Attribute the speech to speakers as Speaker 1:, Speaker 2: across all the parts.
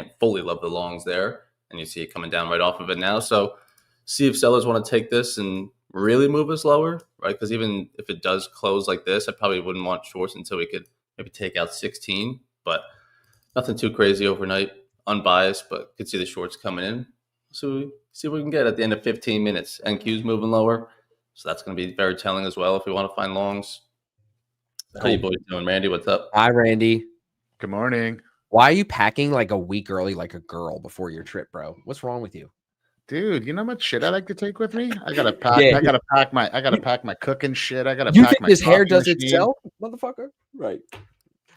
Speaker 1: can't fully love the longs there. And you see it coming down right off of it now. So see if sellers want to take this and really move us lower, right? Because even if it does close like this, I probably wouldn't want shorts until we could maybe take out 16. But nothing too crazy overnight, unbiased, but could see the shorts coming in. So see what we can get at the end of 15 minutes. NQ's moving lower. So that's going to be very telling as well if we want to find longs. How you boys doing? Randy, what's up?
Speaker 2: Hi, Randy.
Speaker 3: Good morning.
Speaker 2: Why are you packing like a week early like a girl before your trip, bro? What's wrong with you?
Speaker 3: Dude, you know how much shit I like to take with me? I gotta pack.
Speaker 2: Yeah.
Speaker 3: I gotta pack my cooking shit. I gotta
Speaker 2: You
Speaker 3: pack
Speaker 2: think
Speaker 3: my
Speaker 2: this hair
Speaker 3: coffee
Speaker 2: does
Speaker 3: machine.
Speaker 2: itself, motherfucker? Right.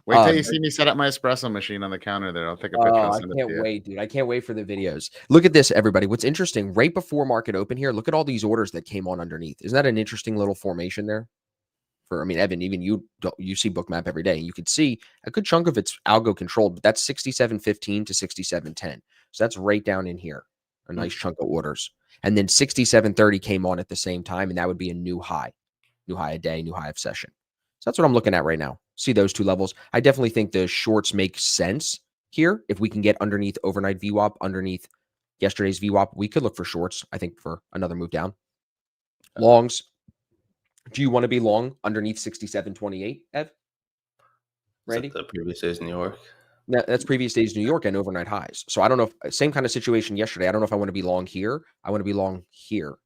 Speaker 3: Wait till you see me set up my espresso machine on the counter there. I'll take a picture.
Speaker 2: Oh,
Speaker 3: and
Speaker 2: I
Speaker 3: send it
Speaker 2: can't
Speaker 3: to you.
Speaker 2: wait, dude. I can't wait for the videos. Look at this, everybody. What's interesting, right before market open here, look at all these orders that came on underneath. Isn't that an interesting little formation there? I mean, Evan, even you see Bookmap every day. You could see a good chunk of it's algo controlled, but that's 67.15 to 67.10. So that's right down in here, a nice chunk of orders. And then 67.30 came on at the same time, and that would be a new high a day, new high of session. So that's what I'm looking at right now. See those two levels. I definitely think the shorts make sense here. If we can get underneath overnight VWAP, underneath yesterday's VWAP, we could look for shorts, I think, for another move down. Longs. Do you want to be long underneath 67.28, Ev? Randy?
Speaker 1: The previous days in New York.
Speaker 2: That's previous days New York and overnight highs. So I don't know if same kind of situation yesterday. I don't know if I want to be long here. I want to be long here,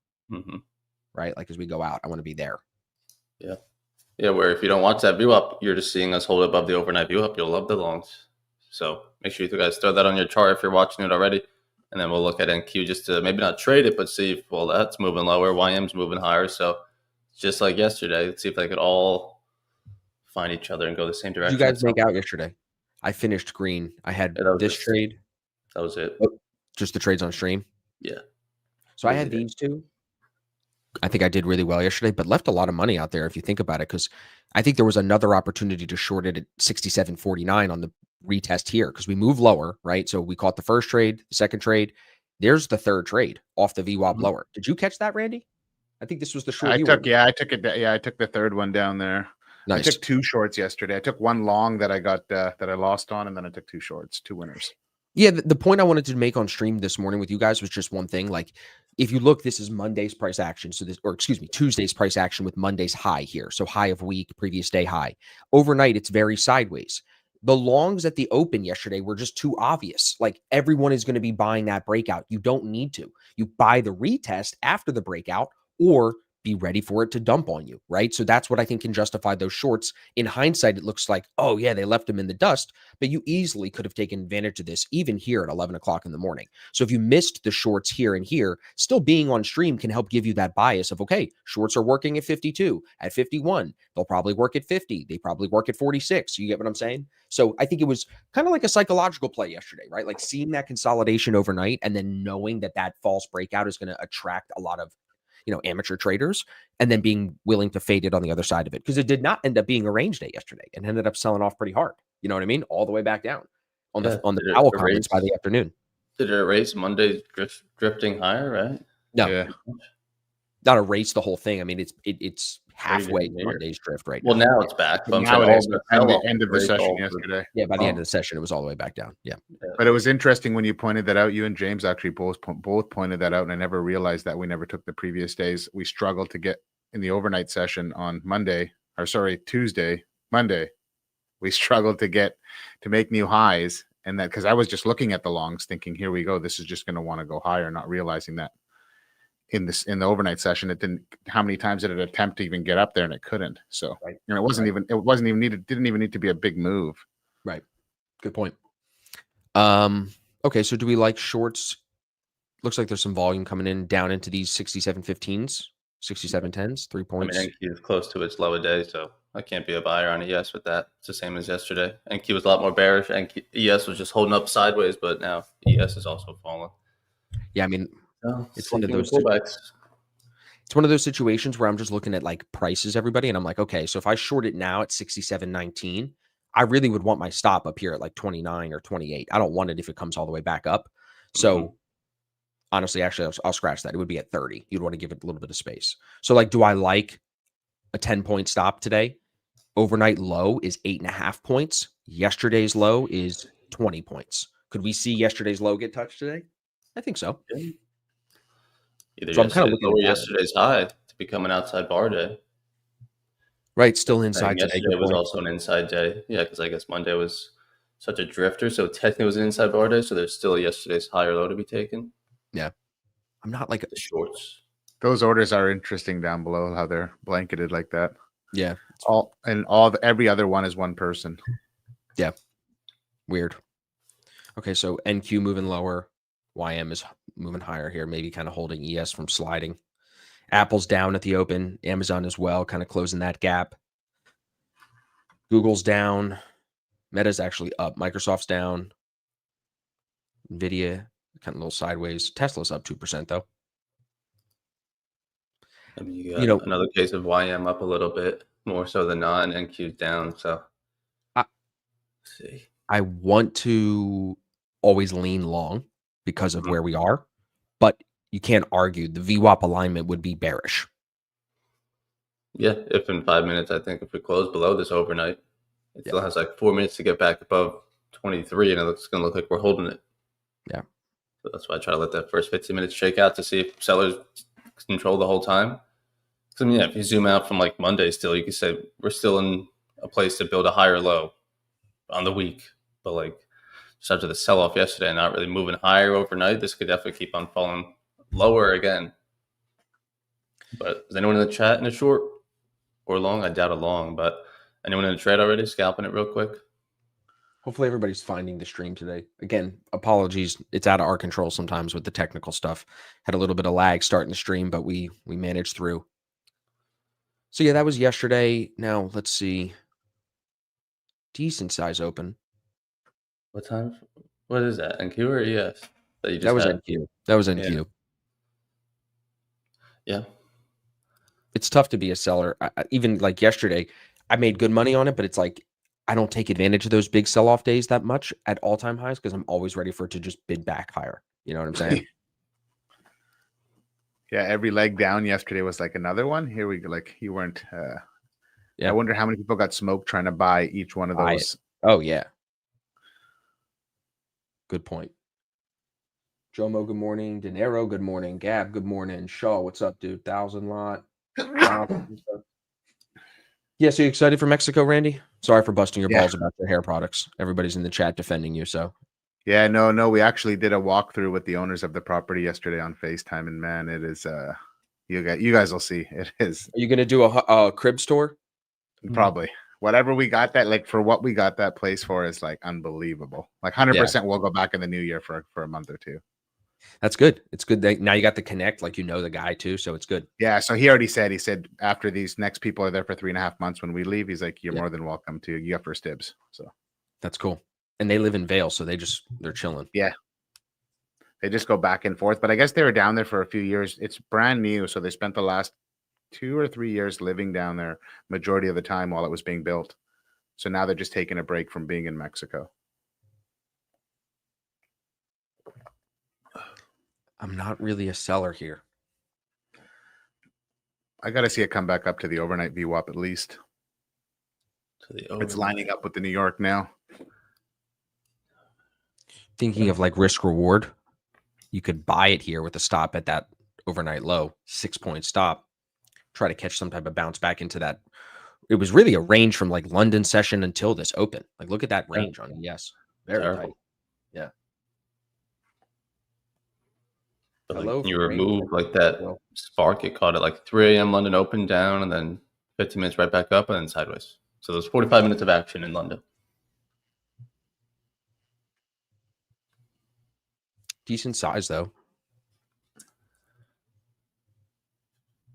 Speaker 2: right? Like as we go out, I want to be there.
Speaker 1: Yeah. Yeah, where if you don't watch that view up, you're just seeing us hold above the overnight view up. You'll love the longs. So make sure you guys throw that on your chart if you're watching it already. And then we'll look at NQ just to maybe not trade it, but see if, well, that's moving lower. YM's moving higher. So just like yesterday, let's see if they could all find each other and go the same direction.
Speaker 2: You guys make out yesterday. I finished green. I had this trade.
Speaker 1: That was it.
Speaker 2: Just the trades on stream.
Speaker 1: Yeah.
Speaker 2: So I had these two. I think I did really well yesterday, but left a lot of money out there if you think about it, because I think there was another opportunity to short it at 67.49 on the retest here because we move lower, right? So we caught the first trade, the second trade. There's the third trade off the VWAP lower. Did you catch that, Randy? I think this was the short.
Speaker 3: I took the third one down there.
Speaker 2: Nice.
Speaker 3: I took two shorts yesterday. I took one long that I got that I lost on, and then I took two shorts, two winners.
Speaker 2: Yeah, the point I wanted to make on stream this morning with you guys was just one thing. Like, if you look, this is Monday's price action. So this, or excuse me, Tuesday's price action with Monday's high here. So high of week, previous day high. Overnight, it's very sideways. The longs at the open yesterday were just too obvious. Like everyone is going to be buying that breakout. You don't need to. You buy the retest after the breakout or be ready for it to dump on you, right? So that's what I think can justify those shorts. In hindsight, it looks like, oh yeah, they left them in the dust, but you easily could have taken advantage of this even here at 11 o'clock in the morning. So if you missed the shorts here and here, still being on stream can help give you that bias of, okay, shorts are working at 52, at 51. They'll probably work at 50. They probably work at 46. You get what I'm saying? So I think it was kind of like a psychological play yesterday, right? Like seeing that consolidation overnight and then knowing that that false breakout is going to attract a lot of amateur traders, and then being willing to fade it on the other side of it. Because it did not end up being a range day yesterday and ended up selling off pretty hard. You know what I mean? All the way back down on the Powell comments by the afternoon.
Speaker 1: Did it erase Monday's drifting higher, right?
Speaker 2: No.
Speaker 3: Yeah.
Speaker 2: Not erase the whole thing. I mean, it's halfway Monday's drift right now.
Speaker 1: Well, now it's back.
Speaker 3: But now it is. By the end of the session yesterday.
Speaker 2: Yeah, by the end of the session, it was all the way back down. Yeah.
Speaker 3: But it was interesting when you pointed that out. You and James actually both pointed that out, and I never realized that we never took the previous days. We struggled to get in the overnight session on Tuesday, Monday. We struggled to make new highs, and that because I was just looking at the longs, thinking, "Here we go. This is just going to want to go higher," not realizing that in the overnight session, it didn't. How many times did it attempt to even get up there, and it couldn't? So, it wasn't even needed. Didn't even need to be a big move.
Speaker 2: Right. Good point. Okay, so do we like shorts? Looks like there's some volume coming in down into these 67.15s, 67.10s, 3 points.
Speaker 1: I mean, NQ is close to its low a day, so I can't be a buyer on ES with that. It's the same as yesterday. NQ was a lot more bearish. ES was just holding up sideways, but now ES is also falling.
Speaker 2: Yeah, I mean, it's one of those
Speaker 1: pullbacks.
Speaker 2: It's one of those situations where I'm just looking at like prices, everybody, and I'm like, okay, so if I short it now at 67.19, I really would want my stop up here at like 29 or 28. I don't want it if it comes all the way back up. So honestly, actually, I'll scratch that. It would be at 30. You'd want to give it a little bit of space. So like, do I like a 10-point stop today? Overnight low is 8.5 points. Yesterday's low is 20 points. Could we see yesterday's low get touched today? I think so.
Speaker 1: Either
Speaker 2: So I'm kind of
Speaker 1: yesterday's
Speaker 2: looking
Speaker 1: low or
Speaker 2: at that.
Speaker 1: yesterday's high to become an outside bar day.
Speaker 2: Right, still
Speaker 1: And
Speaker 2: inside today.
Speaker 1: yesterday
Speaker 2: Good
Speaker 1: was
Speaker 2: point.
Speaker 1: also an inside day. Yeah, because I guess Monday was such a drifter, so technically it was an inside bar day. So there's still yesterday's high or low to be taken.
Speaker 2: Yeah, I'm not like
Speaker 1: The shorts.
Speaker 3: Those orders are interesting down below, how they're blanketed like that.
Speaker 2: yeah,
Speaker 3: Every other one is one person.
Speaker 2: yeah, weird. Okay, so NQ moving lower, YM is moving higher here, maybe kind of holding ES from sliding. Apple's down at the open, Amazon as well, kind of closing that gap. Google's down, Meta's actually up, Microsoft's down, Nvidia kind of a little sideways. Tesla's up 2% though.
Speaker 1: I mean, you got another case of YM up a little bit more so than not, and NQ's down. So,
Speaker 2: let's see. I want to always lean long because of where we are, but you can't argue the VWAP alignment would be bearish.
Speaker 1: Yeah, if in 5 minutes, I think if we close below this overnight, it still has like 4 minutes to get back above 23, and it's going to look like we're holding it.
Speaker 2: Yeah.
Speaker 1: So that's why I try to let that first 15 minutes shake out to see if sellers control the whole time. Because, I mean, if you zoom out from like Monday still, you could say we're still in a place to build a higher low on the week. But like just after the sell-off yesterday and not really moving higher overnight, this could definitely keep on falling lower again. But is anyone in the chat in a short or long? I doubt a long, but anyone in the trade already scalping it real quick?
Speaker 2: Hopefully everybody's finding the stream today. Again, apologies. It's out of our control sometimes with the technical stuff. Had a little bit of lag starting the stream, but we managed through. So yeah, that was yesterday. Now let's see. Decent size open.
Speaker 1: What time? What is that? NQ or ES?
Speaker 2: That was NQ. That was NQ.
Speaker 1: Yeah.
Speaker 2: It's tough to be a seller. Even like yesterday, I made good money on it, but it's like I don't take advantage of those big sell-off days that much at all-time highs because I'm always ready for it to just bid back higher. You know what I'm saying?
Speaker 3: Yeah, every leg down yesterday was like another one. Here we go. Like you weren't. I wonder how many people got smoked trying to buy each one of those.
Speaker 2: Oh yeah. Good point. Jomo, good morning. Dinero, good morning. Gab, good morning. Shaw, what's up, dude? 1,000 lot. Yeah, so you excited for Mexico, Randy? Sorry for busting your balls about your hair products. Everybody's in the chat defending you, so.
Speaker 3: Yeah, no. We actually did a walkthrough with the owners of the property yesterday on FaceTime, and man, it is. You guys will see. It is.
Speaker 2: Are you gonna do a crib store?
Speaker 3: Probably. Whatever we got that, like for what we got that place for is like unbelievable. Like 100% we'll go back in the new year for a month or two.
Speaker 2: That's good. It's good that now you got the connect, like you know the guy too, so it's good.
Speaker 3: Yeah, so he said after these next people are there for 3.5 months when we leave, he's like, you're more than welcome to. You have first dibs. So
Speaker 2: that's cool. And they live in Vail, so they're chilling.
Speaker 3: Yeah. They just go back and forth. But I guess they were down there for a few years. It's brand new, so they spent the last 2 or 3 years living down there majority of the time while it was being built. So now they're just taking a break from being in Mexico.
Speaker 2: I'm not really a seller here.
Speaker 3: I got to see it come back up to the overnight VWAP at least. It's lining up with the New York now.
Speaker 2: Thinking of like risk reward, you could buy it here with a stop at that overnight low, 6-point stop. Try to catch some type of bounce back into that. It was really a range from like London session until this open. Like look at that range on ES. Very tight. Yeah.
Speaker 1: But like you remove like that spark, it caught at like 3 a.m. London open down and then 15 minutes right back up and then sideways. So there's 45 minutes of action in London.
Speaker 2: Decent size though.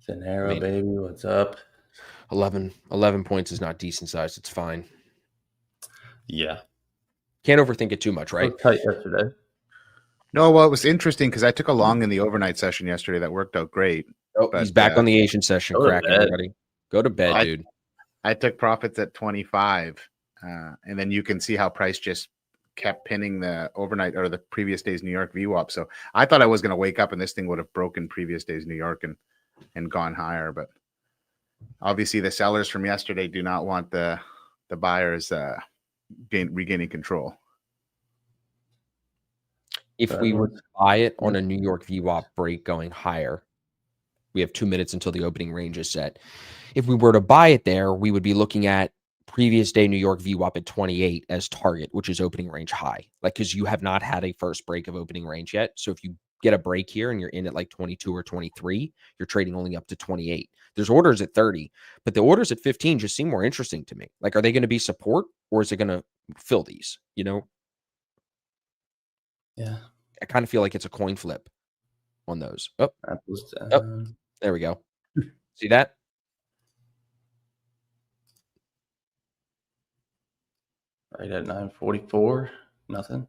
Speaker 1: Dinero, baby, what's up?
Speaker 2: 11 points is not decent size. It's fine.
Speaker 1: Yeah.
Speaker 2: Can't overthink it too much, right?
Speaker 1: It was tight yesterday.
Speaker 3: No, well, it was interesting because I took a long in the overnight session yesterday. That worked out great.
Speaker 2: Oh, he's back on the Asian session. Crack everybody. Go to bed, dude.
Speaker 3: I took profits at 25. And then you can see how price just kept pinning the overnight or the previous day's New York VWAP. So I thought I was going to wake up and this thing would have broken previous day's New York and gone higher. But obviously the sellers from yesterday do not want the buyers regaining control.
Speaker 2: If we were to buy it on a New York VWAP break going higher, we have 2 minutes until the opening range is set. If we were to buy it there, we would be looking at previous day New York VWAP at 28 as target, which is opening range high. Like, because you have not had a first break of opening range yet. So if you get a break here and you're in at like 22 or 23, you're trading only up to 28. There's orders at 30, but the orders at 15 just seem more interesting to me. Like, are they going to be support or is it going to fill these? You know?
Speaker 1: Yeah.
Speaker 2: I kind of feel like it's a coin flip on those.
Speaker 1: Apples
Speaker 2: Oh,
Speaker 1: down.
Speaker 2: there we go. See that?
Speaker 1: Right at 944. Nothing.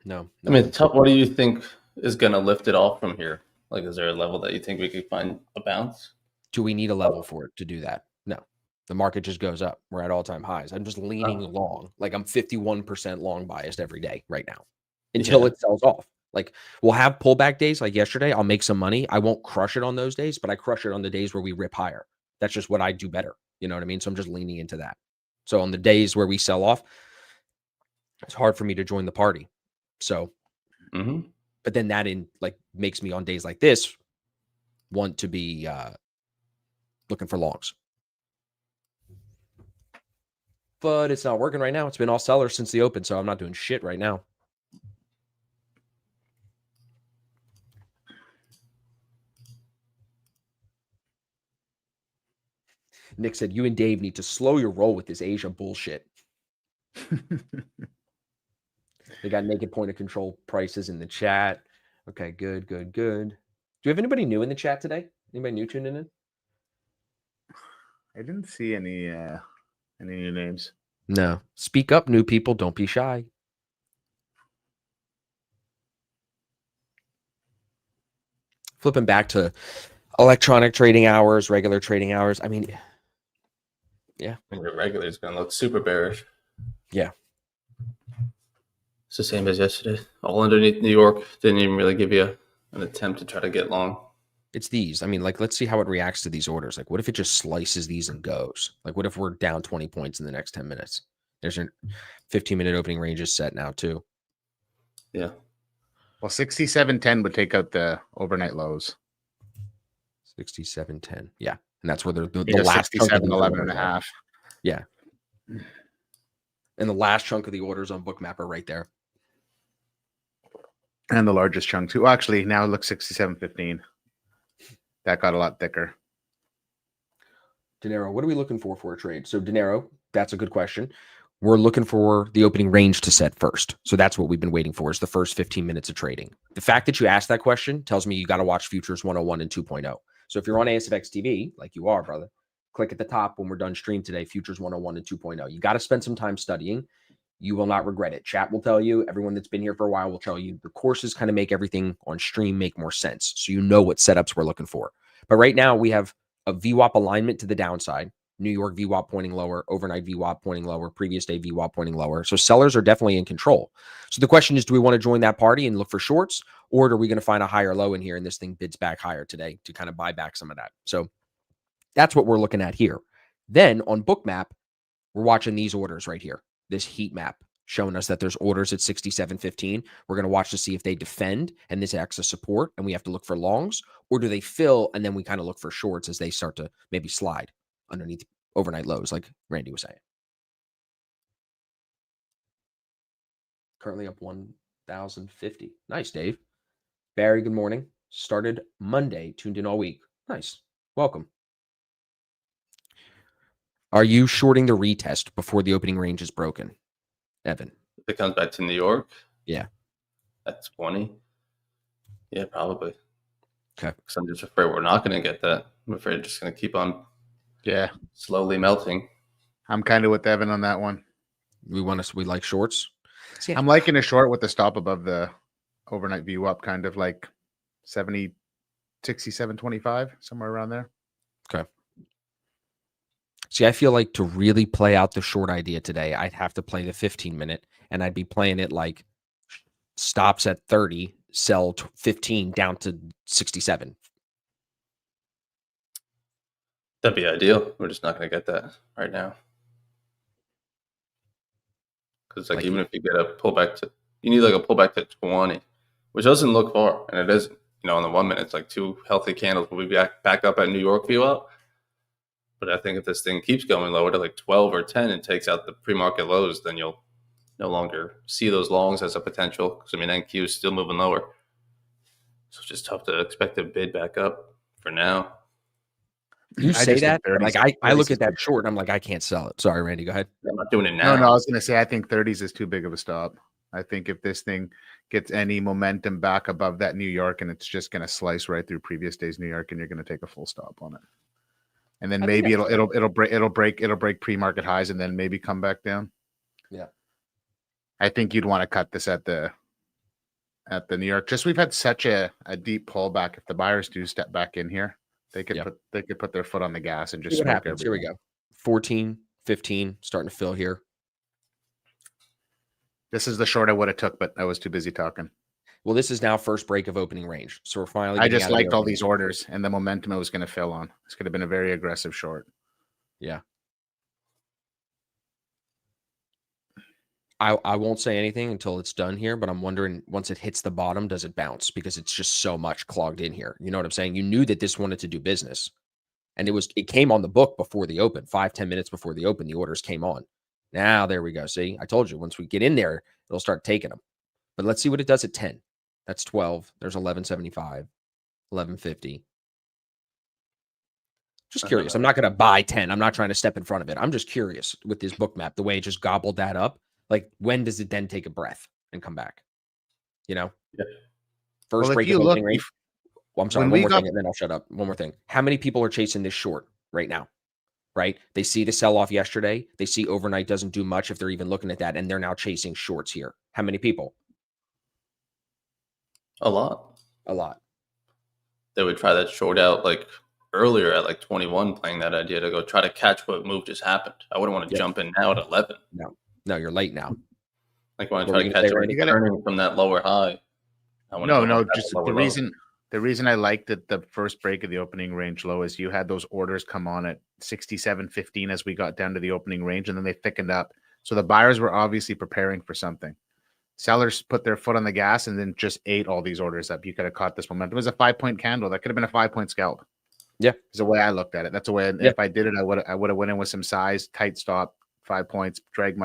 Speaker 2: No.
Speaker 1: I mean, what do you think is going to lift it off from here? Like, is there a level that you think we could find a bounce?
Speaker 2: Do we need a level for it to do that? No. The market just goes up. We're at all-time highs. I'm just leaning long. Like, I'm 51% long biased every day right now until it sells off. Like, we'll have pullback days like yesterday. I'll make some money. I won't crush it on those days, but I crush it on the days where we rip higher. That's just what I do better. You know what I mean? So I'm just leaning into that. So on the days where we sell off, it's hard for me to join the party. So, but then that makes me on days like this want to be looking for longs. But it's not working right now. It's been all sellers since the open, so I'm not doing shit right now. Nick said, you and Dave need to slow your roll with this Asia bullshit. They got naked point of control prices in the chat. Okay, good. Do you have anybody new in the chat today? Anybody new tuning in?
Speaker 3: I didn't see any new names.
Speaker 2: No. Speak up, new people. Don't be shy. Flipping back to electronic trading hours, regular trading hours. I mean, yeah.
Speaker 1: And your regular is going to look super bearish.
Speaker 2: Yeah.
Speaker 1: It's the same as yesterday. All underneath New York. Didn't even really give you an attempt to try to get long.
Speaker 2: It's these. I mean, like, let's see how it reacts to these orders. Like, what if it just slices these and goes? Like, what if we're down 20 points in the next 10 minutes? There's a 15-minute opening range is set now, too.
Speaker 1: Yeah.
Speaker 3: Well, 67.10 would take out the overnight lows.
Speaker 2: 67.10. Yeah. And that's where the
Speaker 3: last 67.11.5.
Speaker 2: Yeah. And the last chunk of the orders on Bookmap are right there.
Speaker 3: And the largest chunk, too. Well, actually, now it looks 67.15. That got a lot thicker.
Speaker 2: Dinero, what are we looking for a trade? So, Dinero, that's a good question. We're looking for the opening range to set first. So that's what we've been waiting for, is the first 15 minutes of trading. The fact that you asked that question tells me you got to watch Futures 101 and 2.0. So if you're on ASFX TV, like you are, brother, click at the top when we're done stream today, Futures 101 and 2.0. You got to spend some time studying. You will not regret it. Chat will tell you. Everyone that's been here for a while will tell you. The courses kind of make everything on stream make more sense. So you know what setups we're looking for. But right now we have a VWAP alignment to the downside. New York VWAP pointing lower, overnight VWAP pointing lower, previous day VWAP pointing lower. So sellers are definitely in control. So the question is, do we want to join that party and look for shorts, or are we going to find a higher low in here and this thing bids back higher today to kind of buy back some of that? So that's what we're looking at here. Then on Bookmap, we're watching these orders right here. This heat map showing us that there's orders at 67.15. We're going to watch to see if they defend and this acts as support and we have to look for longs, or do they fill and then we kind of look for shorts as they start to maybe slide underneath overnight lows, like Randy was saying. Currently up 1,050. Nice, Dave. Barry, good morning. Started Monday, tuned in all week. Nice. Welcome. Are you shorting the retest before the opening range is broken? Evan.
Speaker 1: If it comes back to New York?
Speaker 2: Yeah.
Speaker 1: At 20? Yeah, probably.
Speaker 2: Okay.
Speaker 1: Because I'm just afraid we're not going to get that. I'm afraid it's just going to keep on slowly melting.
Speaker 3: I'm kind of with Evan on that one.
Speaker 2: We like shorts.
Speaker 3: Yeah. I'm liking a short with the stop above the overnight view up, kind of like 67.25, somewhere around there.
Speaker 2: Okay. See, I feel like to really play out the short idea today, I'd have to play the 15-minute, and I'd be playing it like stops at 30, sell 15 down to 67.
Speaker 1: That'd be ideal. We're just not going to get that right now. Because even if you get a pullback to, you need like a pullback to 20. which doesn't look far, and it isn't. In the 1 minute, it's like 2 healthy candles. We'll be back up at New York view out. But I think if this thing keeps going lower to like 12 or 10 and takes out the pre-market lows, then you'll no longer see those longs as a potential. Because NQ is still moving lower, so it's just tough to expect a bid back up for now.
Speaker 2: You say that, like I look at that short and I'm like, I can't sell it. Sorry, Randy, go ahead.
Speaker 1: I'm not doing it now.
Speaker 3: No, I was going to say I think 30s is too big of a stop. I think if this thing gets any momentum back above that New York, and it's just going to slice right through previous days New York, and you're going to take a full stop on it. And then maybe it'll break pre-market highs and then maybe come back down.
Speaker 2: Yeah.
Speaker 3: I think you'd want to cut this at the New York. Just we've had such a deep pullback. If the buyers do step back in here, they could put their foot on the gas and just smoke everything.
Speaker 2: Here we go. 14, 15, starting to fill here.
Speaker 3: This is the short I would have took, but I was too busy talking.
Speaker 2: Well, this is now first break of opening range. So we're finally.
Speaker 3: I just liked all these orders and the momentum it was going to fill on. This could have been a very aggressive short.
Speaker 2: Yeah. I won't say anything until it's done here, but I'm wondering once it hits the bottom, does it bounce? Because it's just so much clogged in here. You know what I'm saying? You knew that this wanted to do business. And it came on the book before the open, 5-10 minutes before the open, the orders came on. Now, there we go. See, I told you, once we get in there, it'll start taking them. But let's see what it does at 10. That's 12. There's 1175, 1150. Just curious. I'm not going to buy 10. I'm not trying to step in front of it. I'm just curious with this book map, the way it just gobbled that up. Like, when does it then take a breath and come back?
Speaker 1: Yeah.
Speaker 2: First break of opening range. Well, I'm sorry. One more thing, and then I'll shut up. One more thing. How many people are chasing this short right now? Right? They see the sell-off yesterday. They see overnight doesn't do much if they're even looking at that, and they're now chasing shorts here. How many people?
Speaker 1: A lot. They would try that short out like earlier at like 21, playing that idea to go try to catch what move just happened. I wouldn't want to jump in now at 11.
Speaker 2: No, you're late now.
Speaker 1: Like when I try to catch it turning from that lower high.
Speaker 3: No, just the reason I liked it, the first break of the opening range low, is you had those orders come on at 67.15 as we got down to the opening range, and then they thickened up. So the buyers were obviously preparing for something. Sellers put their foot on the gas and then just ate all these orders up. You could have caught this momentum. It was a 5-point candle. That could have been a 5-point scalp.
Speaker 2: Yeah.
Speaker 3: Is the way I looked at it. That's the way, if I did it, I would have went in with some size, tight stop, 5 points, trail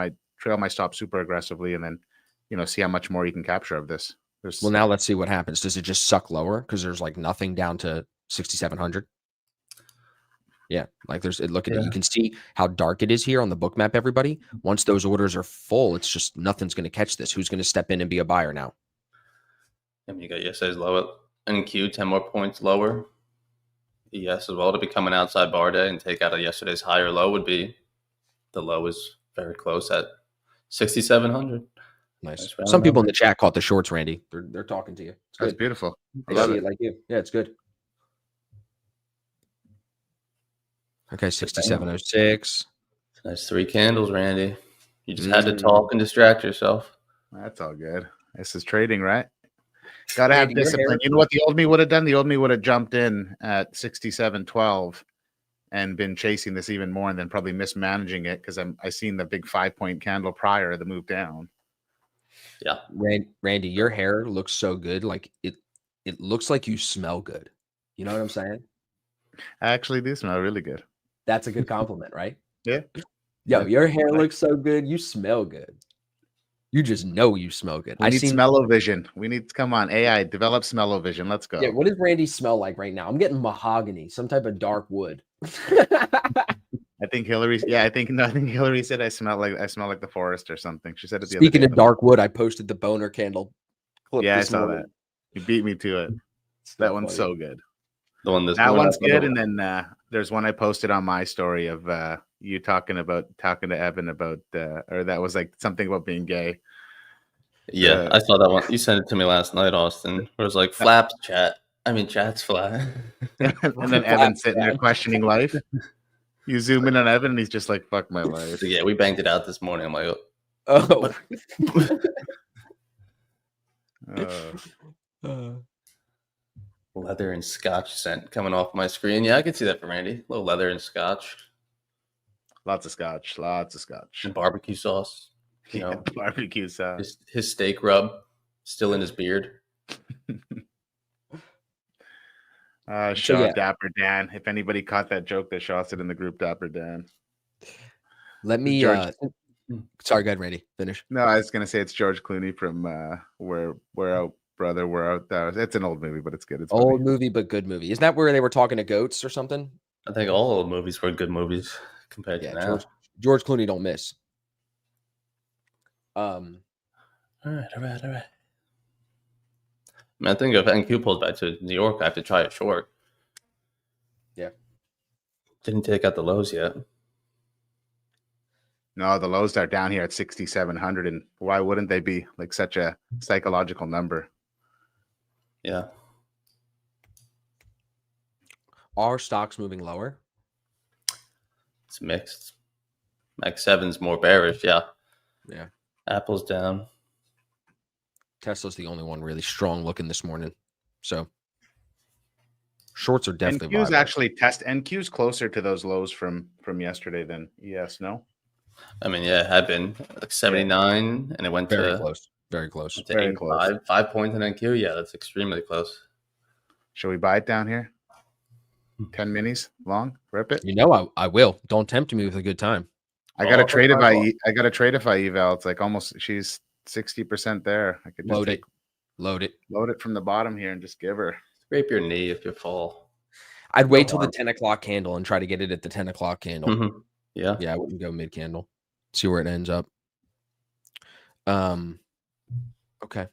Speaker 3: my stop super aggressively, and then, see how much more you can capture of this.
Speaker 2: Well, now let's see what happens. Does it just suck lower? Because there's like nothing down to 6,700. Yeah, like you can see how dark it is here on the book map, everybody. Once those orders are full, it's just nothing's going to catch this. Who's going to step in and be a buyer now?
Speaker 1: You got yesterday's low at NQ, 10 more points lower. ES as well to become an outside bar day and take out a yesterday's higher low would be the low is very close at 6,700.
Speaker 2: Nice. Some people in the chat caught the shorts, Randy. They're talking to you.
Speaker 3: That's beautiful.
Speaker 2: I love it like you. Yeah, it's good. Okay, 6706.
Speaker 1: Nice 3 candles, Randy. You just had to talk and distract yourself.
Speaker 3: That's all good. This is trading, right? Gotta have discipline. You know what the old me would have done? The old me would have jumped in at 67.12 and been chasing this even more, and then probably mismanaging it because I seen the big 5-point candle prior the move down.
Speaker 1: Yeah,
Speaker 2: Randy, your hair looks so good. Like it looks like you smell good. You know what I'm saying?
Speaker 3: I actually do smell really good.
Speaker 2: That's a good compliment, right?
Speaker 3: Yeah.
Speaker 2: Yo, your hair looks so good. You smell good. You just know you smell good.
Speaker 3: I need smell-o-vision. We need to come on AI develop smell-o-vision. Let's go.
Speaker 2: Yeah. What does Randy smell like right now? I'm getting mahogany, some type of dark wood.
Speaker 3: I think Hillary. Yeah, I think Hillary said I smell like the forest or something. She said it the
Speaker 2: Speaking
Speaker 3: other day.
Speaker 2: of dark wood, I posted the boner candle clip.
Speaker 3: Yeah, I saw that. You beat me to it. That one's so good.
Speaker 1: The one
Speaker 3: that one's good. And then there's one I posted on my story of you talking to Evan about, or that was like something about being gay.
Speaker 1: Yeah, I saw that one. You sent it to me last night, Austin. It was like flaps chat. I mean, chat's flat.
Speaker 3: And then Evan sitting there questioning life. You zoom in on Evan, and he's just like, "Fuck my life."
Speaker 1: So yeah, we banged it out this morning. I'm like, leather and scotch scent coming off my screen. Yeah, I can see that for Randy. A little leather and scotch.
Speaker 3: Lots of scotch.
Speaker 1: And barbecue sauce.
Speaker 3: Barbecue sauce.
Speaker 1: His steak rub still in his beard.
Speaker 3: Shaw Dapper Dan. If anybody caught that joke that Shaw said in the group, Dapper Dan.
Speaker 2: Let me.
Speaker 3: George.
Speaker 2: Sorry, go ahead, Randy. Finish.
Speaker 3: No, I was gonna say it's George Clooney from We're Out, Brother, We're Out. It's an old movie, but it's good. It's
Speaker 2: old
Speaker 3: funny.
Speaker 2: movie, but good movie. Isn't that where they were talking to goats or something?
Speaker 1: I think all old movies were good movies compared to now.
Speaker 2: George Clooney don't miss.
Speaker 1: All right. I mean, I think if NQ pulls back to New York, I have to try it short.
Speaker 2: Yeah.
Speaker 1: Didn't take out the lows yet.
Speaker 3: No, the lows are down here at 6,700, and why wouldn't they be like such a psychological number?
Speaker 1: Yeah.
Speaker 2: Are stocks moving lower?
Speaker 1: It's mixed. Max 7's more bearish, yeah.
Speaker 2: Yeah.
Speaker 1: Apple's down.
Speaker 2: Tesla's the only one really strong looking this morning. So shorts are definitely
Speaker 3: NQ's actually NQ's closer to those lows from yesterday than ES, no?
Speaker 1: I mean, yeah, it had been like 79 and it went
Speaker 2: very
Speaker 1: to
Speaker 2: close. Very close.
Speaker 1: To
Speaker 3: very close.
Speaker 1: 5 points in NQ. Yeah, that's extremely close.
Speaker 3: Should we buy it down here? 10 minis long, rip it.
Speaker 2: You know, I will. Don't tempt me with a good time.
Speaker 3: I got a Tradeify eval. It's like almost she's 60% there. I could just
Speaker 2: load it
Speaker 3: from the bottom here and just give her.
Speaker 1: Scrape your knee if you fall.
Speaker 2: I'd wait till the 10 o'clock candle and try to get it at the 10 o'clock candle.
Speaker 1: Mm-hmm. Yeah.
Speaker 2: I wouldn't go mid candle. See where it ends up. Okay.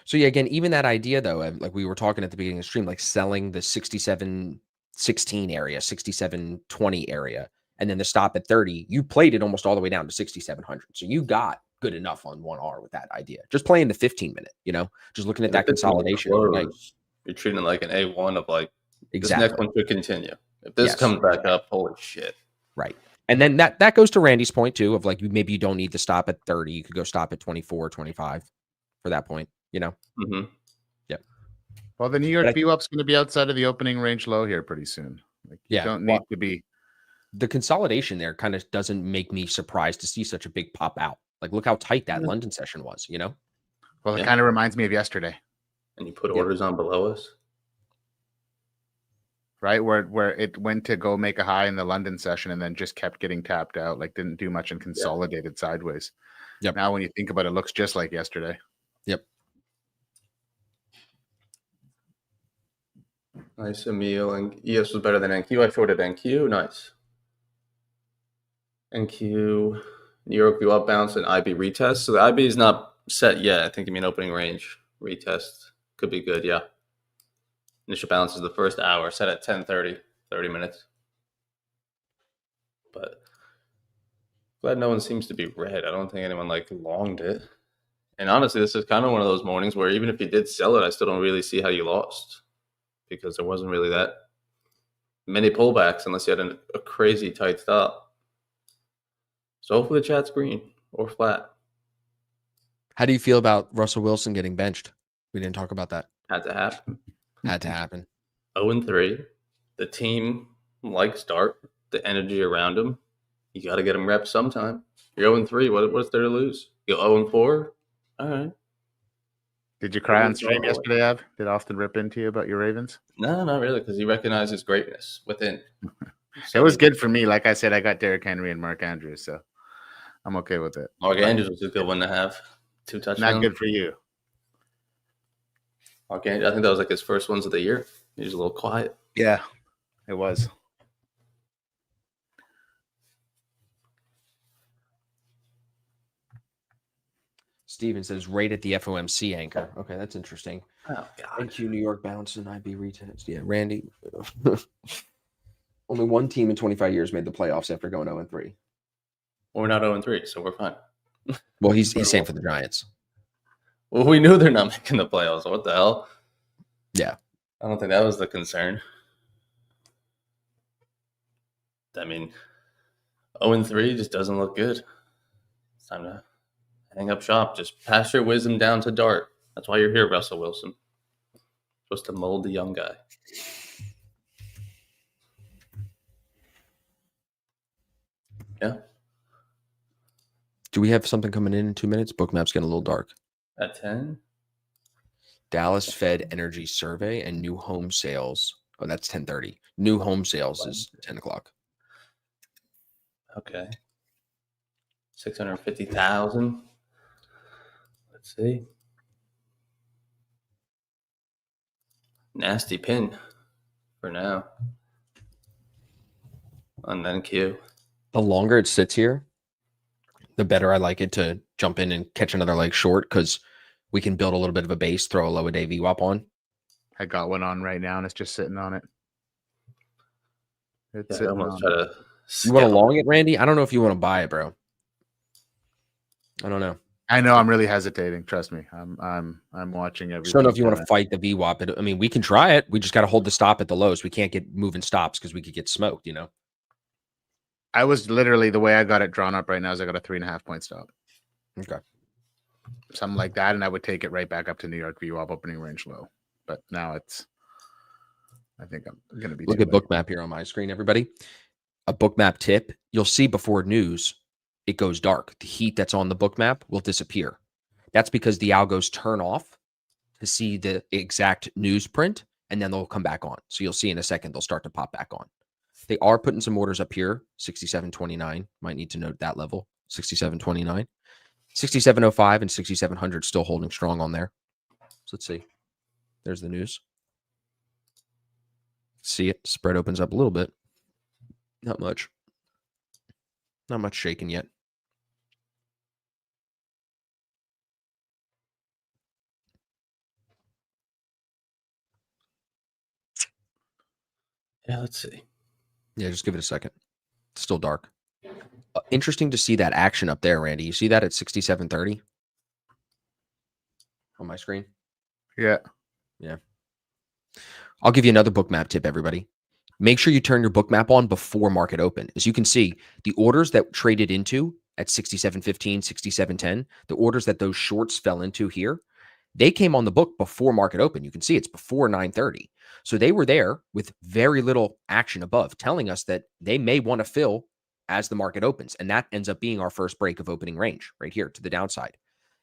Speaker 2: So yeah, again, even that idea though, like we were talking at the beginning of the stream, like selling the 67.16 area, 67.20 area, and then the stop at 30, you played it almost all the way down to 6,700. So you got good enough on 1R with that idea. Just playing the 15 minute, just looking at that consolidation.
Speaker 1: You're treating it like an A1 of like, exactly. This next one could continue. If this comes back up, holy shit.
Speaker 2: Right. And then that goes to Randy's point too, of like, maybe you don't need to stop at 30. You could go stop at 24, 25 for that point,
Speaker 1: Mm-hmm.
Speaker 2: Yep.
Speaker 3: Well, the New York VWAP's going to be outside of the opening range low here pretty soon. Like, you don't need to be.
Speaker 2: The consolidation there kind of doesn't make me surprised to see such a big pop out. Like, look how tight that London session was,
Speaker 3: Well, it kind of reminds me of yesterday.
Speaker 1: And you put orders on below us.
Speaker 3: Right, where it went to go make a high in the London session and then just kept getting tapped out, like didn't do much and consolidated sideways.
Speaker 2: Yep.
Speaker 3: Now when you think about it, it looks just like yesterday.
Speaker 2: Yep.
Speaker 1: Nice, Emil. And ES was better than NQ. I shorted NQ. Nice. NQ, New York view up bounce, and IB retest. So the IB is not set yet. I think you mean opening range retest. Could be good, yeah. Initial balance is the first hour, set at 10:30, 30 minutes. But glad no one seems to be red. I don't think anyone longed it. And honestly, this is kind of one of those mornings where even if you did sell it, I still don't really see how you lost, because there wasn't really that many pullbacks unless you had a crazy tight stop. So hopefully the chat's green or flat.
Speaker 2: How do you feel about Russell Wilson getting benched? We didn't talk about that.
Speaker 1: Had to happen. 0-3. The team likes Dart. The energy around him. You got to get him reps sometime. You're 0-3. What's there to lose? You 0-4? All right.
Speaker 3: Did you cry on stream yesterday, Av? Did Austin rip into you about your Ravens?
Speaker 1: No, not really, because he recognizes greatness within.
Speaker 3: So it was good for me. Like I said, I got Derrick Henry and Mark Andrews, so I'm okay with it.
Speaker 1: Mark Andrews was a good one to have. 2 touchdowns.
Speaker 3: Not good for you.
Speaker 1: Mark Andrews, I think that was his first ones of the year. He was a little quiet.
Speaker 3: Yeah, it was.
Speaker 2: Steven says right at the FOMC anchor. Okay, that's interesting.
Speaker 1: Oh, God.
Speaker 2: NQ New York bounce and IB retest. Yeah, Randy. Only one team in 25 years made the playoffs after going 0-3.
Speaker 1: We're not 0-3, so we're fine.
Speaker 2: Well, he's saying for the Giants.
Speaker 1: Well, we knew they're not making the playoffs. What the hell?
Speaker 2: Yeah.
Speaker 1: I don't think that was the concern. I mean, 0-3 just doesn't look good. It's time to hang up shop. Just pass your wisdom down to Dart. That's why you're here, Russell Wilson. Supposed to mold the young guy. Yeah.
Speaker 2: Do we have something coming in 2 minutes? Bookmap's getting a little dark.
Speaker 1: At 10?
Speaker 2: Dallas Fed Energy Survey and new home sales. Oh, that's 10:30. New home sales is 10 o'clock.
Speaker 1: Okay. 650,000. Let's see. Nasty pin for now. And then Q.
Speaker 2: The longer it sits here, the better I like it to jump in and catch another leg short because we can build a little bit of a base, throw a low a day VWAP on.
Speaker 3: I got one on right now, and it's just sitting on it. It's
Speaker 1: Yeah, I
Speaker 3: sitting
Speaker 1: almost
Speaker 3: on
Speaker 1: try
Speaker 3: it.
Speaker 1: to.
Speaker 2: You want to
Speaker 1: scalp.
Speaker 2: long it, Randy? I don't know if you want to buy it, bro. I don't know.
Speaker 3: I know I'm really hesitating. Trust me. I'm watching everything.
Speaker 2: Just don't know if you want to fight the VWAP. I mean, we can try it. We just got to hold the stop at the lows. We can't get moving stops because we could get smoked, you know?
Speaker 3: I was literally the way I got it drawn up right now is I got a 3.5 point stop.
Speaker 2: Okay.
Speaker 3: Something like that, and I would take it right back up to New York VWAP opening range low. But now it's, I think I'm going to be.
Speaker 2: Look at bookmap here on my screen, everybody. A bookmap tip. You'll see before news, it goes dark. The heat that's on the bookmap will disappear. That's because the algos turn off to see the exact news print, and then they'll come back on. So you'll see in a second, they'll start to pop back on. They are putting some orders up here, 67.29. Might need to note that level, 67.29. 67.05 and 6,700 still holding strong on there. So let's see. There's the news. See it. Spread opens up a little bit. Not much. Not much shaking yet.
Speaker 1: Yeah, let's see.
Speaker 2: Yeah, just give it a second. It's still dark. Interesting to see that action up there, Randy. You see that at 67.30 on my screen?
Speaker 3: Yeah.
Speaker 2: Yeah. I'll give you another bookmap tip, everybody. Make sure you turn your bookmap on before market open. As you can see, the orders that traded into at 67.15, 67.10, the orders that those shorts fell into here, they came on the book before market open. You can see it's before 9:30. So they were there with very little action above, telling us that they may want to fill as the market opens. And that ends up being our first break of opening range right here to the downside.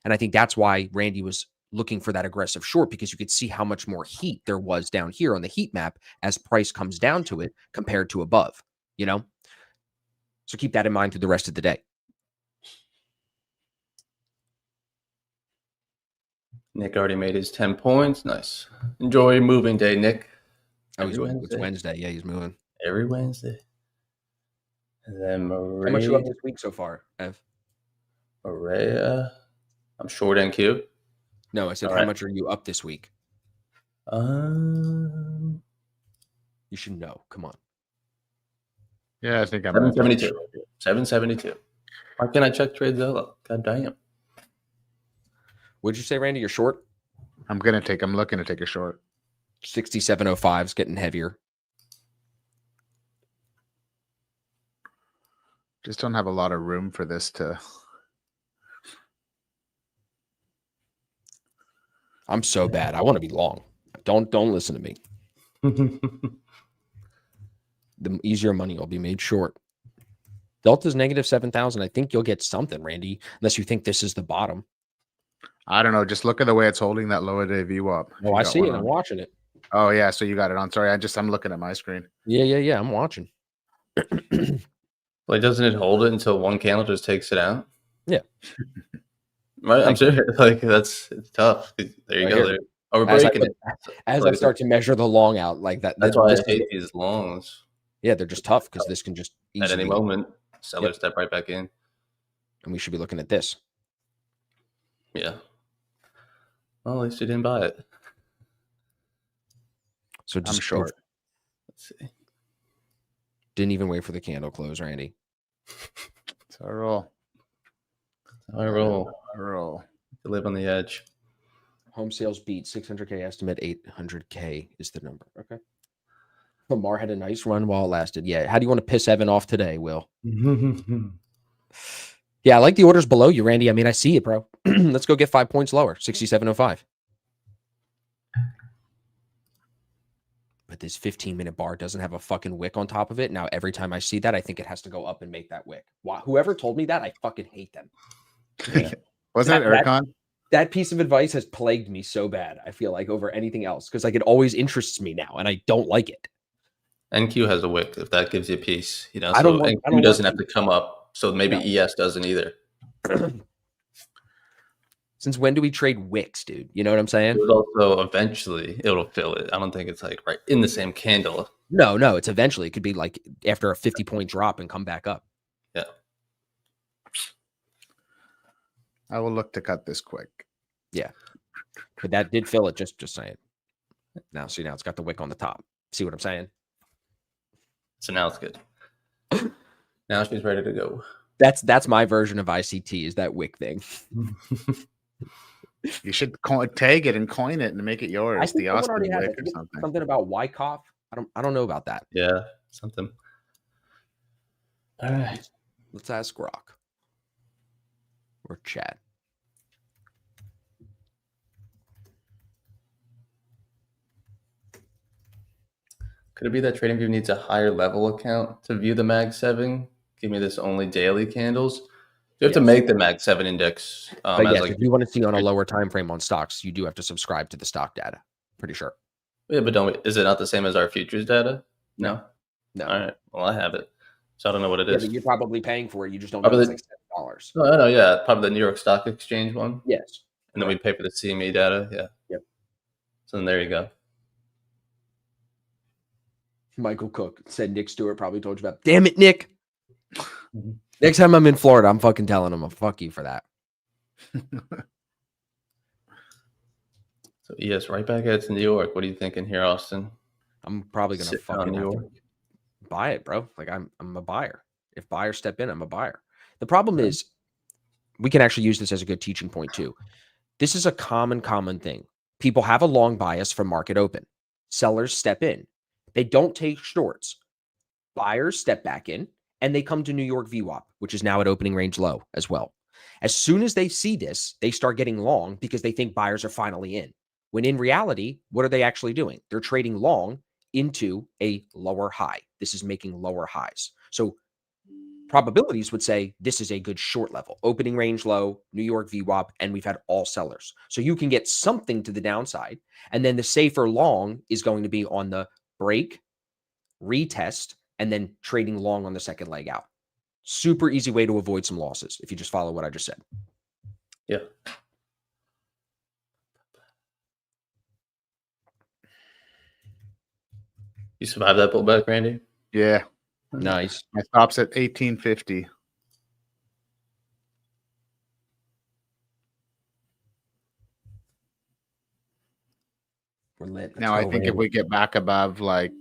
Speaker 2: And I think that's why Randy was looking for that aggressive short, because you could see how much more heat there was down here on the heat map as price comes down to it compared to above, you know? So keep that in mind through the rest of the day.
Speaker 1: Nick already made his 10 points. Nice. Enjoy moving day, Nick.
Speaker 2: Oh, it's Wednesday. Yeah, he's moving.
Speaker 1: Every Wednesday. And then Maria.
Speaker 2: How much you up this week so far, Ev?
Speaker 1: Maria. I'm short NQ.
Speaker 2: No, I said, how much are you up this week?
Speaker 1: You
Speaker 2: should know. Come on.
Speaker 3: Yeah, I think I'm
Speaker 1: 772. 772. Why can't I check trades out? God damn.
Speaker 2: What'd you say, Randy? You're short?
Speaker 3: I'm looking to take a short.
Speaker 2: 67.05 is getting heavier.
Speaker 3: Just don't have a lot of room for this to.
Speaker 2: I'm so bad. I want to be long. Don't listen to me. The easier money will be made short. Delta's negative 7,000. I think you'll get something, Randy, unless you think this is the bottom.
Speaker 3: I don't know. Just look at the way it's holding that lower day VWAP.
Speaker 2: Oh, I see it. I'm watching it.
Speaker 3: Oh, yeah. So you got it on. Sorry. I'm looking at my screen.
Speaker 2: Yeah. I'm watching.
Speaker 1: Like, doesn't it hold it until one candle just takes it out?
Speaker 2: Yeah.
Speaker 1: Right. I'm serious. Like, it's tough. There you go. Oh, we're breaking it.
Speaker 2: As I start to measure the long out, like that.
Speaker 1: That's why I hate these longs.
Speaker 2: Yeah, they're just tough because this can just
Speaker 1: easily, at any moment, sellers step right back in.
Speaker 2: And we should be looking at this.
Speaker 1: Yeah. Well, at least you didn't buy it.
Speaker 2: So just
Speaker 3: I'm short.
Speaker 1: Let's see.
Speaker 2: Didn't even wait for the candle close, Randy.
Speaker 3: It's our roll.
Speaker 1: I roll. To live on the edge.
Speaker 2: Home sales beat 600K estimate. 800K is the number. Okay. Lamar had a nice run while it lasted. Yeah. How do you want to piss Evan off today, Will? Yeah, I like the orders below you, Randy. I mean, I see it, bro. Let's go get 5 points lower. 67.05. But this 15-minute bar doesn't have a fucking wick on top of it. Now, every time I see that, I think it has to go up and make that wick. Wow. Whoever told me that, I fucking hate them.
Speaker 3: Yeah. Wasn't it Ercon?
Speaker 2: That piece of advice has plagued me so bad, I feel like, over anything else, because like it always interests me now and I don't like it.
Speaker 1: NQ has a wick if that gives you peace, you know.
Speaker 2: I don't
Speaker 1: So
Speaker 2: want
Speaker 1: NQ doesn't have to come up. So maybe
Speaker 2: No.
Speaker 1: ES doesn't either.
Speaker 2: Since when do we trade wicks, dude? You know what I'm saying?
Speaker 1: But also eventually it'll fill it. I don't think it's like right in the same candle.
Speaker 2: No, it's eventually. It could be like after a 50-point drop and come back up.
Speaker 1: Yeah.
Speaker 3: I will look to cut this quick.
Speaker 2: Yeah. But that did fill it, just saying. Now, see, now it's got the wick on the top. See what I'm saying?
Speaker 1: So now it's good. Now she's ready to go.
Speaker 2: That's my version of ICT, is that wick thing.
Speaker 3: You should tag it and coin it and make it yours.
Speaker 2: I think
Speaker 3: The Austin
Speaker 2: already has
Speaker 3: wick
Speaker 2: it.
Speaker 3: or something.
Speaker 2: Something about Wyckoff. I don't know about that.
Speaker 1: Yeah, something. All right.
Speaker 2: Let's ask Rock or chat.
Speaker 1: Could it be that TradingView needs a higher level account to view the Mag 7? Give me this only daily candles. You have to make the Mag 7 index.
Speaker 2: But
Speaker 1: as
Speaker 2: yes,
Speaker 1: like,
Speaker 2: if you want to see on a lower time frame on stocks, you do have to subscribe to the stock data. Pretty sure.
Speaker 1: yeah, but is it not the same as our futures data? No.
Speaker 2: No.
Speaker 1: All right. Well, I have it, so I don't know what it is.
Speaker 2: But you're probably paying for it. You just don't know it's like $7.
Speaker 1: No, I know. Yeah, probably the New York Stock Exchange one.
Speaker 2: Yes.
Speaker 1: And then we pay for the CME data. Yeah.
Speaker 2: Yep.
Speaker 1: So then there you go.
Speaker 2: Michael Cook said Nick Stewart probably told you about. Damn it, Nick. Next time I'm in Florida, I'm fucking telling him, I'll fuck you for that.
Speaker 1: So yes, right back at New York. What are you thinking here, Austin?
Speaker 2: I'm probably gonna fucking
Speaker 1: New
Speaker 2: have
Speaker 1: York.
Speaker 2: to buy it, bro. Like I'm a buyer. If buyers step in, I'm a buyer. The problem is we can actually use this as a good teaching point too. This is a common thing. People have a long bias from market open. Sellers step in. They don't take shorts. Buyers step back in and they come to New York VWAP, which is now at opening range low as well. As soon as they see this, they start getting long because they think buyers are finally in. When in reality, what are they actually doing? They're trading long into a lower high. This is making lower highs. So probabilities would say this is a good short level, opening range low, New York VWAP, and we've had all sellers. So you can get something to the downside. And then the safer long is going to be on the break, retest, and then trading long on the second leg out. Super easy way to avoid some losses if you just follow what I just said.
Speaker 1: Yeah. You survived that pullback, Randy?
Speaker 3: Yeah.
Speaker 2: Nice.
Speaker 3: My stop's at 1850.
Speaker 2: We're lit.
Speaker 3: Now, I think if we get back above like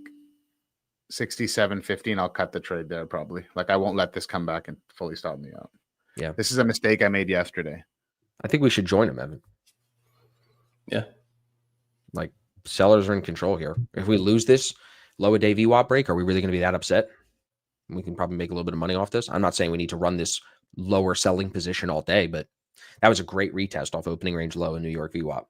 Speaker 3: 67.15, I'll cut the trade there probably. Like I won't let this come back and fully stop me out.
Speaker 2: Yeah.
Speaker 3: This is a mistake I made yesterday.
Speaker 2: I think we should join him, Evan.
Speaker 1: Yeah.
Speaker 2: Like sellers are in control here. If we lose this low a day VWAP break, are we really going to be that upset? We can probably make a little bit of money off this. I'm not saying we need to run this lower selling position all day, but that was a great retest off opening range low in New York VWAP.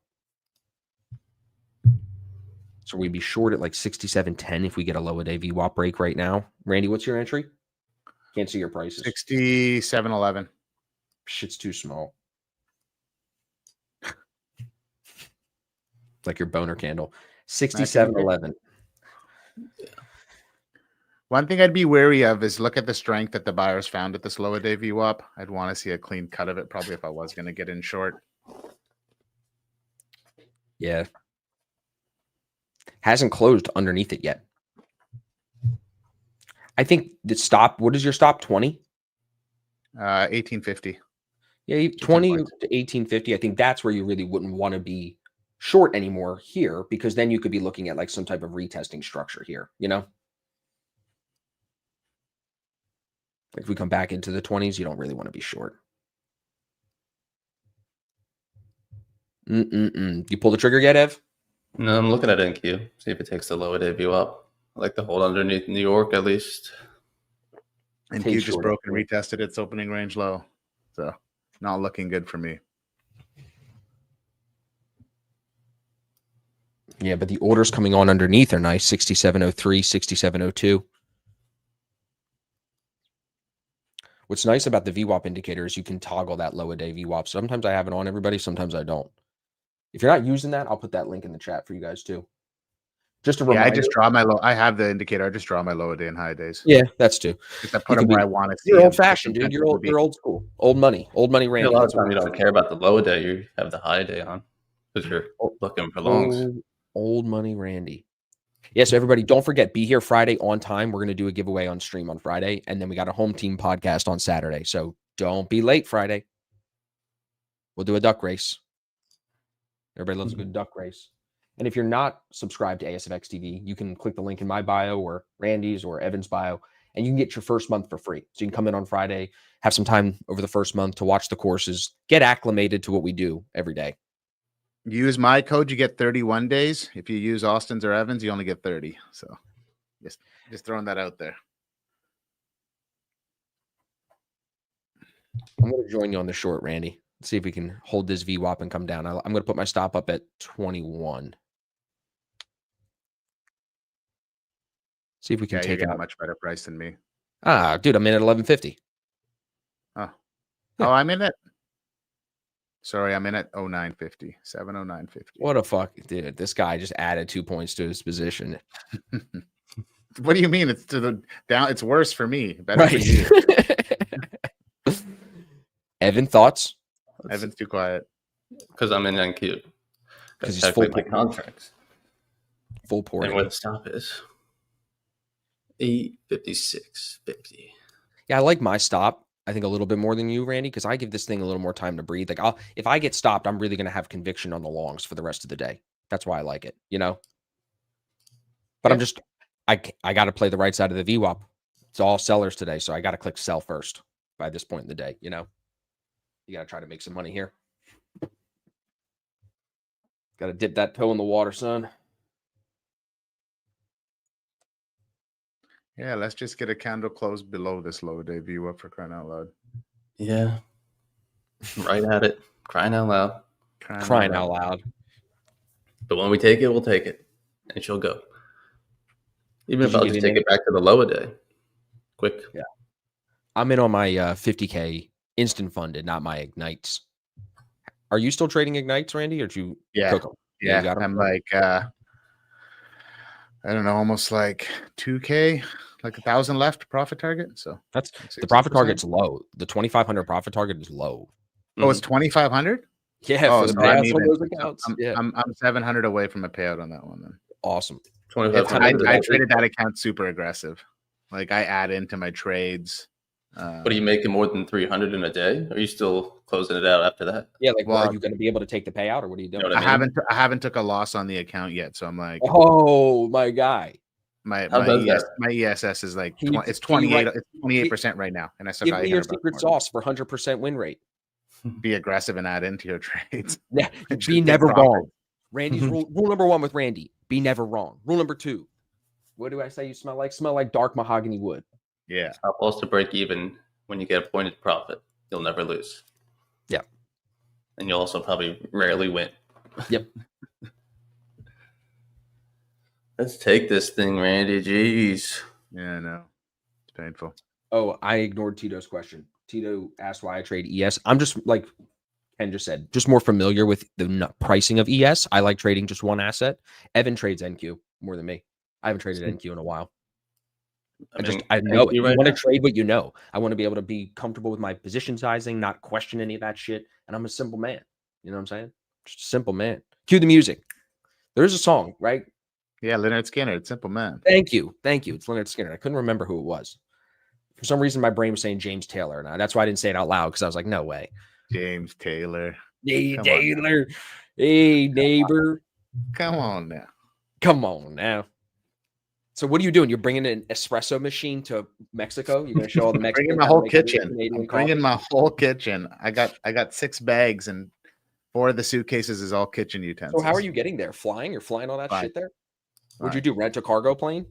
Speaker 2: So we'd be short at like 67.10 if we get a low a day VWAP break right now. Randy, what's your entry? Can't see your prices.
Speaker 3: 67.11.
Speaker 2: Shit's too small. Like your boner candle. 67.11.
Speaker 3: One thing I'd be wary of is look at the strength that the buyers found at this lower day VWAP. I'd want to see a clean cut of it, probably if I was going to get in short.
Speaker 2: Yeah. Hasn't closed underneath it yet. I think the stop, what is your stop? 20?
Speaker 3: 1850.
Speaker 2: Yeah, 20 to 1850. I think that's where you really wouldn't want to be short anymore here, because then you could be looking at like some type of retesting structure here, you know? Like if we come back into the 20s, you don't really want to be short. You pull the trigger yet, Ev?
Speaker 1: No, I'm looking at NQ. See if it takes the lower day view up. I like to hold underneath New York at least.
Speaker 3: And Q just broke and retested its opening range low. So not looking good for me.
Speaker 2: Yeah, but the orders coming on underneath are nice. 6703, 6702. What's nice about the VWAP indicator is you can toggle that low a day VWAP. Sometimes I have it on, everybody. Sometimes I don't. If you're not using that, I'll put that link in the chat for you guys too. Just a reminder.
Speaker 3: I just draw my low. I have the indicator. I just draw my low a day and high days.
Speaker 2: Yeah, that's too.
Speaker 3: Just I put them where I want to see.
Speaker 2: You're old fashioned, dude. You're old school. Old money Randy.
Speaker 1: A lot of time you don't care about the low day. You have the high day on because you're looking for longs.
Speaker 2: Old money Randy. Yeah, so everybody, don't forget, be here Friday on time. We're going to do a giveaway on stream on Friday, and then we got a home team podcast on Saturday. So don't be late Friday. We'll do a duck race. Everybody loves a good duck race. And if you're not subscribed to ASFX TV, you can click the link in my bio or Randy's or Evan's bio, and you can get your first month for free. So you can come in on Friday, have some time over the first month to watch the courses, get acclimated to what we do every day.
Speaker 3: Use my code, you get 31 days. If you use Austin's or Evans, you only get 30. So just throwing that out there.
Speaker 2: I'm going to join you on the short, Randy. Let's see if we can hold this VWAP and come down. I'm going to put my stop up at 21. See if we can take it
Speaker 3: a much better price than me.
Speaker 2: Dude, I'm in at 1150.
Speaker 3: Oh, yeah. I'm in it. Sorry, I'm in at 0950, 709.50.
Speaker 2: What a fuck, dude! This guy just added 2 points to his position.
Speaker 3: What do you mean? It's to the down. It's worse for me. Better
Speaker 2: right.
Speaker 3: for you.
Speaker 2: Evan, thoughts?
Speaker 3: Evan's too quiet
Speaker 1: because I'm in NQ.
Speaker 2: Because he's full
Speaker 1: my contracts.
Speaker 2: Full port.
Speaker 1: And where the stop is 856.50.
Speaker 2: Yeah, I like my stop. I think a little bit more than you, Randy, because I give this thing a little more time to breathe. Like, if I get stopped, I'm really going to have conviction on the longs for the rest of the day. That's why I like it, you know. But yeah. I got to play the right side of the VWAP. It's all sellers today, so I got to click sell first by this point in the day, you know. You got to try to make some money here. Got to dip that toe in the water, son.
Speaker 3: Yeah, let's just get a candle close below this low day view up for crying out loud.
Speaker 1: Yeah. Right at it. Crying out loud.
Speaker 2: Crying out loud.
Speaker 1: But when we take it, we'll take it. And she'll go. Even if I'll just take it back to the lower day. Quick.
Speaker 2: Yeah. I'm in on my 50K instant funded, not my ignites. Are you still trading ignites, Randy, or did you cook them?
Speaker 3: Yeah, you I'm like I don't know, almost like 2K, like 1,000 left profit target. So
Speaker 2: that's the profit target's low. The 2,500 profit target is low.
Speaker 3: Oh, it's 2,500.
Speaker 2: Yeah,
Speaker 3: oh,
Speaker 2: for the payouts on those accounts.
Speaker 3: I'm 700 away from a payout on that one. Then
Speaker 2: awesome.
Speaker 3: I traded that account super aggressive. Like I add into my trades.
Speaker 1: But are you making more than 300 in a day? Or are you still closing it out after that?
Speaker 2: Yeah, like, are you going to be able to take the payout, or what are you doing?
Speaker 1: You know
Speaker 3: I haven't took a loss on the account yet, so I'm like,
Speaker 2: oh my guy,
Speaker 3: my ESS is like it's 28. It's 28% right now, and I still
Speaker 2: give me your secret sauce for 100% win rate.
Speaker 3: Be aggressive and add into your trades.
Speaker 2: Yeah, be never wrong. Randy's rule number 1 with Randy: be never wrong. Rule number 2: what do I say? You smell like dark mahogany wood.
Speaker 3: Yeah.
Speaker 1: Stop loss to break even when you get a pointed profit. You'll never lose.
Speaker 2: Yeah.
Speaker 1: And you'll also probably rarely win.
Speaker 2: Yep.
Speaker 1: Let's take this thing, Randy. Jeez.
Speaker 3: Yeah, no. It's painful.
Speaker 2: Oh, I ignored Tito's question. Tito asked why I trade ES. I'm just like Ken just said, just more familiar with the pricing of ES. I like trading just one asset. Evan trades NQ more than me. I haven't traded NQ in a while. I know it. You want to trade what you know. I want to be able to be comfortable with my position sizing, not question any of that shit. And I'm a simple man. You know what I'm saying? Just a simple man. Cue the music. There's a song, right?
Speaker 3: Yeah, Leonard Skinner. It's Simple Man.
Speaker 2: Thank you. It's Leonard Skinner. I couldn't remember who it was. For some reason, my brain was saying James Taylor. And that's why I didn't say it out loud, because I was like, no way.
Speaker 3: James Taylor.
Speaker 2: Hey, Taylor. Hey, neighbor.
Speaker 3: Come on now.
Speaker 2: Come on now. So what are you doing? You're bringing an espresso machine to Mexico? You're going to show all the Mexicans?
Speaker 3: Bringing my whole kitchen. Bringing my whole kitchen. I got 6 bags, and 4 of the suitcases is all kitchen utensils.
Speaker 2: So how are you getting there? Flying? You're flying all that shit there? What'd you do? Rent a cargo plane?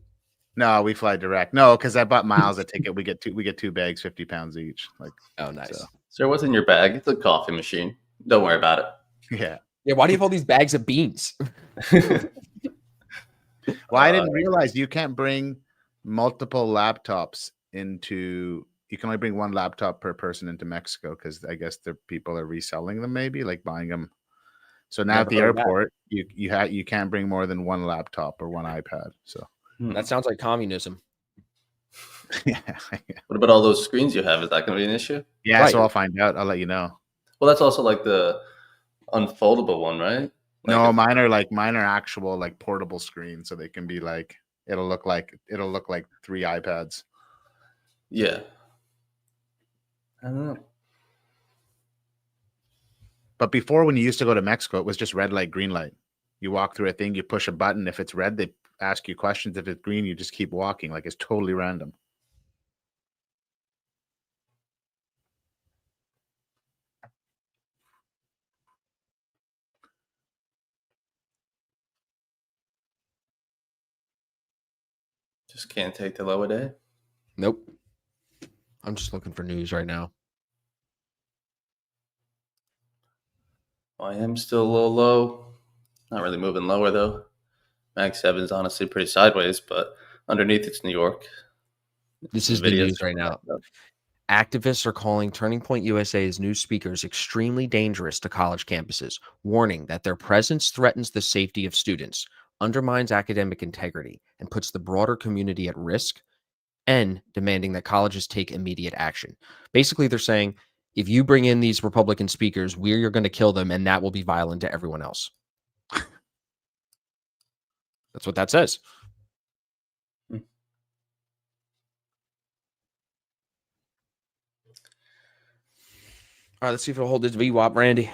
Speaker 3: No, we fly direct. No, because I bought miles a ticket. We get 2 bags, 50 pounds each. Like,
Speaker 2: oh, nice.
Speaker 1: So what's in your bag? It's a coffee machine. Don't worry about it.
Speaker 3: Yeah.
Speaker 2: Yeah. Why do you have all these bags of beans?
Speaker 3: Well, I didn't realize you can't bring multiple laptops into you can only bring one laptop per person into Mexico because I guess the people are reselling them, maybe like buying them. So now at
Speaker 2: Never
Speaker 3: the
Speaker 2: heard of that.
Speaker 3: airport, you can't bring more than one laptop or one iPad. So
Speaker 2: That sounds like communism.
Speaker 3: yeah,
Speaker 1: What about all those screens you have? Is that going to be an issue?
Speaker 3: yeah.
Speaker 2: Right.
Speaker 3: So I'll find out. I'll let you know.
Speaker 1: Well, that's also like the unfoldable one, right? Like
Speaker 3: No,
Speaker 1: if-
Speaker 3: mine are actual like portable screens, so they can be like it'll look like 3 iPads.
Speaker 1: yeah. I don't know.
Speaker 3: But before, when you used to go to Mexico, it was just red light, green light. You walk through a thing, you push a button. If it's red, they ask you questions. If it's green, you just keep walking. Like it's totally random.
Speaker 1: Just can't take the lower day.
Speaker 2: Nope. I'm just looking for news right now.
Speaker 1: I am still a little low. Not really moving lower though. Mag 7's honestly pretty sideways, but underneath it's New York.
Speaker 2: This is the
Speaker 1: Nvidia's
Speaker 2: news right now. Activists are calling Turning Point USA's new speakers extremely dangerous to college campuses, warning that their presence threatens the safety of students, undermines academic integrity, and puts the broader community at risk, and demanding that colleges take immediate action. Basically, they're saying, if you bring in these Republican speakers, we're going to kill them, and that will be violent to everyone else. That's what that says. All right, let's see if it'll hold this VWAP, Randy.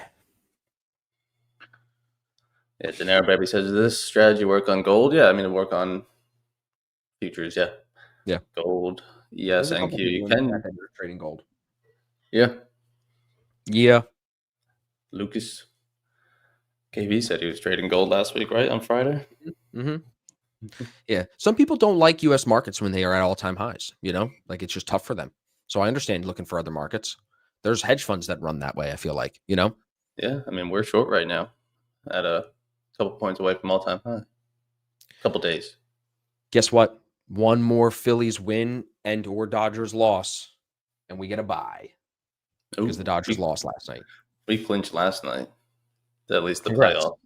Speaker 1: Yeah, Denaro Baby says, does this strategy work on gold? Yeah, I mean, it work on futures, yeah.
Speaker 2: Yeah.
Speaker 1: Gold, yes,
Speaker 2: There's a couple
Speaker 1: NQ. You
Speaker 2: people in the
Speaker 1: can,
Speaker 2: chat that are trading gold.
Speaker 1: yeah.
Speaker 2: Yeah.
Speaker 1: Lucas KV said he was trading gold last week, right? On Friday?
Speaker 2: Mm-hmm. Yeah. Some people don't like U.S. markets when they are at all-time highs, like it's just tough for them. So I understand looking for other markets. There's hedge funds that run that way, I feel like,
Speaker 1: Yeah, I mean, we're short right now at a couple points away from all-time high. Couple days.
Speaker 2: Guess what? One more Phillies win and or Dodgers loss, and we get a bye because the Dodgers lost last night.
Speaker 1: We clinched last night. At least the
Speaker 2: Congrats.
Speaker 1: playoff.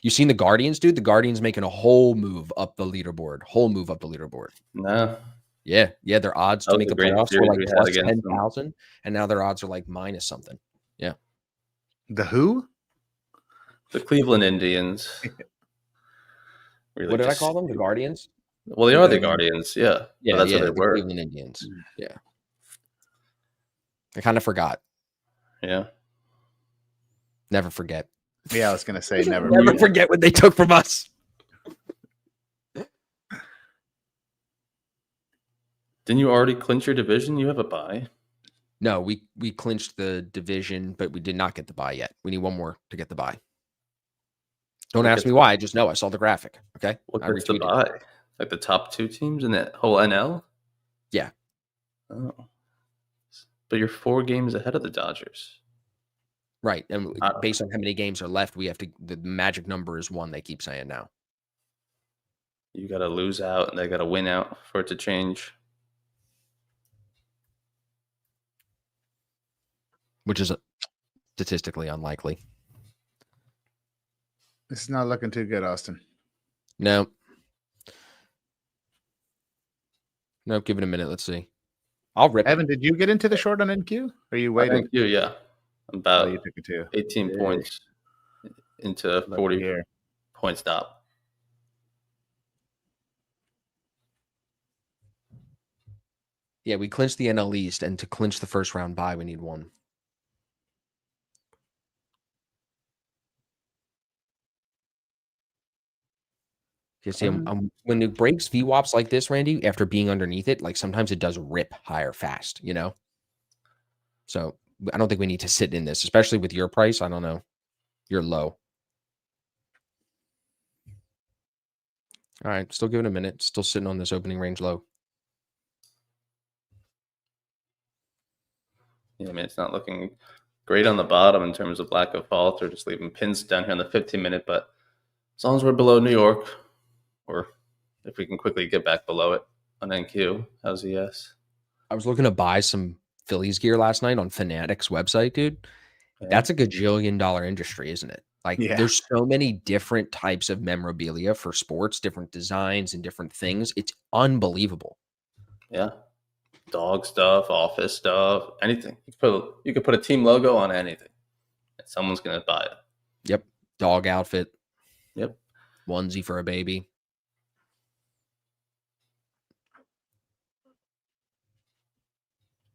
Speaker 2: You seen the Guardians, dude? The Guardians making a whole move up the leaderboard.
Speaker 1: No.
Speaker 2: Yeah. Their odds
Speaker 1: That
Speaker 2: to
Speaker 1: was
Speaker 2: make
Speaker 1: a
Speaker 2: the
Speaker 1: great
Speaker 2: playoffs were
Speaker 1: series
Speaker 2: like
Speaker 1: we had
Speaker 2: plus
Speaker 1: against them.
Speaker 2: 10,000, and now their odds are like minus something. Yeah.
Speaker 3: The who?
Speaker 1: The Cleveland Indians. Really
Speaker 2: What did I call them? The Guardians?
Speaker 1: Well, they are the Guardians, yeah.
Speaker 2: Yeah,
Speaker 1: But that's what they
Speaker 2: the
Speaker 1: were.
Speaker 2: Cleveland Indians. Yeah. I kind of forgot.
Speaker 1: Yeah.
Speaker 2: Never forget.
Speaker 3: Yeah, I was gonna say never.
Speaker 2: Never forget what they took from us.
Speaker 1: Didn't you already clinch your division? You have a bye.
Speaker 2: No, we clinched the division, but we did not get the bye yet. We need one more to get the bye. Don't ask me why. I just know I saw the graphic. Okay.
Speaker 1: What
Speaker 2: I
Speaker 1: gets the
Speaker 2: retweeted.
Speaker 1: bye? Like the top 2 teams in that whole NL?
Speaker 2: Yeah.
Speaker 1: Oh. But you're 4 games ahead of the Dodgers.
Speaker 2: Right. And based on how many games are left, we have to, the magic number is 1, they keep saying now.
Speaker 1: You got to lose out and they got to win out for it to change.
Speaker 2: Which is statistically unlikely.
Speaker 3: This is not looking too good, Austin.
Speaker 2: No. Nope. Give it a minute. Let's see. I'll rip
Speaker 3: Evan,
Speaker 2: it.
Speaker 3: did you get into the short on NQ? Or are you
Speaker 1: I
Speaker 3: waiting?
Speaker 1: think yeah. About
Speaker 3: you took it too.
Speaker 1: 18 points into 40 point stop.
Speaker 2: Yeah, we clinched the NL East, and to clinch the first round bye, we need 1. You see, when it breaks VWAPs like this, Randy, after being underneath it, like sometimes it does rip higher fast, So I don't think we need to sit in this, especially with your price. I don't know. You're low. All right, still give it a minute. Still sitting on this opening range low.
Speaker 1: Yeah, I mean, it's not looking great on the bottom in terms of lack of fault or just leaving pins down here on the 15-minute. But as long as we're below New York, or if we can quickly get back below it on NQ, how's ES?
Speaker 2: I was looking to buy some Phillies gear last night on Fanatics website, dude.
Speaker 1: Yeah.
Speaker 2: That's a gajillion-dollar industry, isn't it? Like,
Speaker 3: Yeah.
Speaker 2: there's so many different types of memorabilia for sports, different designs and different things. It's unbelievable.
Speaker 1: Yeah. Dog stuff, office stuff, anything. You could put a team logo on anything, and someone's gonna buy it.
Speaker 2: Yep. Dog outfit.
Speaker 1: Yep.
Speaker 2: Onesie for a baby.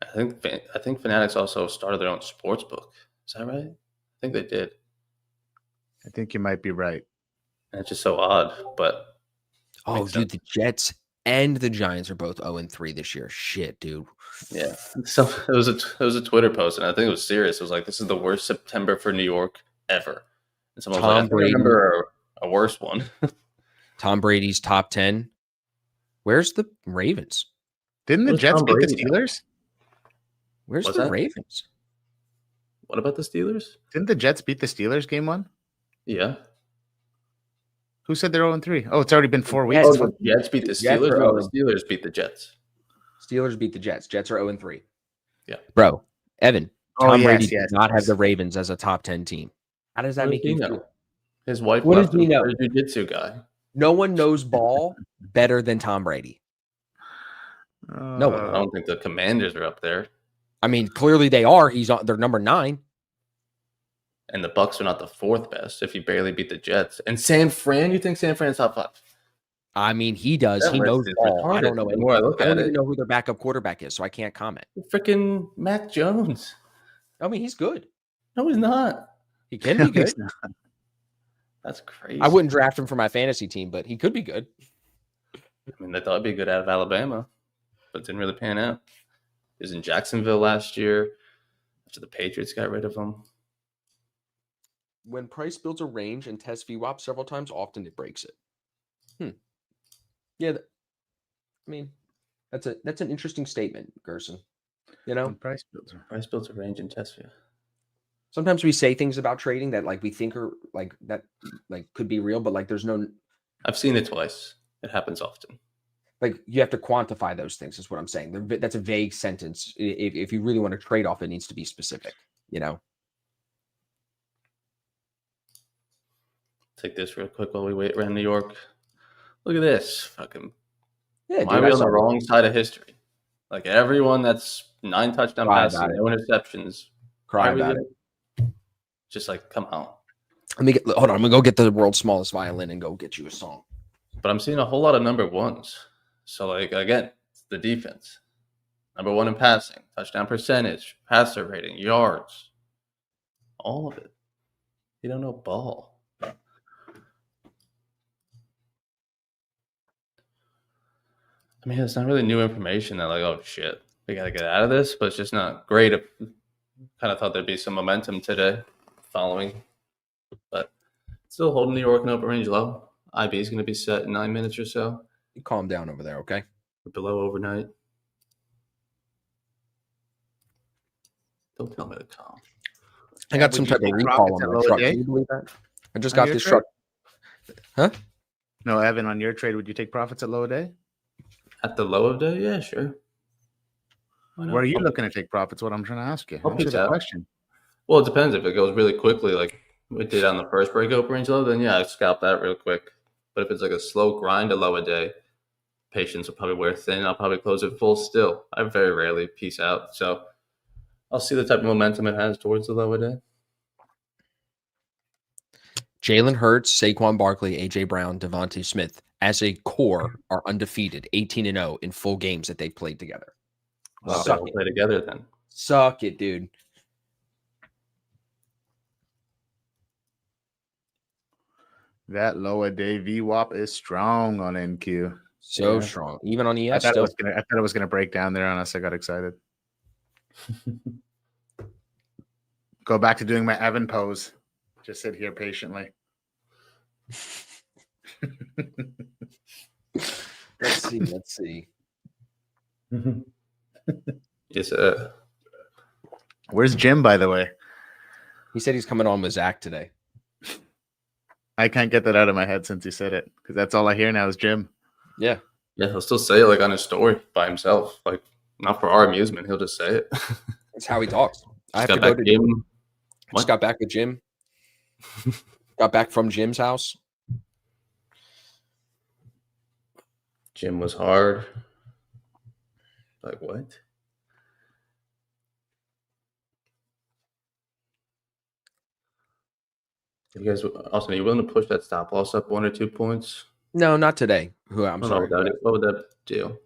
Speaker 1: I think Fanatics also started their own sports book. Is that right? I think they did.
Speaker 3: I think you might be right.
Speaker 1: And it's just so odd, but
Speaker 2: Oh,
Speaker 1: makes
Speaker 2: dude,
Speaker 1: sense.
Speaker 2: the Jets and the Giants are both 0-3 this year. Shit, dude.
Speaker 1: Yeah. So it was a Twitter post, and I think it was serious. It was like, this is the worst September for New York ever. And someone was like, I
Speaker 2: Tom
Speaker 1: think I
Speaker 2: Brady.
Speaker 1: remember a worse one.
Speaker 2: Tom Brady's top 10. Where's the Ravens?
Speaker 3: Didn't the
Speaker 1: Where's
Speaker 3: Jets
Speaker 1: Tom
Speaker 3: beat the
Speaker 1: Brady now?
Speaker 3: Steelers?
Speaker 2: Where's
Speaker 1: What's
Speaker 2: the
Speaker 1: that?
Speaker 2: Ravens?
Speaker 1: What about the Steelers?
Speaker 3: Didn't the Jets beat the Steelers game one?
Speaker 1: Yeah.
Speaker 3: Who said they're 0-3? Oh, it's already been 4 weeks.
Speaker 1: Oh, the Jets beat the
Speaker 2: The Jets
Speaker 1: Steelers.
Speaker 2: are
Speaker 1: No, the
Speaker 2: 0.
Speaker 1: Steelers beat the Jets.
Speaker 2: Steelers beat the Jets. Jets are 0-3.
Speaker 1: Yeah.
Speaker 2: Bro, Evan,
Speaker 3: Oh,
Speaker 2: Tom
Speaker 3: yes,
Speaker 2: Brady
Speaker 3: yes,
Speaker 2: does not have
Speaker 3: yes.
Speaker 2: the Ravens as a top 10 team. How does that
Speaker 1: What
Speaker 2: make
Speaker 1: does he
Speaker 2: you
Speaker 1: know?
Speaker 2: feel?
Speaker 1: His wife
Speaker 2: What
Speaker 1: left
Speaker 2: does he
Speaker 1: him for
Speaker 2: know?
Speaker 1: a jiu-jitsu guy.
Speaker 2: No one knows ball better than Tom Brady. No one.
Speaker 1: I don't think the Commanders are up there.
Speaker 2: I mean, clearly they are. They're number 9.
Speaker 1: And the Bucks are not the 4th best if you barely beat the Jets. And San Fran, you think San Fran's top 5?
Speaker 2: I mean, he does.
Speaker 1: That
Speaker 2: He
Speaker 1: list
Speaker 2: knows
Speaker 1: is
Speaker 2: ball. I don't
Speaker 1: retarded
Speaker 2: know
Speaker 1: the
Speaker 2: anything.
Speaker 1: more I look
Speaker 2: I don't
Speaker 1: at
Speaker 2: even
Speaker 1: it.
Speaker 2: know who their backup quarterback is, so I can't comment.
Speaker 1: Freaking Mac Jones.
Speaker 2: I mean, he's good.
Speaker 1: No, he's not.
Speaker 2: He can be good.
Speaker 3: He's not.
Speaker 1: That's crazy.
Speaker 2: I wouldn't draft him for my fantasy team, but he could be good.
Speaker 1: I mean, they thought he'd be good out of Alabama, but didn't really pan out. He was in Jacksonville last year after the Patriots got rid of him.
Speaker 2: When Price builds a range and tests VWAP several times, often it breaks it. Yeah, I mean, that's an interesting statement, Gerson. You know,
Speaker 3: Price builds.
Speaker 1: Price builds a range and test view.
Speaker 2: sometimes we say things about trading that like we think are like that like could be real, but like there's no
Speaker 1: I've seen it twice. It happens often.
Speaker 2: like you have to quantify those things. Is what I'm saying. That's a vague sentence. If you really want to trade off, it needs to be specific. You know.
Speaker 1: Take this real quick while we wait around New York. Look at this. Fucking.
Speaker 2: Yeah,
Speaker 1: Why are we on the wrong side of history? Like everyone that's 9 touchdown
Speaker 2: Cry
Speaker 1: passes,
Speaker 2: about it.
Speaker 1: no interceptions.
Speaker 2: Cry
Speaker 1: Why are we
Speaker 2: about it.
Speaker 1: Just like, come on.
Speaker 2: Hold on. I'm gonna go get the world's smallest violin and go get you a song.
Speaker 1: But I'm seeing a whole lot of number 1s. So, like, again, it's the defense. Number 1 in passing, touchdown percentage, passer rating, yards. All of it. You don't know ball. I mean, it's not really new information that, like, oh, shit, we got to get out of this, but it's just not great. Kind of thought there'd be some momentum today following, but still holding New York in open range low. IB is going to be set in 9 minutes or so.
Speaker 2: You calm down over there, okay?
Speaker 1: We're below overnight. Don't tell me to calm.
Speaker 2: I got
Speaker 3: Would
Speaker 2: some
Speaker 3: you
Speaker 2: type of
Speaker 3: take
Speaker 2: recall
Speaker 3: profits
Speaker 2: on
Speaker 3: at
Speaker 2: my
Speaker 3: low
Speaker 2: truck.
Speaker 3: day?
Speaker 2: Can you believe that? I just
Speaker 3: On
Speaker 2: got
Speaker 3: your
Speaker 2: this
Speaker 3: trade?
Speaker 2: truck.
Speaker 3: No, Evan, on your trade, would you take profits at low day?
Speaker 1: At the low of day, yeah, sure. Why not?
Speaker 3: Where are you looking to take profits? What I'm trying to ask you.
Speaker 1: I'll
Speaker 3: Answer
Speaker 1: pick
Speaker 3: the
Speaker 1: that.
Speaker 3: question.
Speaker 1: Well, it depends. If it goes really quickly, like we did on the first break open range low, then yeah, I scalp that real quick. But if it's like a slow grind, a low a day, patience will probably wear thin. I'll probably close it full still. I very rarely peace out. So I'll see the type of momentum it has towards the low a day.
Speaker 2: Jalen Hurts, Saquon Barkley, AJ Brown, Devontae Smith, as a core, are undefeated, 18-0 in full games that they've played together.
Speaker 1: Well,
Speaker 2: Suck
Speaker 1: they'll
Speaker 2: it.
Speaker 1: play together then.
Speaker 2: Suck it, dude.
Speaker 3: That low a day VWAP is strong on NQ.
Speaker 2: So
Speaker 1: Yeah.
Speaker 2: strong. Even on ES,
Speaker 3: I thought
Speaker 2: still.
Speaker 3: it was gonna break down there on us. I got excited. Go back to doing my Evan pose. Just sit here patiently.
Speaker 2: Let's see. Let's see.
Speaker 1: Yes,
Speaker 3: Where's Jim, by the way?
Speaker 2: He said he's coming on with Zach today.
Speaker 3: I can't get that out of my head since you said it, because that's all I hear now is Jim.
Speaker 2: Yeah.
Speaker 1: yeah, he'll still say it like on his story by himself. Like Not for our amusement. He'll just say it.
Speaker 2: That's how he talks. I
Speaker 1: Just
Speaker 2: have to
Speaker 1: got
Speaker 2: go
Speaker 1: back
Speaker 2: to.
Speaker 1: game.
Speaker 2: Just got back with Jim. Got back from Jim's house.
Speaker 1: Gym was hard. Like what? You guys, Austin, are you willing to push that stop loss up 1 or 2 points?
Speaker 2: No, not today. I'm
Speaker 1: I don't know
Speaker 2: sorry.
Speaker 1: what would that do?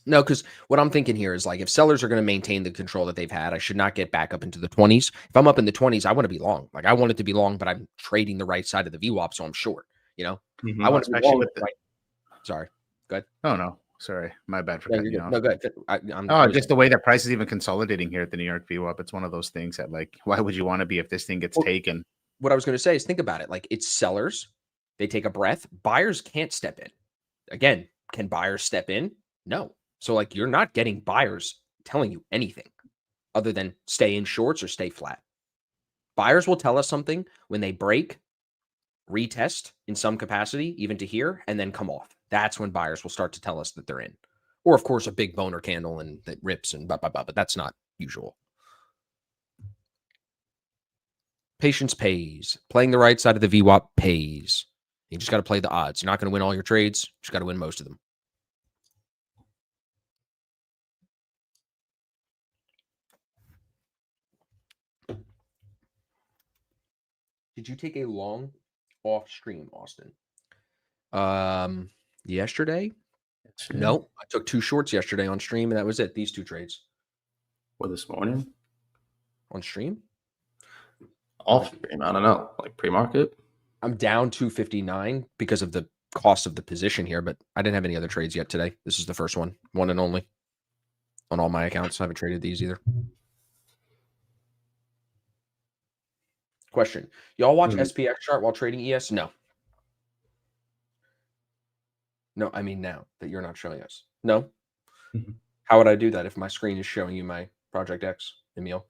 Speaker 2: No, because what I'm thinking here is like if sellers are going to maintain the control that they've had, I should not get back up into the 20s. If I'm up in the 20s, I want to be long. Like I want it to be long, but I'm trading the right side of the VWAP, so I'm short. You know, I want to be long. Right. Sorry, good.
Speaker 3: Oh no, sorry, my bad for
Speaker 2: No,
Speaker 3: cutting you off.
Speaker 2: No, good.
Speaker 3: Just the way that price is even consolidating here at the New York VWAP. It's one of those things that like, why would you want to be if this thing gets taken?
Speaker 2: What I was going to say is think about it. Like it's sellers, they take a breath. Buyers can't step in. Again, can buyers step in? No. So like you're not getting buyers telling you anything other than stay in shorts or stay flat. Buyers will tell us something when they break, retest in some capacity, even to here, and then come off. That's when buyers will start to tell us that they're in. Or of course, a big boner candle and that rips and blah, blah, blah, but that's not usual. Patience pays. Playing the right side of the VWAP pays. You just got to play the odds. You're not going to win all your trades. You just got to win most of them. Did you take a long off stream, Austin? Yesterday? No, I took 2 shorts yesterday on stream, and that was it. These 2 trades.
Speaker 1: Or this morning?
Speaker 2: On stream?
Speaker 1: Off stream, I don't know. Like pre-market?
Speaker 2: I'm down 259 because of the cost of the position here, but I didn't have any other trades yet today. This is the first one and only on all my accounts. I haven't traded these either. Question. Y'all watch SPX chart while trading ES? No. No, I mean now that you're not showing us. No? How would I do that if my screen is showing you my Project X, Emil?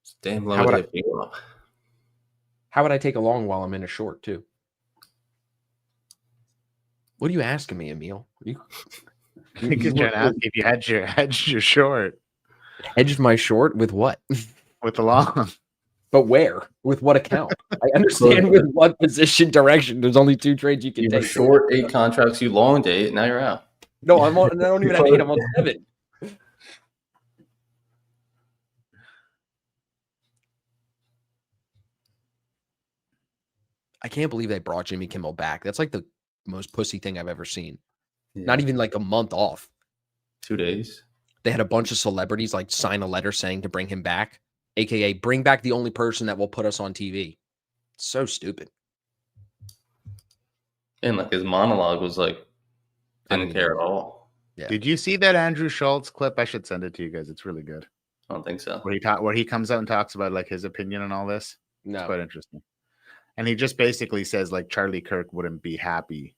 Speaker 1: It's damn low.
Speaker 2: How would I take a long while I'm in a short too? What are you asking me, Emil?
Speaker 3: I think he's trying to ask if you hedged your short.
Speaker 2: Hedged my short with what?
Speaker 3: With the long.
Speaker 2: But where? With what account? I understand with what position direction. There's only 2 trades you can take.
Speaker 1: Short 8 contracts, you long date, now you're out.
Speaker 2: No, I don't even have 8. I'm on 7. I can't believe they brought Jimmy Kimmel back. That's like the most pussy thing I've ever seen. Yeah. Not even like a month off.
Speaker 1: 2 days.
Speaker 2: They had a bunch of celebrities like sign a letter saying to bring him back, aka bring back the only person that will put us on TV. It's so stupid.
Speaker 1: And like his monologue was like, didn't care at all.
Speaker 3: Yeah. Did you see that Andrew Schultz clip? I should send it to you guys. It's really good.
Speaker 1: I don't think so.
Speaker 3: Where he comes out and talks about like his opinion on all this.
Speaker 2: No.
Speaker 3: It's quite interesting. And he just basically says like Charlie Kirk wouldn't be happy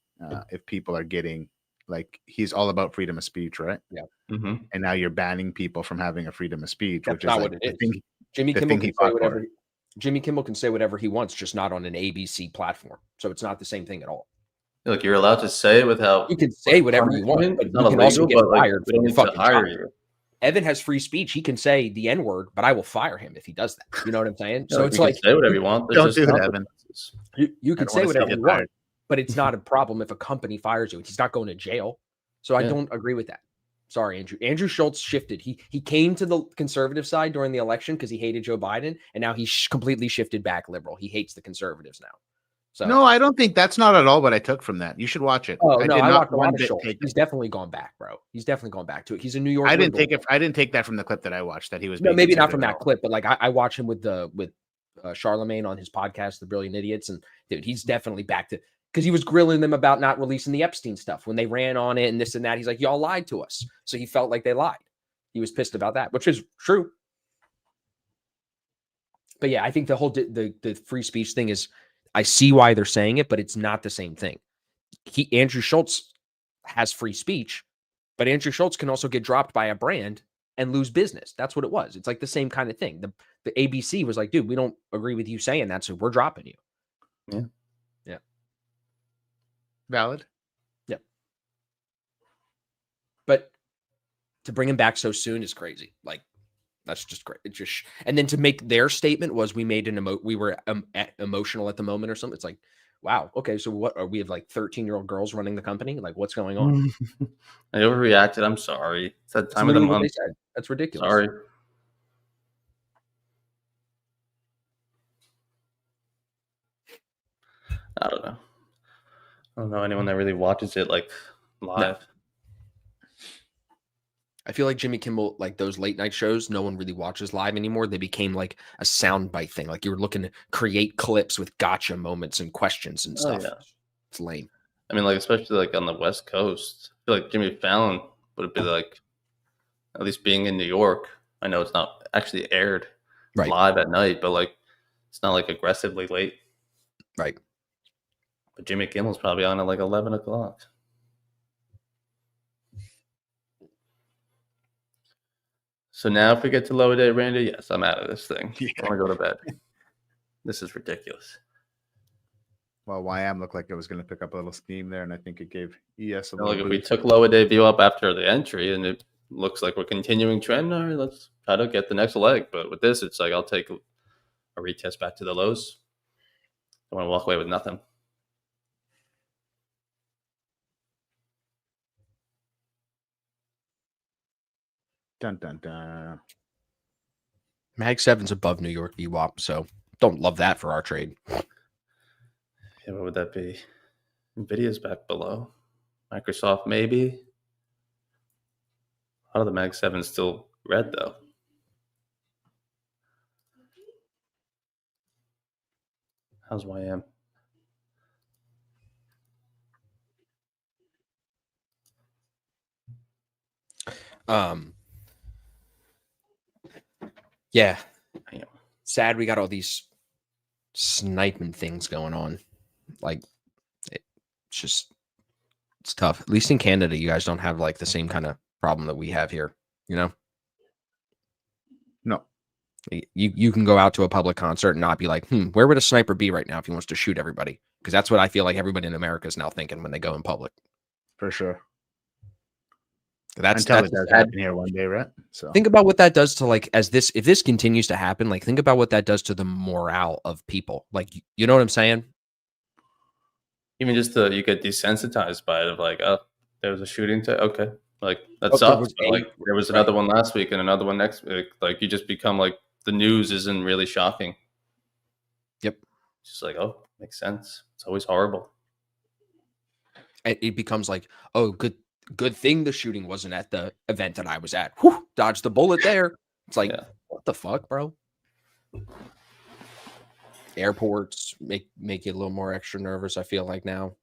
Speaker 3: if people are getting like he's all about freedom of speech, right?
Speaker 2: Yeah.
Speaker 3: Mm-hmm. And now you're banning people from having a freedom of speech,
Speaker 2: That's
Speaker 3: which
Speaker 2: not
Speaker 3: is
Speaker 2: what
Speaker 3: like
Speaker 2: it is. Jimmy Kimmel can say whatever he wants, just not on an ABC platform. So it's not the same thing at all.
Speaker 1: Look, you're allowed to say without.
Speaker 2: You can say whatever you want, but you can also get fired for the fucking hire. Evan has free speech. He can say the N-word, but I will fire him if he does that. You know what I'm saying? So it's like
Speaker 1: say whatever you want.
Speaker 3: Don't do that, Evan.
Speaker 2: You can say whatever you want, but it's not a problem if a company fires you. He's not going to jail. So I don't agree with that. Sorry, Andrew. Andrew Schultz shifted. He came to the conservative side during the election because he hated Joe Biden, and now he's completely shifted back liberal. He hates the conservatives now. So
Speaker 3: no, I don't think that's not at all what I took from that. You should watch it.
Speaker 2: Oh, I watched a lot of Schultz. He's definitely gone back, bro. He's definitely gone back to it. He's a New York.
Speaker 3: I didn't take that from the clip that I watched. That he was
Speaker 2: maybe not from that clip, but like I watch him with Charlemagne on his podcast, The Brilliant Idiots, and dude, he's definitely back to because he was grilling them about not releasing the Epstein stuff when they ran on it and this and that. He's like, y'all lied to us, so he felt like they lied. He was pissed about that, which is true. But yeah, I think the whole the free speech thing is. I see why they're saying it, but it's not the same thing. Andrew Schultz has free speech, but Andrew Schultz can also get dropped by a brand and lose business. That's what it was. It's like the same kind of thing. The ABC was like, dude, we don't agree with you saying that, so we're dropping you.
Speaker 1: Yeah.
Speaker 2: Yeah.
Speaker 3: Valid.
Speaker 2: Yeah. But to bring him back so soon is crazy. Like, that's just great. It just and then to make their statement was we made we were emotional at the moment or something. It's like, wow, okay, so what are we have like 13-year-old girls running the company? Like, what's going on?
Speaker 1: I overreacted. I'm sorry. It's that
Speaker 2: That's
Speaker 1: time of the
Speaker 2: literally what they
Speaker 1: month.
Speaker 2: said. That's ridiculous.
Speaker 1: Sorry. I don't know. I don't know anyone that really watches it like live.
Speaker 2: I feel like Jimmy Kimmel, like those late night shows, no one really watches live anymore. They became like a soundbite thing. Like you were looking to create clips with gotcha moments and questions and stuff.
Speaker 1: Yeah.
Speaker 2: It's lame.
Speaker 1: I mean, like especially like on the West Coast, I feel like Jimmy Fallon would be like, at least being in New York. I know it's not actually aired live at night, but like it's not like aggressively late.
Speaker 2: Right.
Speaker 1: But Jimmy Kimmel's probably on at like 11 o'clock. So now if we get to lower day, Randy, yes, I'm out of this thing. Yeah. I want to go to bed. This is ridiculous.
Speaker 3: Well, YM looked like it was going to pick up a little steam there, and I think it gave ES a little
Speaker 1: like
Speaker 3: boost.
Speaker 1: If we took lower day view up after the entry and it looks like we're continuing trend, all right, let's try to get the next leg. But with this, it's like I'll take a retest back to the lows. I want to walk away with nothing.
Speaker 3: Dun, dun, dun.
Speaker 2: Mag 7's above New York VWAP, so don't love that for our trade.
Speaker 1: Yeah, what would that be? NVIDIA's back below. Microsoft, maybe. A lot of the Mag 7's still red, though. How's YM?
Speaker 2: Yeah. Sad we got all these sniping things going on. Like, it's tough. At least in Canada, you guys don't have like the same kind of problem that we have here, you know?
Speaker 3: No.
Speaker 2: You can go out to a public concert and not be like, where would a sniper be right now if he wants to shoot everybody? Because that's what I feel like everybody in America is now thinking when they go in public.
Speaker 3: For sure.
Speaker 2: That's
Speaker 3: it does happen here one day, right? So
Speaker 2: think about what that does to like if this continues to happen, like think about what that does to the morale of people. Like, you know what I'm saying?
Speaker 1: Even just you get desensitized by it of like, oh, there was a shooting. Okay, like that sucks. But like there was another one last week and another one next week. Like you just become like the news isn't really shocking.
Speaker 2: Yep.
Speaker 1: It's just like, oh, makes sense. It's always horrible.
Speaker 2: It becomes like, oh, good thing the shooting wasn't at the event that I was at. Whew, dodged the bullet there. It's like, what the fuck, bro? Airports make you a little more extra nervous, I feel like now.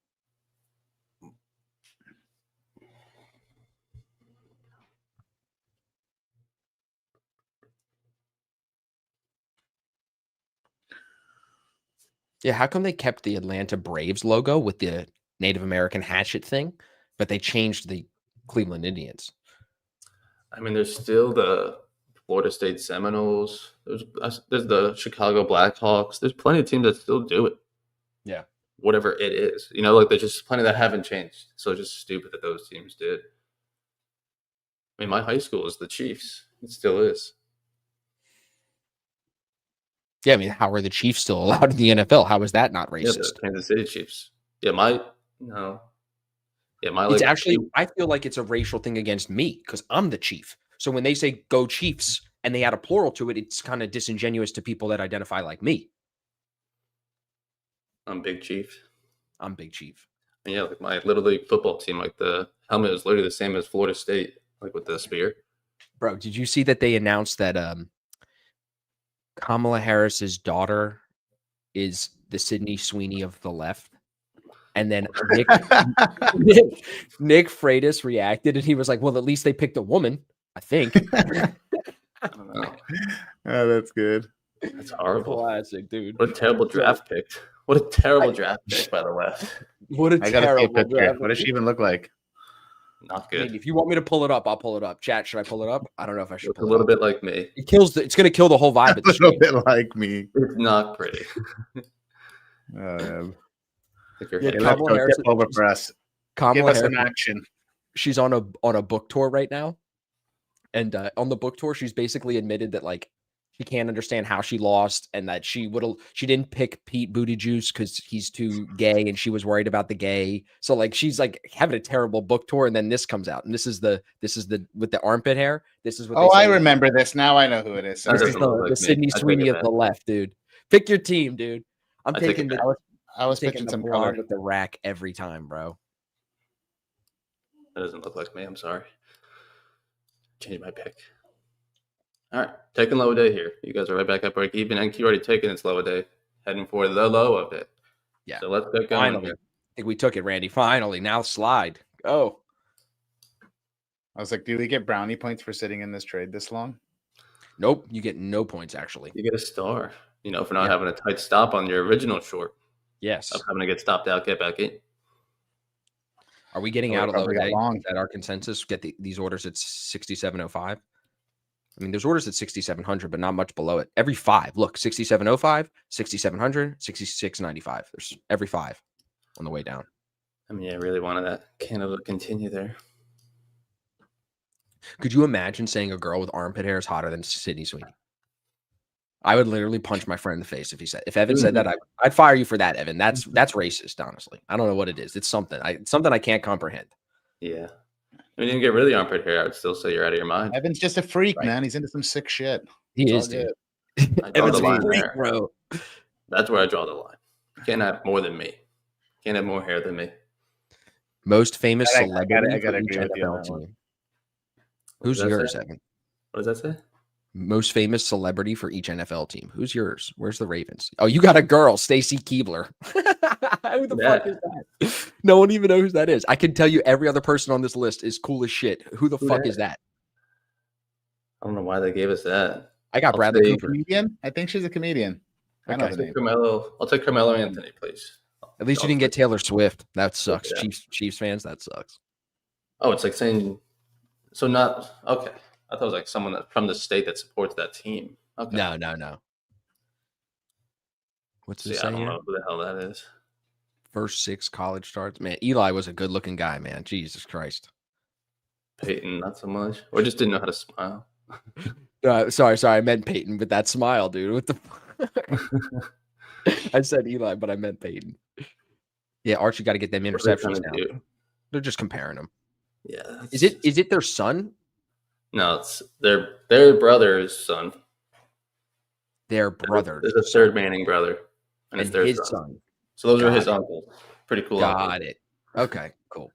Speaker 2: Yeah, how come they kept the Atlanta Braves logo with the Native American hatchet thing, but they changed the Cleveland Indians?
Speaker 1: I mean, there's still the Florida State Seminoles. There's the Chicago Blackhawks. There's plenty of teams that still do it.
Speaker 2: Yeah.
Speaker 1: Whatever it is. You know, like there's just plenty that haven't changed. So it's just stupid that those teams did. I mean, my high school is the Chiefs. It still is.
Speaker 2: Yeah, I mean, how are the Chiefs still allowed in the NFL? How is that not racist?
Speaker 1: Yeah, the Kansas City Chiefs. Yeah,
Speaker 2: it's actually, I feel like it's a racial thing against me because I'm the chief. So when they say go Chiefs and they add a plural to it, it's kind of disingenuous to people that identify like me.
Speaker 1: I'm Big Chief.
Speaker 2: I'm Big Chief.
Speaker 1: And yeah, like my Little League football team, like the helmet is literally the same as Florida State, like with the spear.
Speaker 2: Bro, did you see that they announced that Kamala Harris's daughter is the Sydney Sweeney of the left? And then Nick Freitas reacted and he was like, well, at least they picked a woman, I think.
Speaker 1: I don't know.
Speaker 3: Oh, that's good.
Speaker 1: That's horrible.
Speaker 2: Classic, dude.
Speaker 1: What a terrible draft pick. What a terrible draft pick, by the way.
Speaker 2: What a terrible draft.
Speaker 3: What does she even look like?
Speaker 1: Not good.
Speaker 2: If you want me to pull it up, I'll pull it up. Chat, should I pull it up? I don't know if I should pull it up.
Speaker 1: A little bit like me.
Speaker 2: It kills it's going to kill the whole vibe of the
Speaker 3: stream. A little bit like me.
Speaker 1: It's not pretty. Like you're
Speaker 2: Yeah,
Speaker 1: hitting.
Speaker 3: Let's
Speaker 2: Kamala
Speaker 3: go
Speaker 2: Harris.
Speaker 3: tip over for us. Give
Speaker 2: Kamala
Speaker 3: us
Speaker 2: Harris.
Speaker 3: some action.
Speaker 2: She's on a book tour right now, and on the book tour, she's basically admitted that like she can't understand how she lost, and that she didn't pick Pete Buttigieg because he's too gay, and she was worried about the gay. So like she's like having a terrible book tour, and then this comes out, and this is the with the armpit hair. This is what.
Speaker 3: Oh,
Speaker 2: they
Speaker 3: I
Speaker 2: say.
Speaker 3: remember this. Now I know who it is.
Speaker 1: That
Speaker 2: This
Speaker 3: Sorry.
Speaker 2: is
Speaker 1: doesn't look
Speaker 2: the
Speaker 1: like me.
Speaker 2: Sydney
Speaker 1: I take
Speaker 2: Sweeney
Speaker 1: it
Speaker 2: of
Speaker 1: back.
Speaker 2: the left, dude. Pick your team, dude. I'm
Speaker 1: I take
Speaker 2: taking
Speaker 1: it
Speaker 2: the
Speaker 1: back.
Speaker 3: I was
Speaker 2: taking
Speaker 3: pitching
Speaker 2: the
Speaker 3: some
Speaker 2: blonde
Speaker 3: color.
Speaker 2: with the rack every time, bro.
Speaker 1: That doesn't look like me. I'm sorry. Change my pick. All right, taking low day here. You guys are right back at break even. NQ already taken its low day, heading for the low of it.
Speaker 2: Yeah.
Speaker 1: So let's get going.
Speaker 2: Finally, I think we took it, Randy. Finally, now slide. Go.
Speaker 3: I was like, do we get brownie points for sitting in this trade this long?
Speaker 2: Nope, you get no points actually.
Speaker 1: You get a star, for not
Speaker 2: Yeah.
Speaker 1: having a tight stop on your original short.
Speaker 2: Yes.
Speaker 1: Of having to get stopped out, get back in.
Speaker 2: Are we getting
Speaker 3: Oh,
Speaker 2: out at
Speaker 3: I
Speaker 2: low
Speaker 3: probably got
Speaker 2: day?
Speaker 3: long.
Speaker 2: Is that our consensus? Get these orders at 6705. I mean, there's orders at 6700, but not much below it. Every 5. Look, 6705, 6700, 6695. There's every 5 on the way down.
Speaker 1: I mean, I really wanted that candle to continue there.
Speaker 2: Could you imagine saying a girl with armpit hair is hotter than Sydney Sweeney? I would literally punch my friend in the face if Evan said that. I'd fire you for that, Evan. That's racist, honestly. I don't know what it is. It's something I can't comprehend.
Speaker 1: Yeah. I mean, you didn't get rid of the armpit hair. I would still say you're out of your mind.
Speaker 3: Evan's just a freak,
Speaker 2: Right.
Speaker 3: man. He's into some sick shit.
Speaker 2: He
Speaker 3: It's
Speaker 2: is,
Speaker 3: all
Speaker 2: dude.
Speaker 1: I draw
Speaker 2: Evan's
Speaker 1: the
Speaker 2: a
Speaker 1: line
Speaker 2: freak,
Speaker 1: there.
Speaker 2: bro.
Speaker 1: That's where I draw the line. You can't have more than me. Can't have more hair than me.
Speaker 2: Most famous
Speaker 3: I
Speaker 2: celebrity
Speaker 3: gotta
Speaker 2: for each
Speaker 3: agree with you on
Speaker 2: NFL
Speaker 3: that one.
Speaker 2: team. Who's
Speaker 1: does that
Speaker 2: yours,
Speaker 1: say?
Speaker 2: Evan?
Speaker 1: What does that say?
Speaker 2: Most famous celebrity for each NFL team. Who's yours? Where's the Ravens? Oh, you got a girl, Stacy Keebler. Who the fuck is that? No one even knows who that is. I can tell you every other person on this list is cool as shit. Who the fuck is that?
Speaker 1: I don't know why they gave us that.
Speaker 2: I got Bradley Cooper.
Speaker 3: Comedian? I think she's a comedian. I know
Speaker 2: Okay.
Speaker 3: the name.
Speaker 1: I'll take Carmelo Anthony, please.
Speaker 2: At least you didn't get Taylor Swift. That sucks.
Speaker 1: Yeah.
Speaker 2: Chiefs fans, that sucks.
Speaker 1: Oh, it's like saying so not okay. I thought it was like someone that from the state that supports that team. Okay.
Speaker 2: No. What's
Speaker 1: See,
Speaker 2: this
Speaker 1: I
Speaker 2: say
Speaker 1: don't
Speaker 2: here?
Speaker 1: know who the hell that is.
Speaker 2: First 6 college starts. Man, Eli was a good-looking guy, man. Jesus Christ.
Speaker 1: Peyton, not so much. Or just didn't know how to smile.
Speaker 2: Sorry. I meant Peyton, but that smile, dude. What the I said Eli, but I meant Peyton. Yeah, Archie got to get them
Speaker 1: What are they
Speaker 2: interceptions
Speaker 1: trying to
Speaker 2: now.
Speaker 1: do?
Speaker 2: They're just comparing them.
Speaker 1: Yeah.
Speaker 2: Is it their son?
Speaker 1: No, it's their brother's son.
Speaker 2: Their brother.
Speaker 1: There's a third Manning brother, and it's
Speaker 2: And
Speaker 1: their
Speaker 2: his
Speaker 1: son.
Speaker 2: son.
Speaker 1: So those are
Speaker 2: Got
Speaker 1: his
Speaker 2: it.
Speaker 1: uncles. Pretty cool.
Speaker 2: Got
Speaker 1: uncles.
Speaker 2: it. Okay, cool.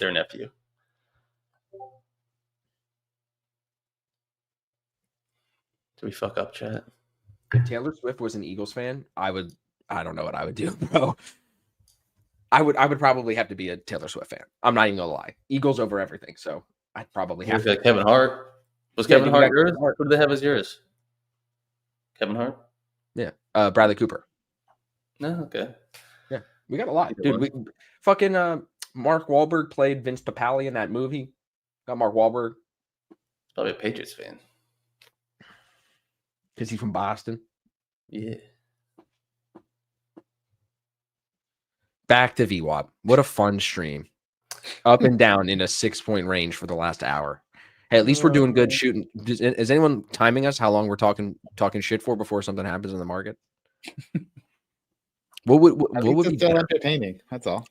Speaker 1: Their nephew. Did we fuck up, chat?
Speaker 2: If Taylor Swift was an Eagles fan, I don't know what I would do, bro. I would probably have to be a Taylor Swift fan. I'm not even gonna lie. Eagles over everything. So I'd probably have to.
Speaker 1: Kevin Hart. Was
Speaker 2: Yeah,
Speaker 1: Kevin
Speaker 2: dude, we
Speaker 1: Hart
Speaker 2: got
Speaker 1: yours?
Speaker 2: Kevin Hart.
Speaker 1: Who do they have as yours? Kevin Hart?
Speaker 2: Yeah. Bradley Cooper.
Speaker 1: No, okay.
Speaker 2: Yeah. We got a lot.
Speaker 1: Either
Speaker 2: Dude, we fucking Mark Wahlberg played Vince Papale in that movie. Got Mark Wahlberg.
Speaker 1: Probably a Patriots fan.
Speaker 2: Because he's from Boston.
Speaker 1: Yeah.
Speaker 2: Back to VWAP. What a fun stream. Up and down in a 6-point range for the last hour. Hey, at least we're doing good shooting. Is anyone timing us how long we're talking shit for before something happens in the market? What would be
Speaker 3: still
Speaker 2: better?
Speaker 3: entertaining? That's all.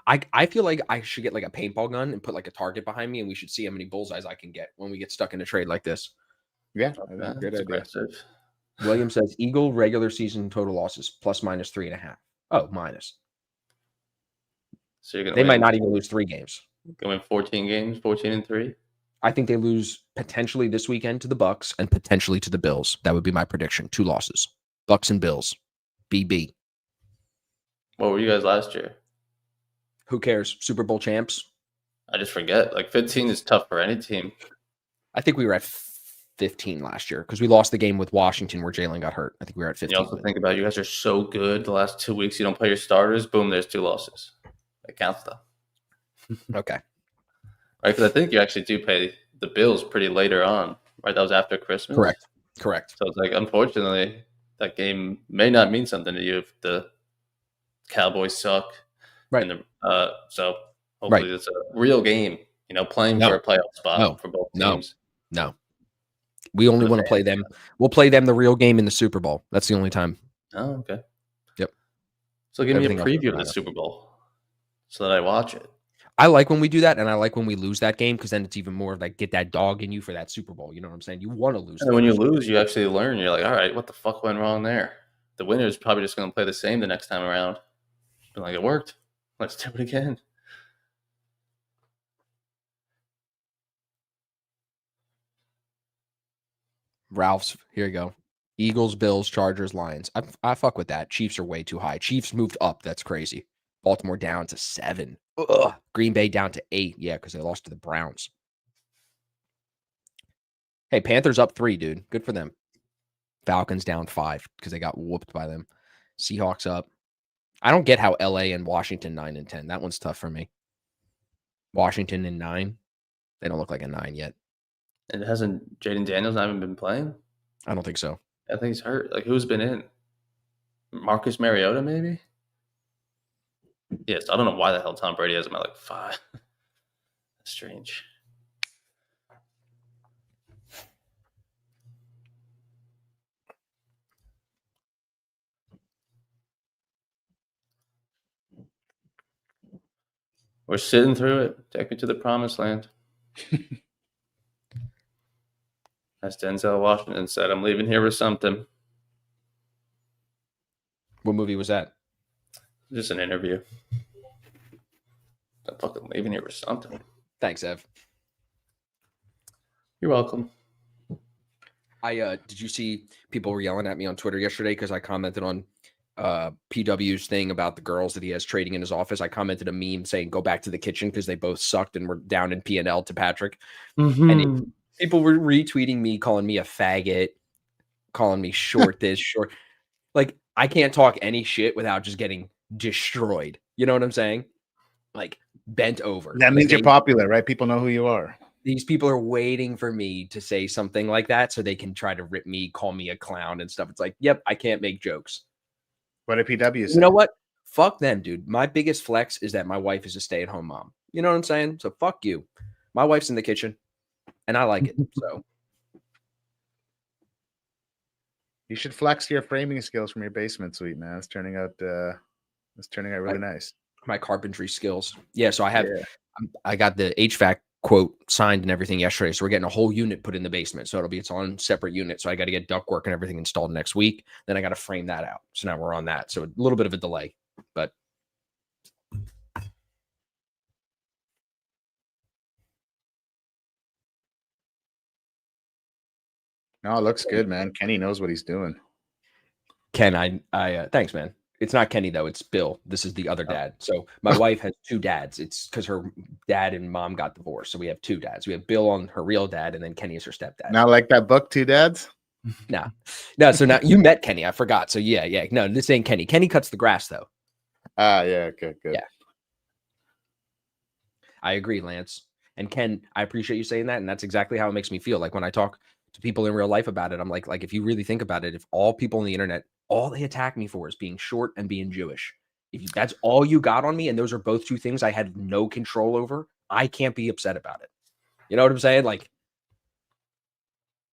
Speaker 2: I feel like I should get like a paintball gun and put like a target behind me, and we should see how many bullseyes I can get when we get stuck in a trade like this.
Speaker 3: Yeah,
Speaker 1: That's
Speaker 3: good idea.
Speaker 1: aggressive.
Speaker 2: William says Eagle regular season total losses ±3.5. Oh, minus.
Speaker 1: So you're gonna
Speaker 2: They
Speaker 1: win,
Speaker 2: might not even lose 3 games.
Speaker 1: go win 14 games, 14-3.
Speaker 2: I think they lose potentially this weekend to the Bucks and potentially to the Bills. That would be my prediction. 2 losses. Bucks and Bills. BB.
Speaker 1: What were you guys last year?
Speaker 2: Who cares? Super Bowl champs.
Speaker 1: I just forget. Like 15 is tough for any team.
Speaker 2: I think we were at 15 last year because we lost the game with Washington where Jalen got hurt. I think we were at 15.
Speaker 1: You also think about it, you guys are so good the last 2 weeks. You don't play your starters. Boom, there's 2 losses. It counts though.
Speaker 2: Okay.
Speaker 1: Right, because I think you actually do pay the Bills pretty later on. Right, that was after Christmas.
Speaker 2: Correct.
Speaker 1: So it's like, unfortunately, that game may not mean something to you if the Cowboys suck.
Speaker 2: Right.
Speaker 1: And so hopefully it's a real game, playing for a playoff spot for both teams.
Speaker 2: No. We only want to play them. We'll play them the real game in the Super Bowl. That's the only time.
Speaker 1: Oh, okay.
Speaker 2: Yep.
Speaker 1: So give me a preview of the Super Bowl so that I watch it.
Speaker 2: I like when we do that, and I like when we lose that game because then it's even more of like get that dog in you for that Super Bowl. You know what I'm saying? You want to lose.
Speaker 1: And when you lose, you actually learn. You're like, all right, what the fuck went wrong there? The winner's probably just going to play the same the next time around. But like, it worked. Let's do it again.
Speaker 2: Ralph's, here you go. Eagles, Bills, Chargers, Lions. I fuck with that. Chiefs are way too high. Chiefs moved up. That's crazy. Baltimore down to 7. Ugh. Green Bay down to 8. Yeah, because they lost to the Browns. Hey, Panthers up 3, dude. Good for them. Falcons down 5 because they got whooped by them. Seahawks up. I don't get how LA and Washington 9 and 10. That one's tough for me. Washington in 9. They don't look like a 9 yet.
Speaker 1: And hasn't Jaden Daniels not even been playing?
Speaker 2: I don't think so.
Speaker 1: I think he's hurt. Like, who's been in? Marcus Mariota, maybe? Yes, I don't know why the hell Tom Brady has him at like 5. That's strange. We're sitting through it. Take me to the promised land. As Denzel Washington said, I'm leaving here with something.
Speaker 2: What movie was that?
Speaker 1: Just an interview. I'm fucking leaving here with something.
Speaker 2: Thanks, Ev.
Speaker 1: You're welcome.
Speaker 2: Did you see people were yelling at me on Twitter yesterday because I commented on PW's thing about the girls that he has trading in his office? I commented a meme saying go back to the kitchen because they both sucked and were down in P&L to Patrick. And people were retweeting me, calling me a faggot, calling me short this, short. Like, I can't talk any shit without just getting destroyed. You know what I'm saying? Like, bent over.
Speaker 3: That means you're popular, right? People know who you are.
Speaker 2: These people are waiting for me to say something like that so they can try to rip me, call me a clown and stuff. It's like, yep, I can't make jokes.
Speaker 3: What did PW say?
Speaker 2: You know what? Fuck them, dude. My biggest flex is that my wife is a stay-at-home mom. You know what I'm saying? So fuck you. My wife's in the kitchen, and I like it. So
Speaker 3: you should flex your framing skills from your basement suite, man. It's turning out really nice.
Speaker 2: My carpentry skills. Yeah, so I got the HVAC quote signed and everything yesterday. So we're getting a whole unit put in the basement. So it's on separate unit. So I got to get ductwork and everything installed next week. Then I got to frame that out. So now we're on that. So a little bit of a delay, but.
Speaker 3: No, it looks good, man. Kenny knows what he's doing.
Speaker 2: Ken, thanks, man. It's not Kenny though. It's Bill. This is the other dad. So my wife has 2 dads. It's because her dad and mom got divorced. So we have 2 dads. We have Bill on her real dad, and then Kenny is her stepdad.
Speaker 3: Now, like that book, 2 Dads?
Speaker 2: No. So now you met Kenny. I forgot. So yeah. No, this ain't Kenny. Kenny cuts the grass though.
Speaker 3: Yeah. Good.
Speaker 2: Yeah. I agree, Lance. And Ken, I appreciate you saying that. And that's exactly how it makes me feel. Like when I talk to people in real life about it, I'm like if you really think about it, if all people on the internet, all they attack me for is being short and being Jewish. That's all you got on me, and those are both 2 things I had no control over, I can't be upset about it. You know what I'm saying? Like,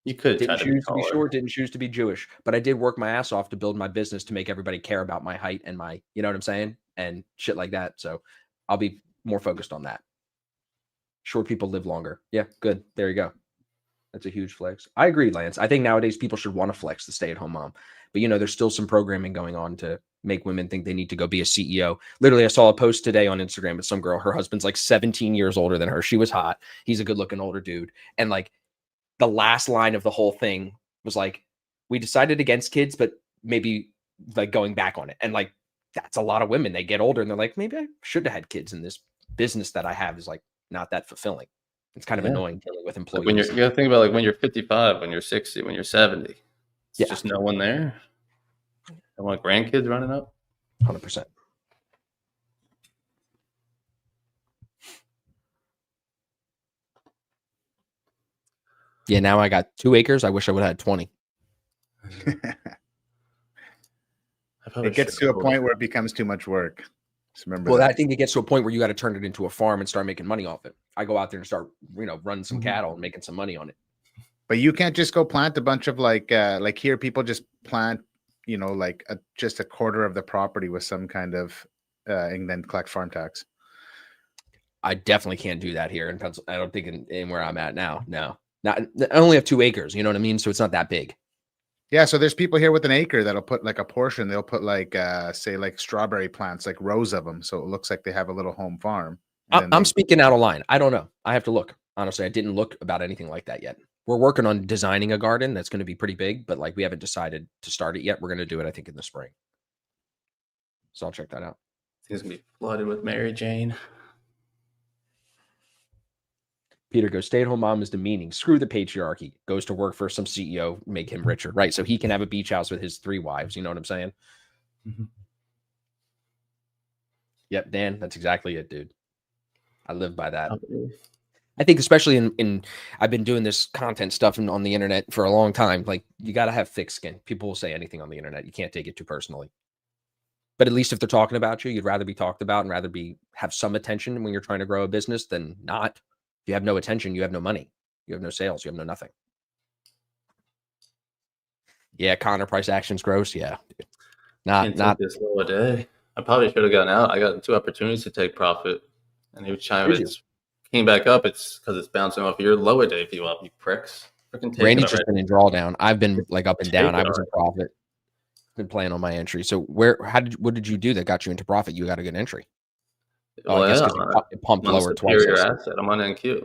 Speaker 1: you could
Speaker 2: didn't choose to be short, didn't choose to be Jewish, but I did work my ass off to build my business to make everybody care about my height and my, you know what I'm saying? And shit like that. So I'll be more focused on that. Short people live longer. Yeah, good. There you go. That's a huge flex. I agree, Lance. I think nowadays people should want to flex the stay-at-home mom. But, there's still some programming going on to make women think they need to go be a CEO. Literally, I saw a post today on Instagram with some girl. Her husband's like 17 years older than her. She was hot. He's a good-looking older dude. And like the last line of the whole thing was like, we decided against kids, but maybe like going back on it. And like, that's a lot of women. They get older and they're like, maybe I should have had kids, and this business that I have is like not that fulfilling. It's kind of annoying dealing with employees.
Speaker 1: Like you got to think about like when you're 55, when you're 60, when you're 70. It's just no one there. I want grandkids running up.
Speaker 2: 100%. Yeah, now I got 2 acres. I wish I would have had 20.
Speaker 3: It gets to a point where it becomes too much work. Just remember
Speaker 2: Well,
Speaker 3: that.
Speaker 2: I think it gets to a point where you got to turn it into a farm and start making money off it. I go out there and start, running some cattle and making some money on it.
Speaker 3: But you can't just go plant a bunch of like here people just plant, like just a quarter of the property with some kind of and then collect farm tax.
Speaker 2: I definitely can't do that here in Pennsylvania. I don't think in where I'm at now. No, not. I only have 2 acres. You know what I mean? So it's not that big.
Speaker 3: Yeah, so there's people here with an acre that'll put like a portion. They'll put like say like strawberry plants, like rows of them, so it looks like they have a little home farm.
Speaker 2: I'm speaking out of line. I don't know. I have to look. Honestly, I didn't look about anything like that yet. We're working on designing a garden that's going to be pretty big, but like we haven't decided to start it yet. We're going to do it, I think, in the spring. So I'll check that out.
Speaker 1: I think it's gonna be flooded with Mary Jane.
Speaker 2: Peter goes, stay-at-home mom is demeaning. Screw the patriarchy. Goes to work for some CEO, make him richer, right? So he can have a beach house with his 3 wives. You know what I'm saying?
Speaker 1: Mm-hmm.
Speaker 2: Yep, Dan, that's exactly it, dude. I live by that.
Speaker 1: Okay.
Speaker 2: I think especially in I've been doing this content stuff on the internet for a long time. Like you got to have thick skin. People will say anything on the internet. You can't take it too personally. But at least if they're talking about you, you'd rather be talked about and rather have some attention when you're trying to grow a business than not. If you have no attention, you have no money. You have no sales. You have no nothing. Yeah, Connor, price action's gross. Yeah. Not
Speaker 1: this low a day. I probably should have gotten out. I got 2 opportunities to take profit. And he was chiming, came back up. It's because it's bouncing off your lower day view up, you pricks.
Speaker 2: Randy's just been in drawdown. I've been like up and down. I was in profit. Been playing on my entry. So what did you do that got you into profit? You got a good entry.
Speaker 1: Well,
Speaker 2: I guess because it pumped lower twice.
Speaker 1: Asset. I'm on NQ.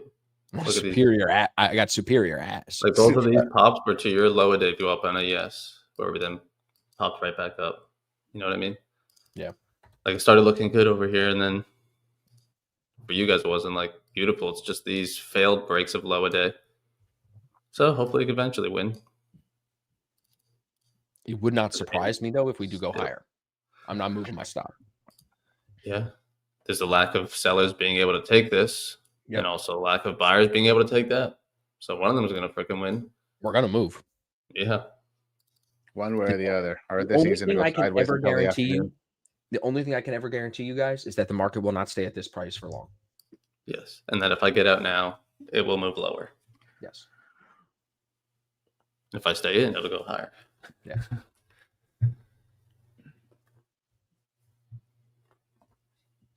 Speaker 2: Superior. I got superior ass.
Speaker 1: Like both of these pops were to your lower day view up on a yes, where then popped right back up. You know what I mean?
Speaker 2: Yeah.
Speaker 1: Like it started looking good over here, and then for you guys it wasn't like beautiful. It's just these failed breaks of lower day. So hopefully you can eventually win.
Speaker 2: It would not surprise me though if we do go higher. I'm not moving my stop.
Speaker 1: Yeah. There's a lack of sellers being able to take this, and also a lack of buyers being able to take that. So one of them is going to freaking win.
Speaker 2: We're going to move.
Speaker 1: Yeah.
Speaker 3: One way or the other. Or this is going to go sideways until the afternoon.
Speaker 2: The only thing I can ever guarantee you guys is that the market will not stay at this price for long.
Speaker 1: Yes. And that if I get out now, it will move lower.
Speaker 2: Yes.
Speaker 1: If I stay in, it'll go higher.
Speaker 2: Yeah.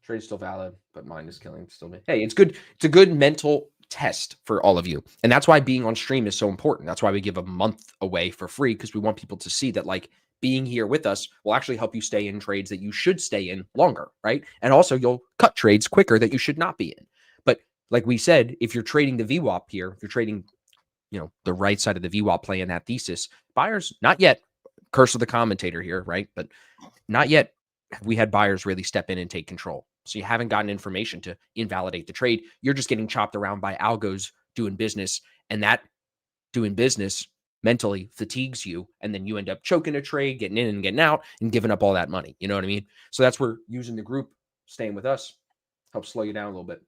Speaker 2: Trade's still valid, but mine is killing still me. Hey, it's good. It's a good mental test for all of you. And that's why being on stream is so important. That's why we give a month away for free, because we want people to see that like being here with us will actually help you stay in trades that you should stay in longer, right? And also you'll cut trades quicker that you should not be in. But like we said, if you're trading the VWAP here, if you're trading, the right side of the VWAP play in that thesis, buyers, not yet, curse of the commentator here, right? But not yet have we had buyers really step in and take control. So you haven't gotten information to invalidate the trade. You're just getting chopped around by algos doing business, and that doing business mentally fatigues you. And then you end up choking a trade, getting in and getting out and giving up all that money. You know what I mean? So that's where using the group, staying with us, helps slow you down a little bit.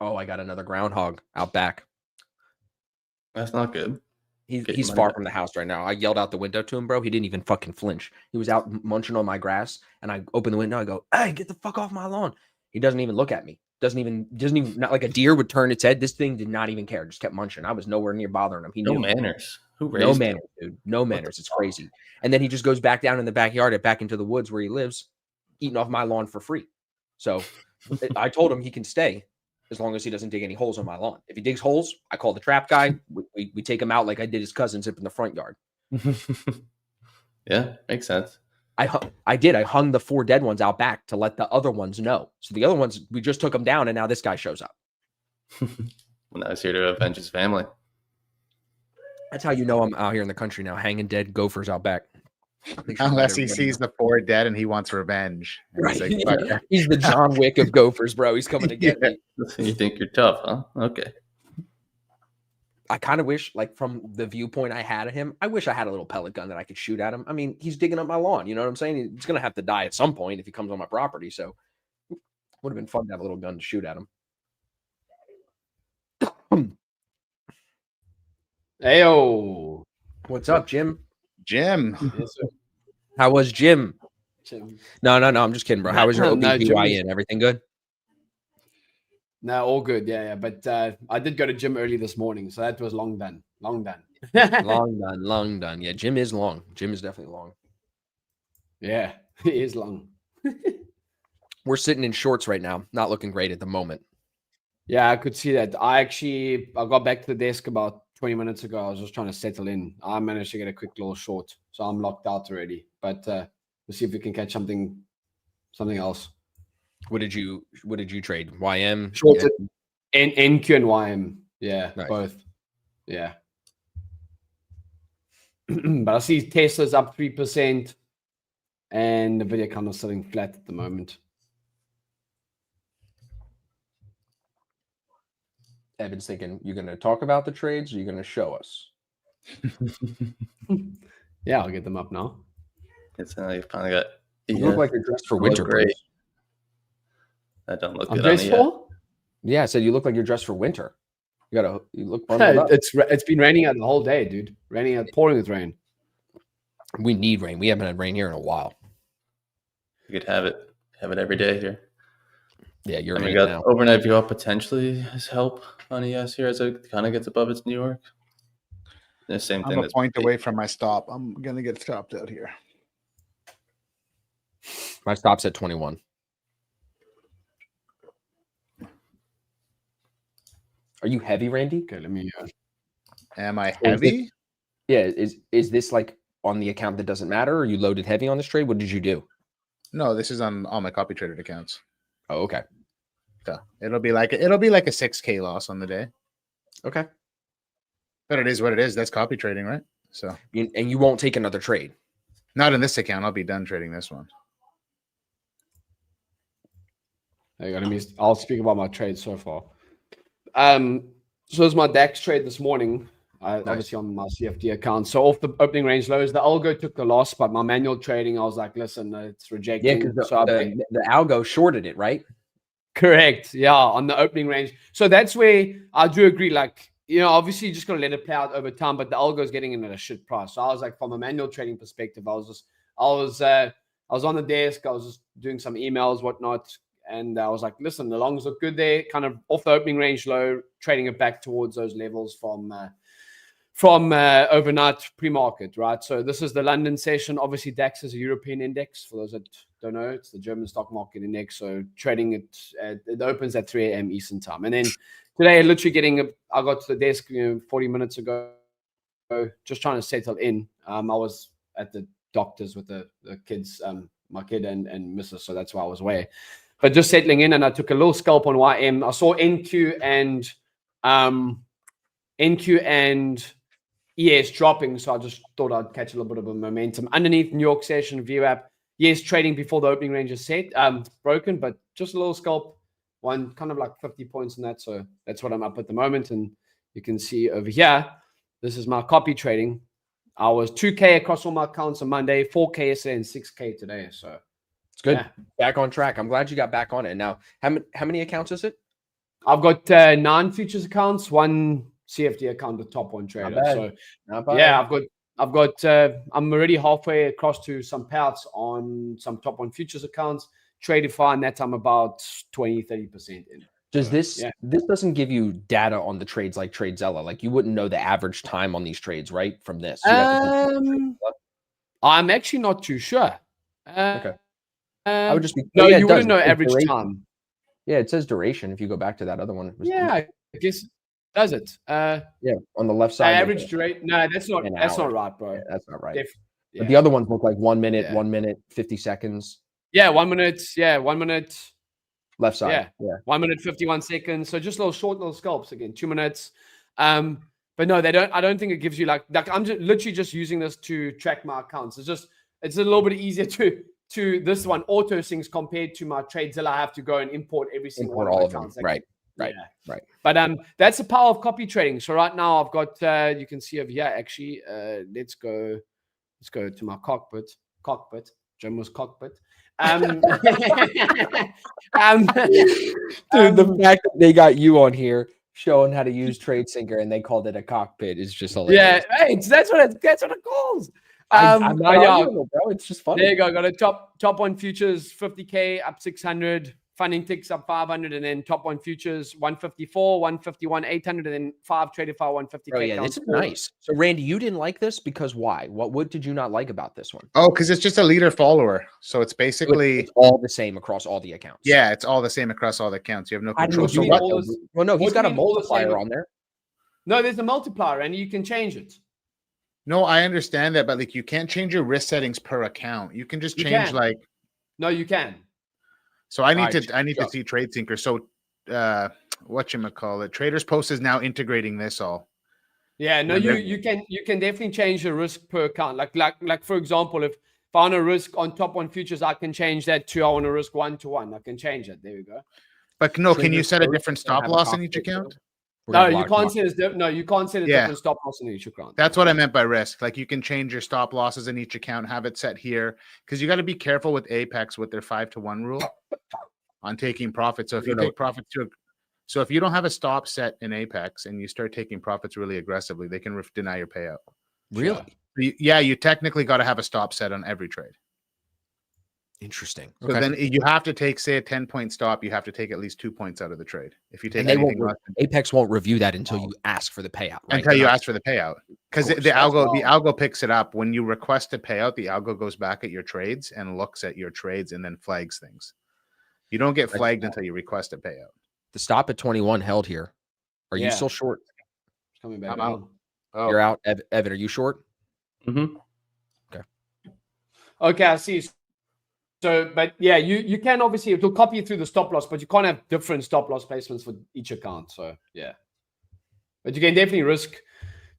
Speaker 2: Oh, I got another groundhog out back.
Speaker 1: That's not good.
Speaker 2: He's far from the house right now. I yelled out the window to him, bro. He didn't even fucking flinch. He was out munching on my grass, and I open the window. I go, "Hey, get the fuck off my lawn!" He doesn't even look at me. Doesn't even not like a deer would turn its head. This thing did not even care. Just kept munching. I was nowhere near bothering him. He
Speaker 1: no
Speaker 2: knew
Speaker 1: manners. Who raised
Speaker 2: no manners, dude. No manners. It's crazy. And then he just goes back down in the backyard, back into the woods where he lives, eating off my lawn for free. So I told him he can stay as long as he doesn't dig any holes on my lawn. If he digs holes, I call the trap guy. We take him out like I did his cousins up in the front yard.
Speaker 1: Yeah, makes sense.
Speaker 2: I hung the 4 dead ones out back to let the other ones know. So the other ones, we just took them down, and now this guy shows up.
Speaker 1: Well, now he's here to avenge his family.
Speaker 2: That's how you know I'm out here in the country now, hanging dead gophers out back.
Speaker 3: Unless he sees the 4 dead and he wants revenge.
Speaker 2: Right. He's, like, he's the John Wick of gophers, bro. He's coming to get me.
Speaker 1: You think you're tough, huh? Okay.
Speaker 2: I kind of wish, like, from the viewpoint I had of him, I wish I had a little pellet gun that I could shoot at him. I mean, he's digging up my lawn. You know what I'm saying? He's going to have to die at some point if he comes on my property. So it would have been fun to have a little gun to shoot at him.
Speaker 4: Heyo.
Speaker 2: What's up, Jim?
Speaker 3: Jim.
Speaker 4: Yes, sir.
Speaker 2: How was Jim?
Speaker 4: Jim.
Speaker 2: No. I'm just kidding, bro. How was your
Speaker 4: No, Jim
Speaker 2: OBGYN? Everything good?
Speaker 4: No, all good. Yeah. But I did go to gym early this morning, so that was long done.
Speaker 2: Long done. Yeah, Jim is long. Jim is definitely long.
Speaker 4: Yeah, it is long.
Speaker 2: We're sitting in shorts right now. Not looking great at the moment.
Speaker 4: Yeah, I could see that. I got back to the desk about 20 minutes ago. I was just trying to settle in. I managed to get a quick little short, so I'm locked out already. But we'll see if we can catch something else.
Speaker 2: What did you trade? YM?
Speaker 4: Short NQ and YM. Yeah,
Speaker 2: Nice.
Speaker 4: both. Yeah. But I see Tesla's up 3% and the video kind of sitting flat at the moment.
Speaker 2: Evan's thinking, you're going to talk about the trades or you're going to show us?
Speaker 4: Yeah, I'll get them up now.
Speaker 1: It's you finally got.
Speaker 2: You look like you're dressed for winter.
Speaker 1: Great.
Speaker 2: Bruce.
Speaker 1: That don't look
Speaker 4: I'm
Speaker 1: good on
Speaker 4: dressed
Speaker 1: you yet.
Speaker 4: for?
Speaker 2: Yeah, I said you look like you're dressed for winter. You look bundled up.
Speaker 4: It's been raining out the whole day, dude. Pouring with rain.
Speaker 2: We need rain. We haven't had rain here in a while.
Speaker 1: You could have it every day here.
Speaker 2: Yeah, you're
Speaker 1: And
Speaker 2: in
Speaker 1: we
Speaker 2: it
Speaker 1: got
Speaker 2: now.
Speaker 1: overnight view up potentially as help on ES here as it kind of gets above its New York. The same thing.
Speaker 3: I'm a point away from my stop. I'm gonna get stopped out here.
Speaker 2: My stop's at 21. Are you heavy, Randy?
Speaker 4: Okay, let me.
Speaker 3: Am I heavy?
Speaker 2: Yeah, is this like on the account that doesn't matter? Or are you loaded heavy on this trade? What did you do?
Speaker 3: No, this is on all my copy traded accounts.
Speaker 2: Oh, okay.
Speaker 3: So it'll be like a 6K loss on the day.
Speaker 2: Okay.
Speaker 3: But it is what it is. That's copy trading, right? So
Speaker 2: And you won't take another trade.
Speaker 3: not in this account. I'll be done trading this one.
Speaker 4: I'll speak about my trade so far. So it was my DAX trade this morning. Obviously on my CFD account. So off the opening range lows, the algo took the loss, but my manual trading, I was like, listen, it's rejecting.
Speaker 2: Yeah, because
Speaker 4: so
Speaker 2: the algo shorted it, right?
Speaker 4: Correct. Yeah, on the opening range. So that's where I do agree. Like, obviously you just got to let it play out over time, but the algo is getting in at a shit price. So I was like, from a manual trading perspective, I was on the desk. I was just doing some emails, whatnot. And I was like, listen, the longs look good there, kind of off the opening range low, trading it back towards those levels from overnight pre-market, right? So this is the London session. Obviously, DAX is a European index. For those that don't know, it's the German stock market index. So trading it opens at 3 a.m. Eastern time. And then today, literally I got to the desk 40 minutes ago, just trying to settle in. I was at the doctor's with the kids, my kid and Mrs. So that's why I was away. But just settling in, and I took a little scalp on YM. I saw NQ and ES dropping, so I just thought I'd catch a little bit of a momentum underneath New York session view app. Yes, trading before the opening range is set, broken, but just a little scalp, one kind of like 50 points in that. So that's what I'm up at the moment, and you can see over here, this is my copy trading. I was 2K across all my accounts on Monday, 4K yesterday, and 6K today. So
Speaker 2: it's good.
Speaker 4: Yeah.
Speaker 2: Back on track. I'm glad you got back on it. Now, how many accounts is it?
Speaker 4: I've got 9 futures accounts, 1 CFD account with top 1 trader. So yeah, I'm already halfway across to some payouts on some top 1 futures accounts. Tradify, and that's I'm about 20-30% in.
Speaker 2: Does this doesn't give you data on the trades like TradeZella? Like you wouldn't know the average time on these trades, right? From this.
Speaker 4: I'm actually not too sure.
Speaker 2: Okay. I would just be
Speaker 4: no,
Speaker 2: yeah,
Speaker 4: you wouldn't know average
Speaker 2: duration.
Speaker 4: time.
Speaker 2: Yeah, it says duration. If you go back to that other one, it was,
Speaker 4: I guess does it?
Speaker 2: Yeah, on the left side.
Speaker 4: Average duration. No, that's not right, bro.
Speaker 2: Yeah, that's not right.
Speaker 4: But
Speaker 2: the other ones look like 1 minute, 1 minute, 50 seconds.
Speaker 4: Yeah, 1 minute. Yeah, 1 minute.
Speaker 2: Left side.
Speaker 4: Yeah. 1 minute 51 seconds. So just little scalps again. 2 minutes. But no, they don't. I don't think it gives you like I'm just literally just using this to track my accounts. It's a little bit easier to this one auto syncs compared to my TradeZilla. I have to go and import every single one of my accounts.
Speaker 2: Right.
Speaker 4: But that's the power of copy trading. So right now I've got you can see over here actually. Let's go to my cockpit. Jim was cockpit.
Speaker 2: Dude, the fact that they got you on here showing how to use TradeSync and they called it a cockpit is just
Speaker 4: Yeah,
Speaker 2: hilarious.
Speaker 4: hey, that's what it calls.
Speaker 2: I'm not
Speaker 4: yeah,
Speaker 2: arguing, bro. It's just funny.
Speaker 4: there you go. Got a top one futures 50K up 600, funding ticks up 500, and then top one futures 154, 151, 800, and then 5 traded 150K.
Speaker 2: Oh yeah, this is nice. So Randy, you didn't like this because why? What did you not like about this one?
Speaker 3: Oh, because it's just a leader follower. So it's basically
Speaker 2: It's all the same across all the accounts.
Speaker 3: yeah, it's all the same across all the accounts. You have no
Speaker 2: I don't
Speaker 3: control.
Speaker 2: know.
Speaker 3: So
Speaker 4: mean
Speaker 3: what?
Speaker 4: all this-
Speaker 2: Well, no, he's
Speaker 4: what
Speaker 2: got
Speaker 4: do
Speaker 2: a
Speaker 4: you mean all the same?
Speaker 2: multiplier on there.
Speaker 4: No, there's a multiplier, and you can change it.
Speaker 3: No, I understand that, but like you can't change your risk settings per account. You can just
Speaker 4: You
Speaker 3: change
Speaker 4: can.
Speaker 3: like.
Speaker 4: No, you can.
Speaker 3: So I need
Speaker 2: Alright,
Speaker 3: to
Speaker 2: sure.
Speaker 3: see TradeSync. So whatchamacallit, Traders Post is now integrating this all.
Speaker 4: Yeah, no,
Speaker 3: Yeah,
Speaker 4: you can definitely change the risk per account. Like for example, if I want to risk on top one futures, I can change that to I want to risk 1-to-1. I can change it. There we go.
Speaker 3: But no, can you
Speaker 2: Traders
Speaker 3: set a
Speaker 2: Post
Speaker 3: different
Speaker 2: is gonna
Speaker 3: stop
Speaker 2: have a
Speaker 3: loss in each
Speaker 2: cockpit,
Speaker 3: account?
Speaker 2: We're
Speaker 4: No,
Speaker 2: gonna
Speaker 4: you
Speaker 2: block
Speaker 4: can't
Speaker 2: them.
Speaker 4: set you can't set a
Speaker 3: Yeah.
Speaker 4: different stop loss in each account.
Speaker 3: That's what I meant by risk. Like you can change your stop losses in each account, have it set here, because you got to be careful with Apex with their 5-to-1 rule on taking profits. So if you take profits so if you don't have a stop set in Apex and you start taking profits really aggressively, they can deny your payout.
Speaker 2: Really?
Speaker 3: Yeah, you technically got to have a stop set on every trade.
Speaker 2: Interesting.
Speaker 3: So then you have to take, say, a 10-point stop. You have to take at least 2 points out of the trade. If you take
Speaker 2: And they
Speaker 3: anything
Speaker 2: won't.
Speaker 3: less than,
Speaker 2: Apex won't review that until you ask for the payout. Right?
Speaker 3: until you ask for the payout, because
Speaker 2: course,
Speaker 3: the
Speaker 2: that's
Speaker 3: algo picks it up when you request a payout. The algo goes back at your trades and looks at your trades and then flags things. You don't get flagged until you request a payout.
Speaker 2: The stop at 21 held here. Are you
Speaker 4: Yeah.
Speaker 2: still short?
Speaker 4: It's coming back.
Speaker 3: I'm out.
Speaker 4: down.
Speaker 3: Oh,
Speaker 2: You're out. Evan, are you short?
Speaker 1: Mm-hmm.
Speaker 4: Okay, I see. So, but yeah, you can obviously, it will copy you through the stop loss, but you can't have different stop loss placements for each account. So yeah, but you can definitely risk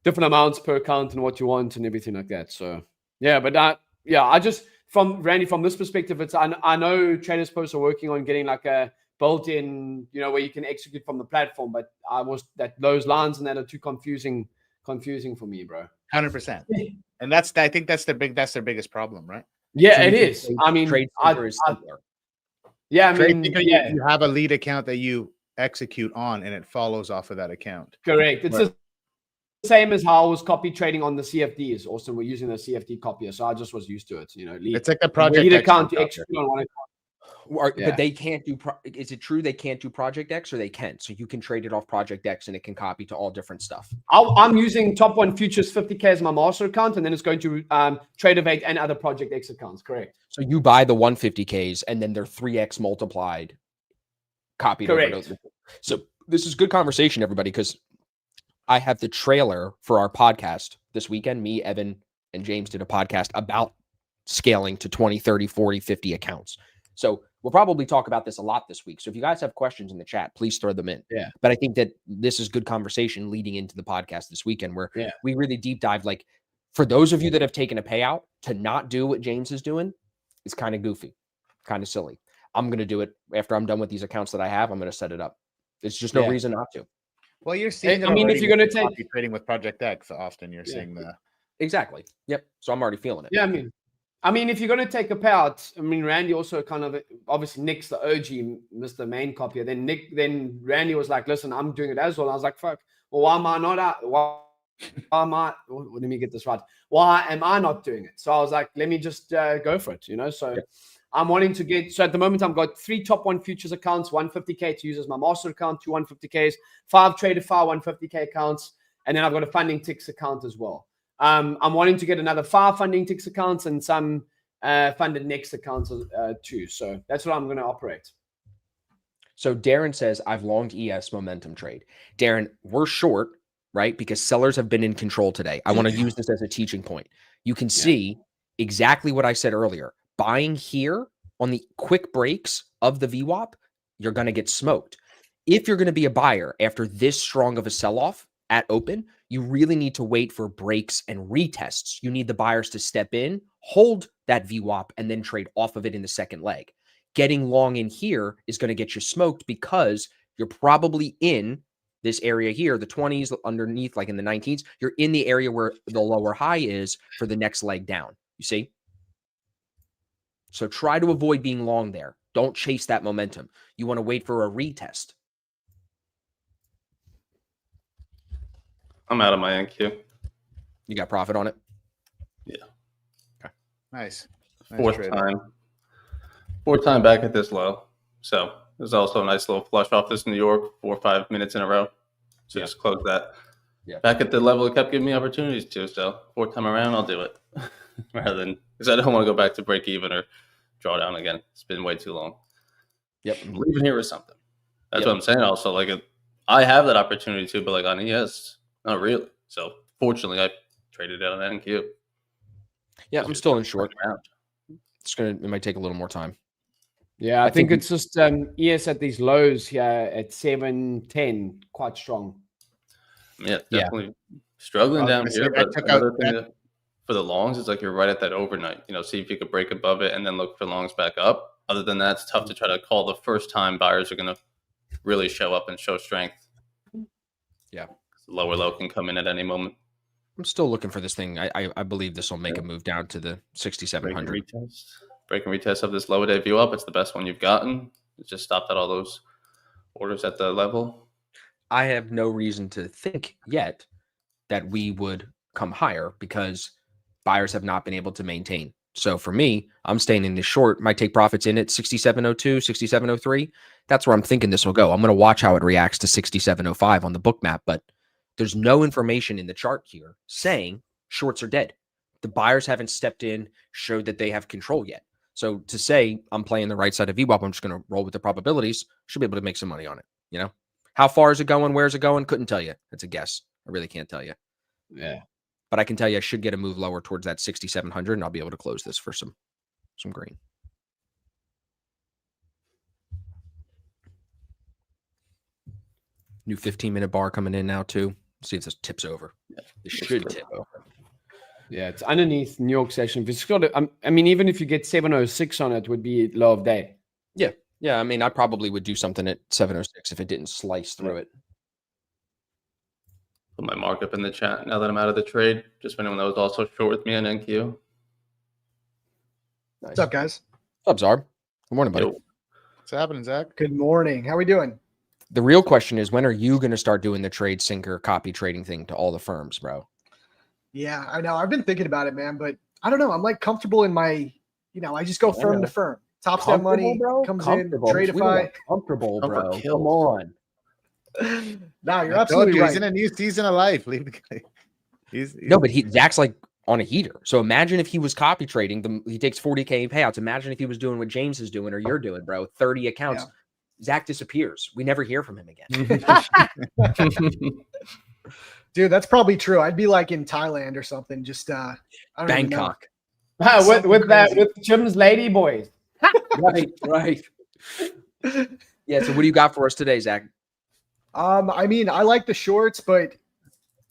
Speaker 4: different amounts per account and what you want and everything like that. So yeah, but I just from Randy, from this perspective, it's I know Traders Post are working on getting like a built-in, where you can execute from the platform, but those lines and that are too confusing for me, bro.
Speaker 3: 100%. And I think that's their biggest problem, right?
Speaker 4: Yeah,
Speaker 2: So
Speaker 4: it
Speaker 2: you think
Speaker 4: is. I mean,
Speaker 2: TradeSync is simpler.
Speaker 4: yeah, I mean,
Speaker 3: TradeSync,
Speaker 4: yeah,
Speaker 3: you have a lead account that you execute on, and it follows off of that account.
Speaker 4: correct. It's the same as how I was copy trading on the CFDs. Also, we're using the CFD copier, so I just was used to it. Lead,
Speaker 3: It's like the project
Speaker 4: lead
Speaker 3: X
Speaker 4: account to
Speaker 3: stuff.
Speaker 4: execute on one account. Yeah.
Speaker 2: But they can't do. Is it true they can't do Project X, or they can? So you can trade it off Project X, and it can copy to all different stuff.
Speaker 4: I'm using top one futures 50K as my master account, and then it's going to Tradeovate and other Project X accounts. Correct.
Speaker 2: So you buy the 150Ks, and then they're 3x multiplied, copied
Speaker 4: Correct.
Speaker 2: over to. So this is good conversation, everybody, because I have the trailer for our podcast this weekend. Me, Evan, and James did a podcast about scaling to 20, 30, 40, 50 accounts. So we'll probably talk about this a lot this week. So if you guys have questions in the chat, please throw them in.
Speaker 4: Yeah.
Speaker 2: But I think that this is good conversation leading into the podcast this weekend where we really deep dive. Like for those of you that have taken a payout, to not do what James is doing is kind of goofy, kind of silly. I'm going to do it after I'm done with these accounts that I have. I'm going to set it up. There's just no reason not to.
Speaker 3: Well, you're seeing it.
Speaker 4: I mean, if you're going to
Speaker 3: copy
Speaker 4: take
Speaker 3: trading with Project X, often you're seeing the
Speaker 2: Exactly. Yep. So I'm already feeling it.
Speaker 4: Yeah, I mean, if you're going to take a payout, I mean, Randy also kind of obviously Nick's the OG, Mr. Main Copier. Then Randy was like, listen, I'm doing it as well. I was like, fuck, well, why am I not out? Why am I, let me get this right. Why am I not doing it? So I was like, let me just go for it, So I'm wanting to get, so at the moment, I've got 3 top one futures accounts, 150K to use as my master account, 2 150Ks, 5 traded 150K accounts, and then I've got a funding ticks account as well. I'm wanting to get another 5 funding ticks accounts and some funded next accounts too. So that's what I'm going to operate.
Speaker 2: So Darren says, I've longed ES momentum trade. Darren, we're short, right? Because sellers have been in control today. I want to use this as a teaching point. You can see exactly what I said earlier. Buying here on the quick breaks of the VWAP, you're going to get smoked. If you're going to be a buyer after this strong of a sell-off at open, you really need to wait for breaks and retests. You need the buyers to step in, hold that VWAP, and then trade off of it in the second leg. Getting long in here is going to get you smoked because you're probably in this area here, the 20s underneath, like in the 19s. You're in the area where the lower high is for the next leg down. You see? So try to avoid being long there. Don't chase that momentum. You want to wait for a retest.
Speaker 1: I'm out of my NQ.
Speaker 2: You got profit on it?
Speaker 3: Nice.
Speaker 1: Fourth
Speaker 3: trade.
Speaker 1: time back at this low. So there's also a nice little flush off this New York 4 or 5 minutes in a row. So just close that.
Speaker 2: Yeah.
Speaker 1: Back at the level it kept giving me opportunities to. So fourth time around, I'll do it rather than because I don't want to go back to break even or draw down again. It's been way too long.
Speaker 2: Yep.
Speaker 1: I'm leaving here with something. That's what I'm saying. Also, like I have that opportunity too, but like on ES, not really. So fortunately, I traded out on NQ.
Speaker 2: Yeah, I'm still in short. It might take a little more time.
Speaker 4: Yeah, I think it's just ES at these lows here at 710, quite strong.
Speaker 1: Yeah, definitely struggling down here. But another thing for the longs is like you're right at that overnight. See if you could break above it and then look for longs back up. Other than that, it's tough to try to call the first time buyers are going to really show up and show strength.
Speaker 2: Yeah.
Speaker 1: The lower low can come in at any moment.
Speaker 2: I'm still looking for this thing. I believe this will make a move down to the 6,700.
Speaker 1: Break and retest of this lower day view up. It's the best one you've gotten. It just stopped at all those orders at the level.
Speaker 2: I have no reason to think yet that we would come higher because buyers have not been able to maintain. So for me, I'm staying in this short. Might take profits in at 67.02, 67.03. That's where I'm thinking this will go. I'm going to watch how it reacts to 67.05 on the book map, but there's no information in the chart here saying shorts are dead. The buyers haven't stepped in, showed that they have control yet. So to say I'm playing the right side of VWAP, I'm just going to roll with the probabilities, should be able to make some money on it. How far is it going? Where's it going? Couldn't tell you. It's a guess. I really can't tell you.
Speaker 4: Yeah.
Speaker 2: But I can tell you I should get a move lower towards that 6,700, and I'll be able to close this for some green. New 15-minute bar coming in now, too. See if this tips over.
Speaker 1: Yeah,
Speaker 2: this should tip over.
Speaker 4: Yeah, it's underneath New York session. If it's got, even if you get 706 on it, would be low of day.
Speaker 2: Yeah. Yeah, I probably would do something at 706 if it didn't slice through it.
Speaker 1: Put my markup in the chat now that I'm out of the trade. Just for anyone that was also short with me on NQ.
Speaker 2: Nice.
Speaker 5: What's up, guys?
Speaker 2: What's up, Zarb? Good morning, buddy.
Speaker 3: What's happening, Zach?
Speaker 5: Good morning. How we doing?
Speaker 2: The real question is, when are you going to start doing the trade syncer copy trading thing to all the firms, bro?
Speaker 5: Yeah, I know. I've been thinking about it, man, but I don't know. I'm like comfortable in my, I just go firm to firm. Top step money comes in, Tradeify.
Speaker 2: Comfortable, bro. Come on.
Speaker 5: No, you're absolutely right.
Speaker 3: He's in a new season of life. Leave the guy.
Speaker 2: No, but Zach's like on a heater. So imagine if he was copy trading. He takes 40K in payouts. Imagine if he was doing what James is doing or you're doing, bro. 30 accounts. Yeah. Zach disappears. We never hear from him again.
Speaker 5: Dude, that's probably true. I'd be like in Thailand or something. Just I don't
Speaker 2: Bangkok.
Speaker 4: With Jim's lady boys.
Speaker 2: Right. Yeah. So what do you got for us today, Zach?
Speaker 5: I like the shorts, but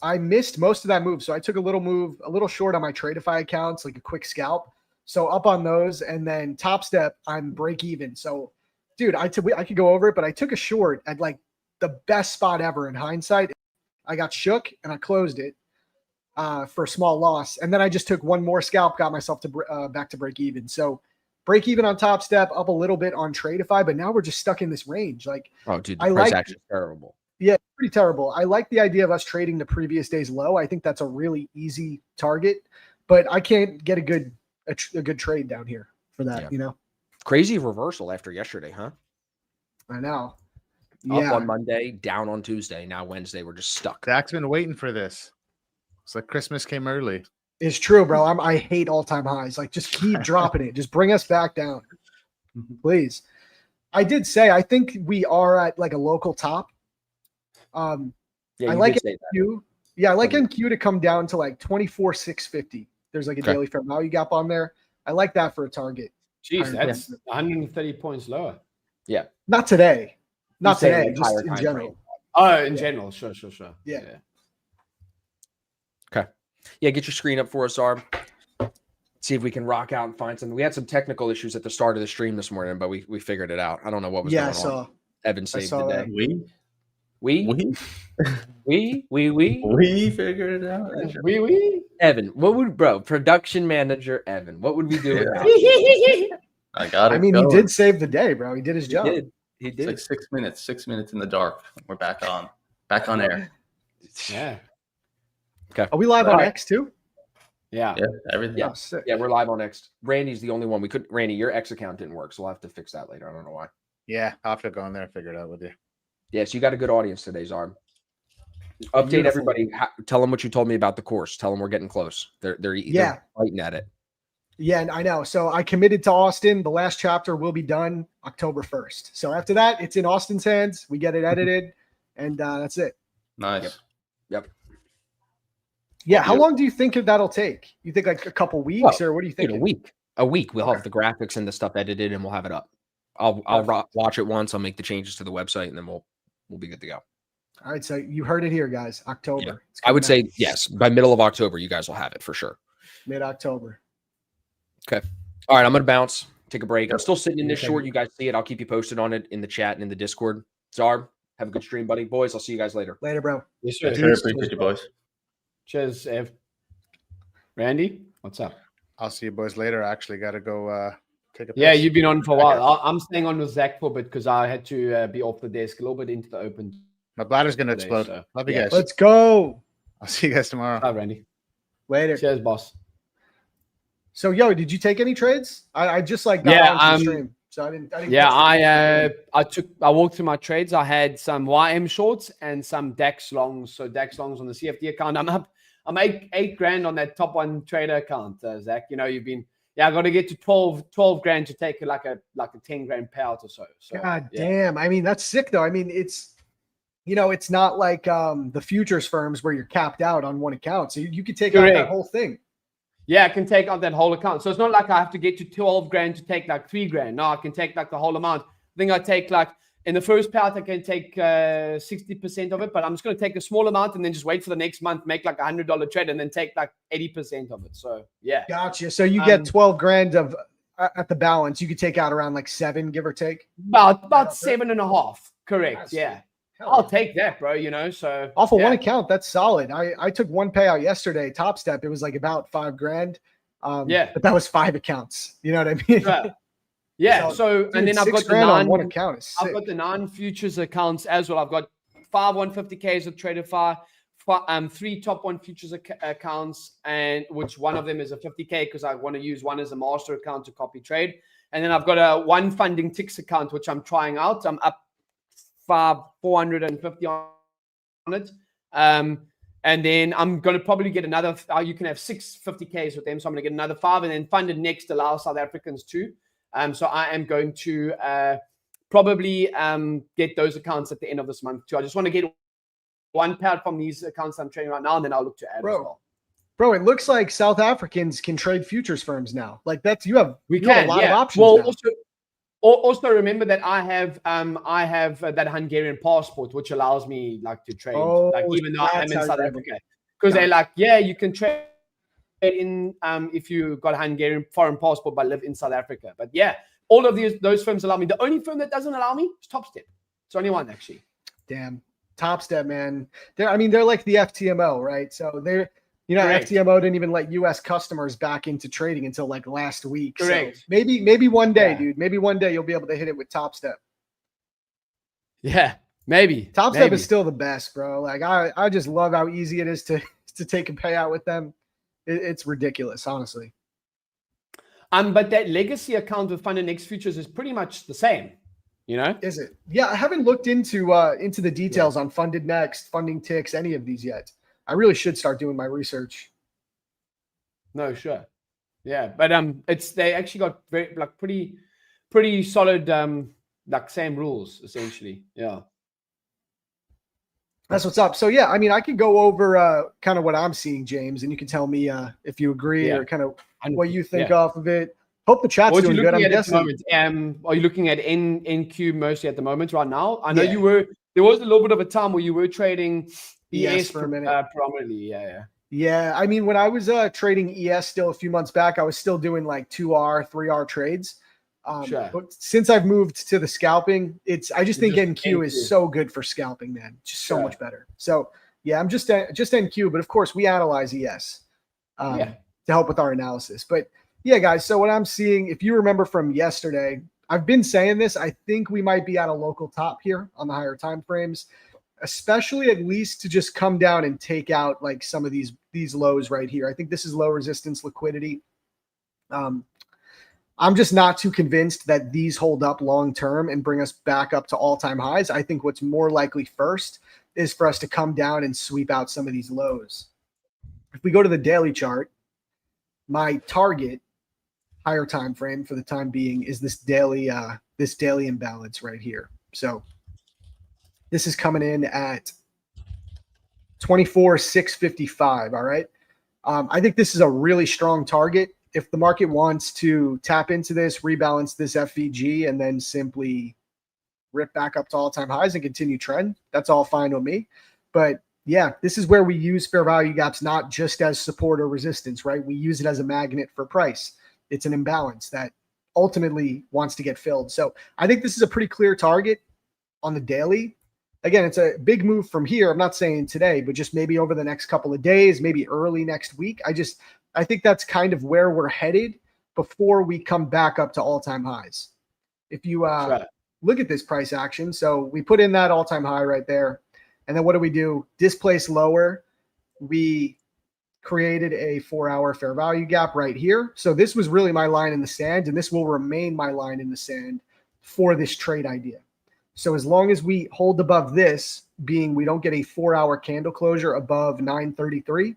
Speaker 5: I missed most of that move. So I took a little short on my Tradeify accounts, like a quick scalp. So up on those, and then top step, I'm break even. So, dude, I could go over it, but I took a short at like the best spot ever in hindsight. I got shook and I closed it for a small loss, and then I just took one more scalp, got myself to back to break even. So break even on top step, up a little bit on Tradeify, but now we're just stuck in this range. Like,
Speaker 2: oh, dude, the price action is terrible.
Speaker 5: Yeah, pretty terrible. I like the idea of us trading the previous day's low. I think that's a really easy target, but I can't get a good trade down here for that. Yeah.
Speaker 2: Crazy reversal after yesterday, huh?
Speaker 5: I know.
Speaker 2: Up on Monday, down on Tuesday. Now Wednesday, we're just stuck.
Speaker 3: Zach's been waiting for this. It's like Christmas came early.
Speaker 5: It's true, bro. I hate all-time highs. Like, just keep dropping it. Just bring us back down, please. I did say I think we are at like a local top. I like NQ. Yeah, I like NQ to come down to like 24,650. There's like a daily fair value gap on there. I like that for a target.
Speaker 4: Jeez, that's 130 points lower.
Speaker 2: Yeah.
Speaker 5: Not today. Not today, just in general.
Speaker 4: Oh, in general. Sure.
Speaker 5: Yeah.
Speaker 2: Okay. Yeah, get your screen up for us, Arb. See if we can rock out and find something. We had some technical issues at the start of the stream this morning, but we figured it out. I don't know what was going on. Evan saved the day. We
Speaker 1: figured it out.
Speaker 2: Evan, what would production manager Evan? What would we do?
Speaker 1: I got it.
Speaker 5: He did save the day, bro. He did his job.
Speaker 2: He did.
Speaker 1: It's like 6 minutes. 6 minutes in the dark. We're back on air.
Speaker 4: Yeah.
Speaker 5: Are we live on
Speaker 4: Alright.
Speaker 5: X too?
Speaker 4: Yeah.
Speaker 1: Yeah, everything.
Speaker 2: Yeah.
Speaker 5: Oh, sick.
Speaker 2: Yeah, we're live on X. Randy's the only one we couldn't. Randy, your X account didn't work, so we'll have to fix that later. I don't know why.
Speaker 3: Yeah, I'll have to go in there and figure it out with you.
Speaker 2: Yes, you got a good audience today, Zarb. Update
Speaker 5: Beautiful.
Speaker 2: everybody. Tell them what you told me about the course. Tell them we're getting close. They're fighting at it.
Speaker 5: Yeah, and I know. So I committed to Austin. The last chapter will be done October 1st. So after that, it's in Austin's hands. We get it edited, and that's it.
Speaker 1: Nice.
Speaker 2: Yep.
Speaker 5: Yeah. How long do you think that'll take? You think like a couple weeks, or what do you think?
Speaker 2: A week. We'll have the graphics and the stuff edited, and we'll have it up. I'll watch it once. I'll make the changes to the website, and then we'll be good to go.
Speaker 5: All right. So you heard it here, guys. October.
Speaker 2: Yeah.
Speaker 5: It's
Speaker 2: I would
Speaker 5: coming
Speaker 2: say yes. By middle of October, you guys will have it for sure.
Speaker 5: mid-October.
Speaker 2: Okay. All right. I'm gonna bounce. Take a break. I'm still sitting in this short. You guys see it. I'll keep you posted on it in the chat and in the Discord. Zarb, have a good stream, buddy. Boys, I'll see you guys later.
Speaker 5: Later, bro.
Speaker 4: Yes, sir.
Speaker 1: Yes, sir. Appreciate you, boys.
Speaker 4: Cheers, Ev. Randy, what's up?
Speaker 3: I'll see you boys later. I actually got to go take a piss.
Speaker 4: Yeah, you've been on for a while. I'm staying on with Zach for a bit because I had to be off the desk a little bit into the open.
Speaker 3: My bladder's going to
Speaker 4: today,
Speaker 3: explode.
Speaker 4: so-
Speaker 3: Love you
Speaker 4: yeah.
Speaker 3: guys.
Speaker 5: Let's go.
Speaker 3: I'll see you guys tomorrow.
Speaker 4: Bye, Randy.
Speaker 5: Later.
Speaker 4: Cheers, boss.
Speaker 5: So, yo, did you take any trades? I just got
Speaker 4: Yeah,
Speaker 5: onto the stream, so I didn't.
Speaker 4: Yeah,
Speaker 5: catch that.
Speaker 4: I walked through my trades. I had some YM shorts and some DAX longs. So DAX longs on the CFD account. I'm eight grand on that top one trader account, Zach. You know, I got to get to 12 grand to take like a 10 grand payout or so.
Speaker 5: God
Speaker 4: yeah.
Speaker 5: damn. I mean, that's sick though. I mean, it's not like the futures firms where you're capped out on one account. So you could take out that
Speaker 4: Correct.
Speaker 5: whole thing.
Speaker 4: Yeah, I can take out that whole account. So it's not like I have to get to 12 grand to take like 3 grand. No, I can take like the whole amount. I think I take like in the first payout, I can take 60% of it, but I'm just going to take a small amount and then just wait for the next month, make like $100 trade and then take like 80% of it. So yeah.
Speaker 5: Gotcha. So you get 12 grand of at the balance. You could take out around like 7, give or take.
Speaker 4: About
Speaker 5: That's it.
Speaker 4: 7.5. Correct.
Speaker 5: That's-
Speaker 4: Yeah.
Speaker 5: Hell
Speaker 4: I'll
Speaker 5: yeah.
Speaker 4: take that, bro. You know, so
Speaker 5: Off of
Speaker 4: yeah.
Speaker 5: one account, that's solid. I took one payout yesterday, Top Step. It was like about 5 grand.
Speaker 4: Yeah.
Speaker 5: But that was 5 accounts. You know what I mean?
Speaker 4: Yeah. Yeah. So
Speaker 5: Dude,
Speaker 4: and then I've
Speaker 5: 6
Speaker 4: got the
Speaker 5: grand on
Speaker 4: 9
Speaker 5: one account. Is
Speaker 4: I've
Speaker 5: sick.
Speaker 4: got the non-futures accounts as well. I've got 5 150Ks with Traderfy, 3 top 1 futures accounts, and which one of them is a 50K because I want to use one as a master account to copy trade. And then I've got a one funding ticks account, which I'm trying out. I'm up 450 on it. And then I'm going to probably get another, you can have 6 50Ks with them. So I'm going to get another 5 and then funded next allows South Africans too. So I am going to probably get those accounts at the end of this month too. I just want to get one pound from these accounts I'm trading right now, and then I'll look to add as well.
Speaker 5: Bro, it looks like South Africans can trade futures firms now. Like you have a lot of options
Speaker 4: well,
Speaker 5: now.
Speaker 4: Also remember that I have that Hungarian passport, which allows me like to trade, like even though I'm in South Africa, because they're like, yeah, you can trade in if you got a Hungarian foreign passport but live in South Africa. But yeah, all of those firms allow me. The only firm that doesn't allow me is Top Step. It's only one actually.
Speaker 5: Damn, Top Step, man. They're like the FTMO, right? So they're.
Speaker 4: Correct.
Speaker 5: FTMO didn't even let U.S. customers back into trading until like last week.
Speaker 4: Correct.
Speaker 5: So maybe one day,
Speaker 4: Yeah.
Speaker 5: dude. Maybe one day you'll be able to hit it with Top Step.
Speaker 4: Yeah, maybe.
Speaker 5: Top Step is still the best, bro. Like I just love how easy it is to take a payout with them. It's ridiculous, honestly.
Speaker 4: But that legacy account with Fund and X Futures is pretty much the same. You know?
Speaker 5: Is it? Yeah, I haven't looked into the details on Funded Next, Funding Ticks, any of these yet. I really should start doing my research.
Speaker 4: No, sure. Yeah, but they actually got very like pretty solid like same rules essentially. Yeah.
Speaker 5: That's what's up. So yeah, I mean, I could go over kind of what I'm seeing, James, and you can tell me if you agree or kind of what you think off of it. Hope the chat's doing good. I'm guessing.
Speaker 4: Are you looking at NQ mostly at the moment right now? I know you were. There was a little bit of a time where you were trading ES
Speaker 5: for a minute.
Speaker 4: Predominantly.
Speaker 5: Yeah. I mean, when I was trading ES still a few months back, I was still doing like 2R, 3R trades. But since I've moved to the scalping, I just think NQ is so good for scalping, man. Just so much better. So yeah, I'm just NQ, but of course we analyze ES to help with our analysis. But yeah, guys. So what I'm seeing, if you remember from yesterday, I've been saying this. I think we might be at a local top here on the higher time frames. especially at least to just come down and take out like some of these lows right here. I think this is low resistance liquidity. I'm just not too convinced that these hold up long term and bring us back up to all-time highs. I think what's more likely first is for us to come down and sweep out some of these lows. If we go to the daily chart, my target higher time frame for the time being is this daily imbalance right here. So this is coming in at 24,655. All right. I think this is a really strong target. If the market wants to tap into this, rebalance this FVG, and then simply rip back up to all-time highs and continue trend, that's all fine with me. But yeah, this is where we use fair value gaps not just as support or resistance, right? We use it as a magnet for price. It's an imbalance that ultimately wants to get filled. So I think this is a pretty clear target on the daily. Again, it's a big move from here. I'm not saying today, but just maybe over the next couple of days, maybe early next week. I think that's kind of where we're headed before we come back up to all-time highs. If you look at this price action, so we put in that all-time high right there. And then what do? Displace lower. We created a 4-hour fair value gap right here. So this was really my line in the sand, and this will remain my line in the sand for this trade idea. So as long as we hold above this, being we don't get a 4-hour candle closure above 933,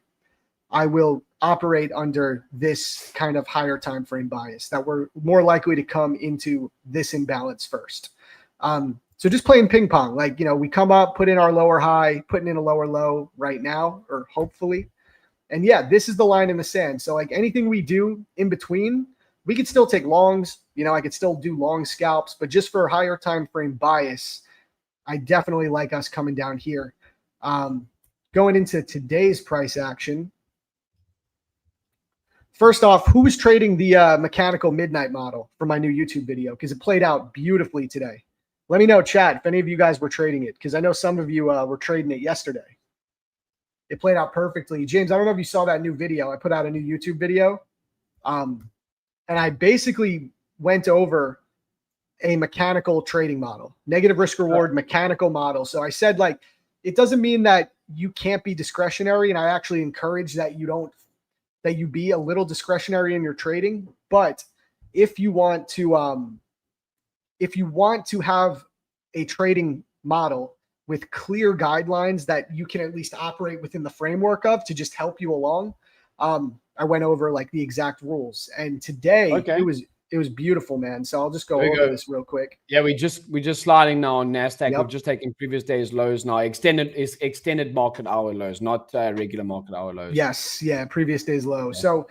Speaker 5: I will operate under this kind of higher time frame bias that we're more likely to come into this imbalance first. So just playing ping pong, like, we come up, put in our lower high, putting in a lower low right now, or hopefully. And yeah, this is the line in the sand. So like anything we do in between, we could still take longs. I could still do long scalps, but just for higher time frame bias, I definitely like us coming down here. Going into today's price action. First off, who was trading the mechanical midnight model for my new YouTube video? Because it played out beautifully today. Let me know, chat, if any of you guys were trading it, because I know some of you were trading it yesterday. It played out perfectly. James, I don't know if you saw that new video. I put out a new YouTube video. And I basically went over a mechanical trading model, negative risk reward mechanical model. So I said, like, it doesn't mean that you can't be discretionary. And I actually encourage that you be a little discretionary in your trading. But if you want to have a trading model with clear guidelines that you can at least operate within the framework of to just help you along, I went over like the exact rules. And today it was beautiful, man. So I'll just go over this real quick.
Speaker 4: Yeah, we just sliding now on NASDAQ.
Speaker 5: Yep.
Speaker 4: We've just taken previous day's lows now. Extended market hour lows, not regular market hour lows.
Speaker 5: Yes, yeah, previous day's low. So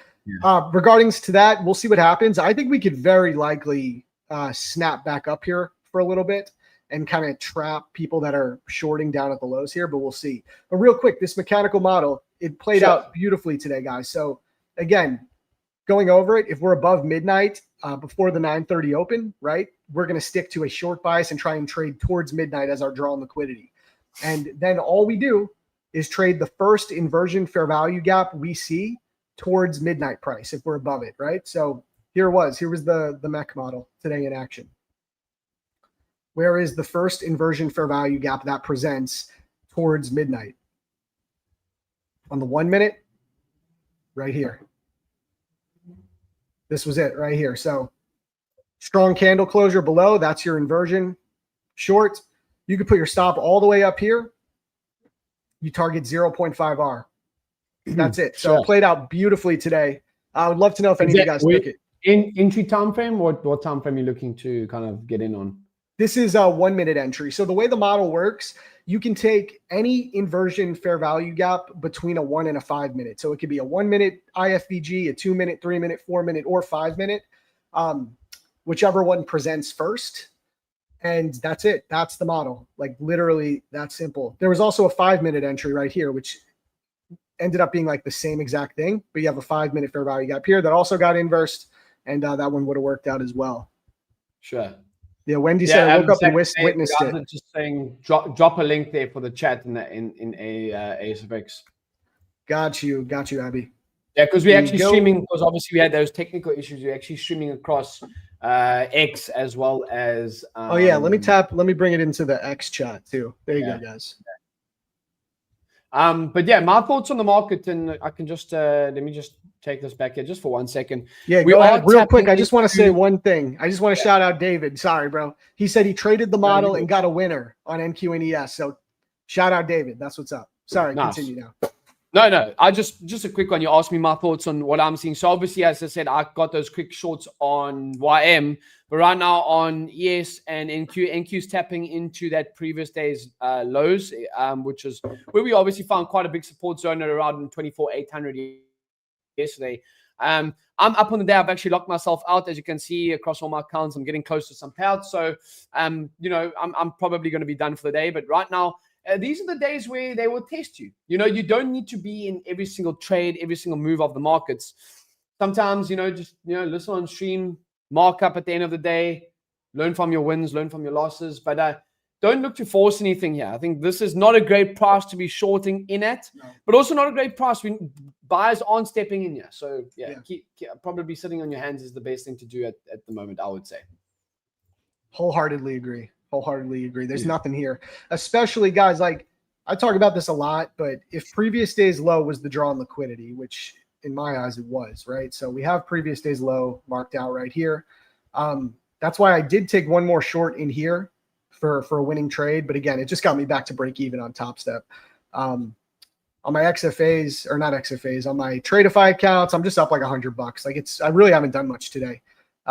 Speaker 5: regarding to that, we'll see what happens. I think we could very likely snap back up here for a little bit and kind of trap people that are shorting down at the lows here, but we'll see. But real quick, this mechanical model, it played out beautifully today, guys. So again, going over it, if we're above midnight before the 9:30 open, right, we're going to stick to a short bias and try and trade towards midnight as our draw on liquidity. And then all we do is trade the first inversion fair value gap we see towards midnight price if we're above it, right? So here was the mech model today in action. Where is the first inversion fair value gap that presents towards midnight? On the 1 minute, right here. This was it right here. So strong candle closure below, that's your inversion short. You could put your stop all the way up here. You target 0.5 R. That's it. So it played out beautifully today. I would love to know if any of you guys took it.
Speaker 4: In entry time frame, what time frame are you looking to kind of get in on?
Speaker 5: This is a 1 minute entry. So the way the model works, you can take any inversion fair value gap between a 1 and a 5 minute. So it could be a 1 minute IFVG, a 2 minute, 3 minute, 4 minute, or 5 minute, whichever one presents first. And that's it. That's the model. Like literally that simple. There was also a 5 minute entry right here, which ended up being like the same exact thing, but you have a 5 minute fair value gap here that also got inversed. And that one would have worked out as well.
Speaker 4: Sure.
Speaker 5: Yeah, Wendy said I woke up and witnessed it.
Speaker 4: Just saying, drop a link there for the chat in ASFX.
Speaker 5: Got you, Abby.
Speaker 4: Yeah, because we're actually streaming, because obviously we had those technical issues. We're actually streaming across X as well as.
Speaker 5: Oh yeah, let me bring it into the X chat too. There you go, guys.
Speaker 4: But yeah, my thoughts on the market, and I can just let me just take this back here just for 1 second.
Speaker 5: Yeah,
Speaker 4: We
Speaker 5: go
Speaker 4: are
Speaker 5: ahead. Real quick,
Speaker 4: tapping
Speaker 5: I just want to say
Speaker 4: into-
Speaker 5: one thing. I just want to shout out David. Sorry, bro. He said he traded the model and got a winner on NQNES. So shout out David. That's what's up. Sorry,
Speaker 4: Nice.
Speaker 5: continue now.
Speaker 4: No. I just a quick one. You asked me my thoughts on what I'm seeing. So obviously, as I said, I got those quick shorts on YM, but right now on ES and NQ's tapping into that previous day's lows, which is where we obviously found quite a big support zone at around 24,800 yesterday. I'm up on the day. I've actually locked myself out, as you can see across all my accounts. I'm getting close to some payouts, so I'm probably going to be done for the day. But right now, these are the days where they will test you. You don't need to be in every single trade, every single move of the markets. Sometimes, just listen on stream, mark up at the end of the day, learn from your wins, learn from your losses. But don't look to force anything here. I think this is not a great price to be shorting in at, but also not a great price when buyers aren't stepping in here. So keep probably sitting on your hands is the best thing to do at the moment, I would say.
Speaker 5: Wholeheartedly agree. There's nothing here, especially guys, like I talk about this a lot, but if previous day's low was the draw on liquidity, which in my eyes it was, right? So we have previous day's low marked out right here. That's why I did take one more short in here for a winning trade. But again, it just got me back to break even on Top Step. On my XFAs, or not XFAs, on my Tradeify accounts, I'm just up like $100. Like I really haven't done much today.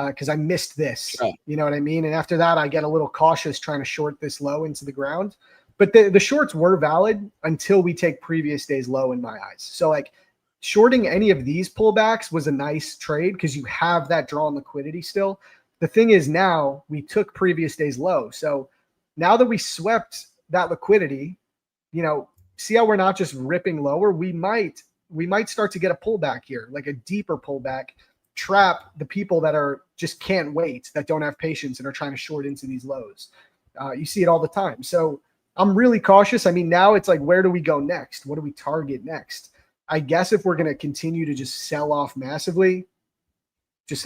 Speaker 5: Because I missed this, you know what I mean? And after that, I get a little cautious trying to short this low into the ground. But the shorts were valid until we take previous day's low in my eyes. So like shorting any of these pullbacks was a nice trade because you have that draw on liquidity still. The thing is now we took previous day's low. So now that we swept that liquidity, see how we're not just ripping lower? We might start to get a pullback here, like a deeper pullback. Trap the people that just can't wait, that don't have patience and are trying to short into these lows. You see it all the time. So I'm really cautious. I mean, now it's like, where do we go next? What do we target next? I guess if we're going to continue to just sell off massively,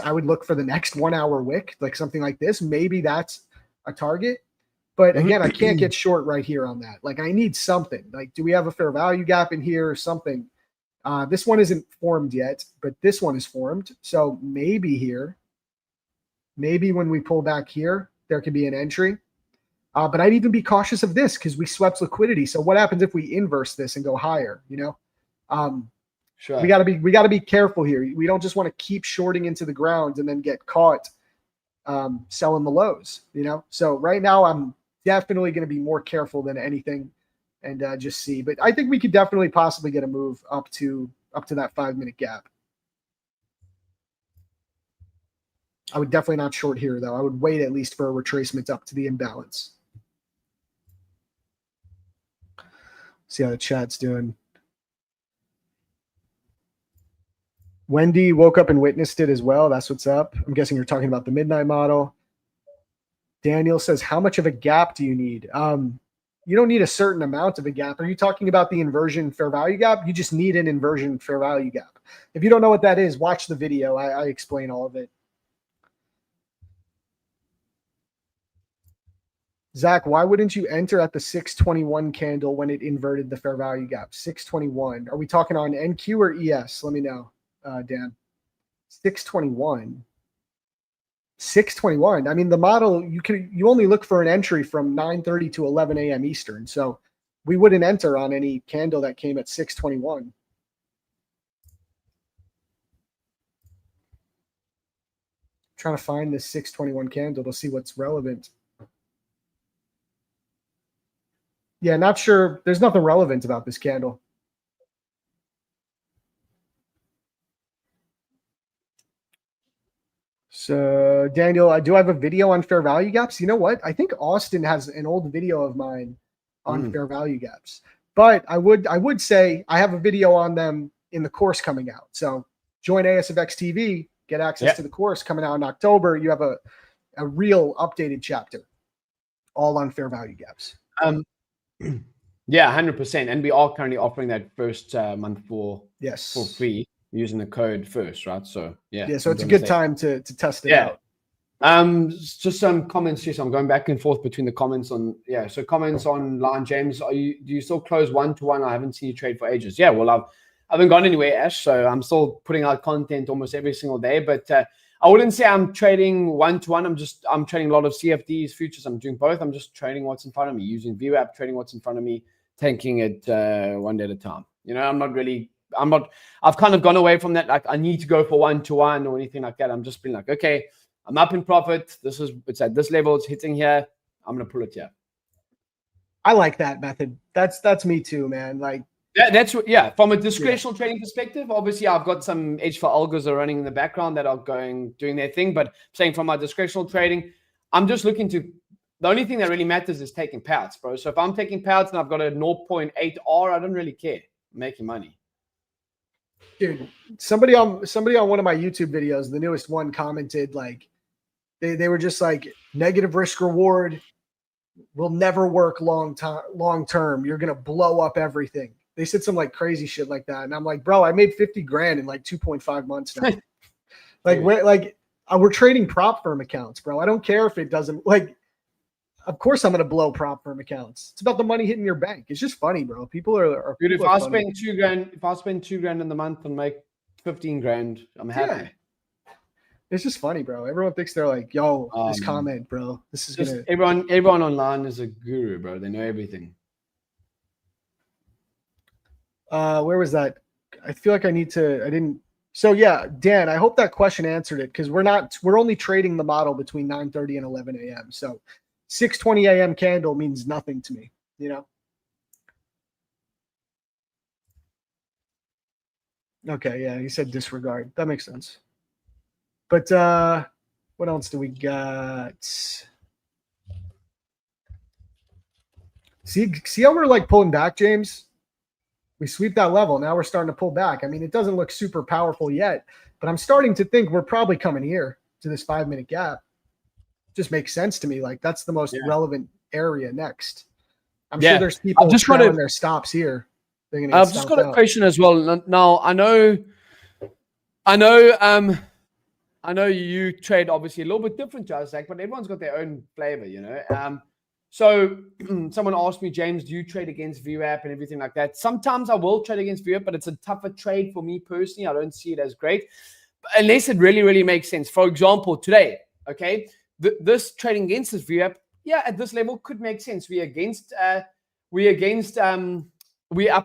Speaker 5: I would look for the next 1 hour wick, like something like this. Maybe that's a target. But again, I can't get short right here on that. Like I need something. Like, do we have a fair value gap in here or something? This one isn't formed yet, but this one is formed. So maybe here, maybe when we pull back here, there could be an entry. But I'd even be cautious of this because we swept liquidity. So what happens if we inverse this and go higher?
Speaker 4: Sure.
Speaker 5: We gotta be careful here. We don't just want to keep shorting into the ground and then get caught selling the lows. So right now I'm definitely going to be more careful than anything. And just see. But I think we could definitely possibly get a move up to that 5-minute gap. I would definitely not short here, though. I would wait at least for a retracement up to the imbalance. See how the chat's doing. Wendy woke up and witnessed it as well. That's what's up. I'm guessing you're talking about the midnight model. Daniel says, how much of a gap do you need? You don't need a certain amount of a gap. Are you talking about the inversion fair value gap? You just need an inversion fair value gap. If you don't know what that is, watch the video. I explain all of it. Zach, why wouldn't you enter at the 621 candle when it inverted the fair value gap? 621. Are we talking on NQ or ES? Let me know, Dan. 621. 621. I mean, the model, you only look for an entry from 9:30 to 11 a.m. Eastern. So we wouldn't enter on any candle that came at 621. Trying to find this 621 candle to see what's relevant. Yeah, not sure. There's nothing relevant about this candle. So, Daniel, I do have a video on fair value gaps. You know what? I think Austin has an old video of mine on fair value gaps. But I would say I have a video on them in the course coming out. So join ASFX TV, get access to the course coming out in October. You have a real updated chapter all on fair value gaps.
Speaker 4: Yeah, 100%. And we are currently offering that first month for free using the code first, right? So
Speaker 5: so it's a good time to test it out.
Speaker 4: Just some comments here. So I'm going back and forth between the comments on, yeah. So comments online, James, do you still close 1-to-1? I haven't seen you trade for ages. Yeah, well, I haven't gone anywhere, Ash. So I'm still putting out content almost every single day. But I wouldn't say I'm trading 1-to-1. I'm trading a lot of CFDs, futures. I'm doing both. I'm just trading what's in front of me, using VWAP, trading what's in front of me, taking it one day at a time. You know, I've kind of gone away from that. Like I need to go for 1-to-1 or anything like that. I'm just being like, okay, I'm up in profit. It's at this level. It's hitting here. I'm gonna pull it here.
Speaker 5: I like that method. That's me too, man. Like
Speaker 4: that's from a discretional trading perspective, obviously I've got some H4 algos are running in the background that are doing their thing. But saying from my discretional trading, I'm just looking to, the only thing that really matters is taking payouts, bro. So if I'm taking payouts and I've got a 0.8 R, I don't really care. I'm making money.
Speaker 5: Dude, somebody on one of my YouTube videos, the newest one, commented like they were just like, negative risk reward will never work long term. You're gonna blow up everything. They said some like crazy shit like that, and I'm like, bro, I made 50 grand in like 2.5 months now. We're trading prop firm accounts, bro. I don't care if it doesn't, like, of course I'm gonna blow prop firm accounts. It's about the money hitting your bank. It's just funny, bro. People are
Speaker 4: dude.
Speaker 5: If
Speaker 4: I spend $2 grand in the month and make 15 grand, I'm happy.
Speaker 5: Yeah. It's just funny, bro. Everyone thinks they're like, yo, this comment, bro. This is
Speaker 4: just
Speaker 5: gonna
Speaker 4: everyone online is a guru, bro. They know everything.
Speaker 5: Where was that? I feel like I didn't. So yeah, Dan, I hope that question answered it, because we're only trading the model between 9:30 and 11 a.m. So 6:20 a.m. candle means nothing to me, you know? Okay, yeah, he said disregard. That makes sense. But what else do we got? See how we're like pulling back, James? We sweep that level. Now we're starting to pull back. I mean, it doesn't look super powerful yet, but I'm starting to think we're probably coming here to this 5-minute gap. Just makes sense to me. Like that's the most relevant area next. I'm sure there's people just trailing their stops here. They're gonna
Speaker 4: I've just got a question as well. Now I know you trade obviously a little bit different, Zach, but everyone's got their own flavor, you know. So someone asked me, James, do you trade against VWAP and everything like that? Sometimes I will trade against VWAP, but it's a tougher trade for me personally. I don't see it as great, unless it really, really makes sense. For example, today, okay, this trading against this VWAP, at this level could make sense. We're up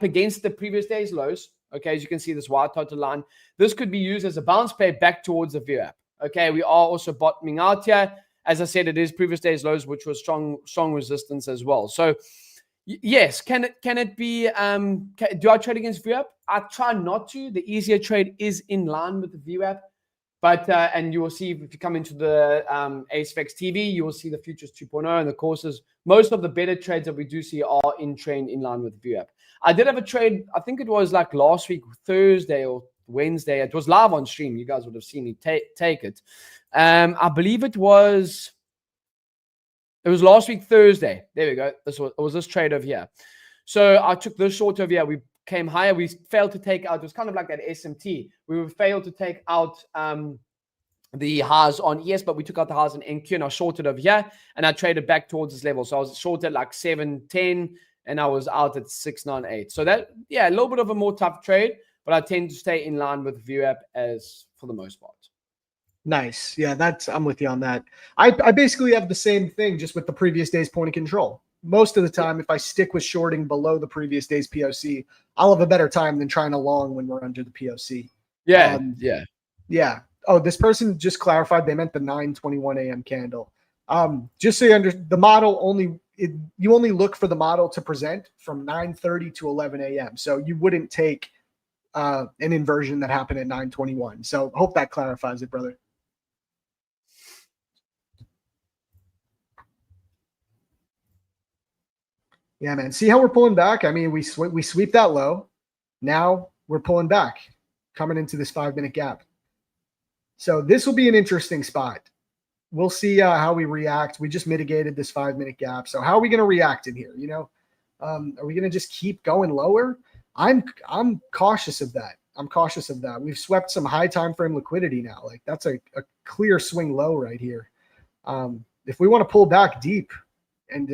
Speaker 4: against the previous day's lows. Okay, as you can see, this white total line. This could be used as a bounce play back towards the VWAP. Okay, we are also bottoming out here. As I said, it is previous day's lows, which was strong resistance as well. So, yes, can it be? Do I trade against VWAP? I try not to. The easier trade is in line with the VWAP. But and you will see if you come into the ASFX TV, you will see the futures 2.0 and the courses. Most of the better trades that we do see are in trend in line with VWAP. I did have a trade, I think it was like last week, Thursday or Wednesday. It was live on stream. You guys would have seen me take it. I believe it was last week, Thursday. There we go. It was this trade over here. So I took this short over here. We came higher. We failed to take out. It was kind of like that SMT. We failed to take out the highs on ES, but we took out the highs on NQ and I shorted over here and I traded back towards this level. So I was shorted like 710 and I was out at 698. So that, a little bit of a more tough trade, but I tend to stay in line with VWAP as for the most part.
Speaker 5: Nice. Yeah, I'm with you on that. I basically have the same thing, just with the previous day's point of control. Most of the time, if I stick with shorting below the previous day's POC, I'll have a better time than trying to long when we're under the POC. Yeah. Oh, this person just clarified they meant the 9:21 a.m. candle. Just so you understand, the model you only look for the model to present from 9:30 to 11 a.m. So you wouldn't take an inversion that happened at 9:21. So hope that clarifies it, brother. Yeah, man. See how we're pulling back? I mean, we sweep that low. Now we're pulling back, coming into this 5-minute gap. So this will be an interesting spot. We'll see how we react. We just mitigated this 5-minute gap. So how are we going to react in here? You know, are we going to just keep going lower? I'm cautious of that. We've swept some high time frame liquidity now. Like that's a clear swing low right here. If we want to pull back deep and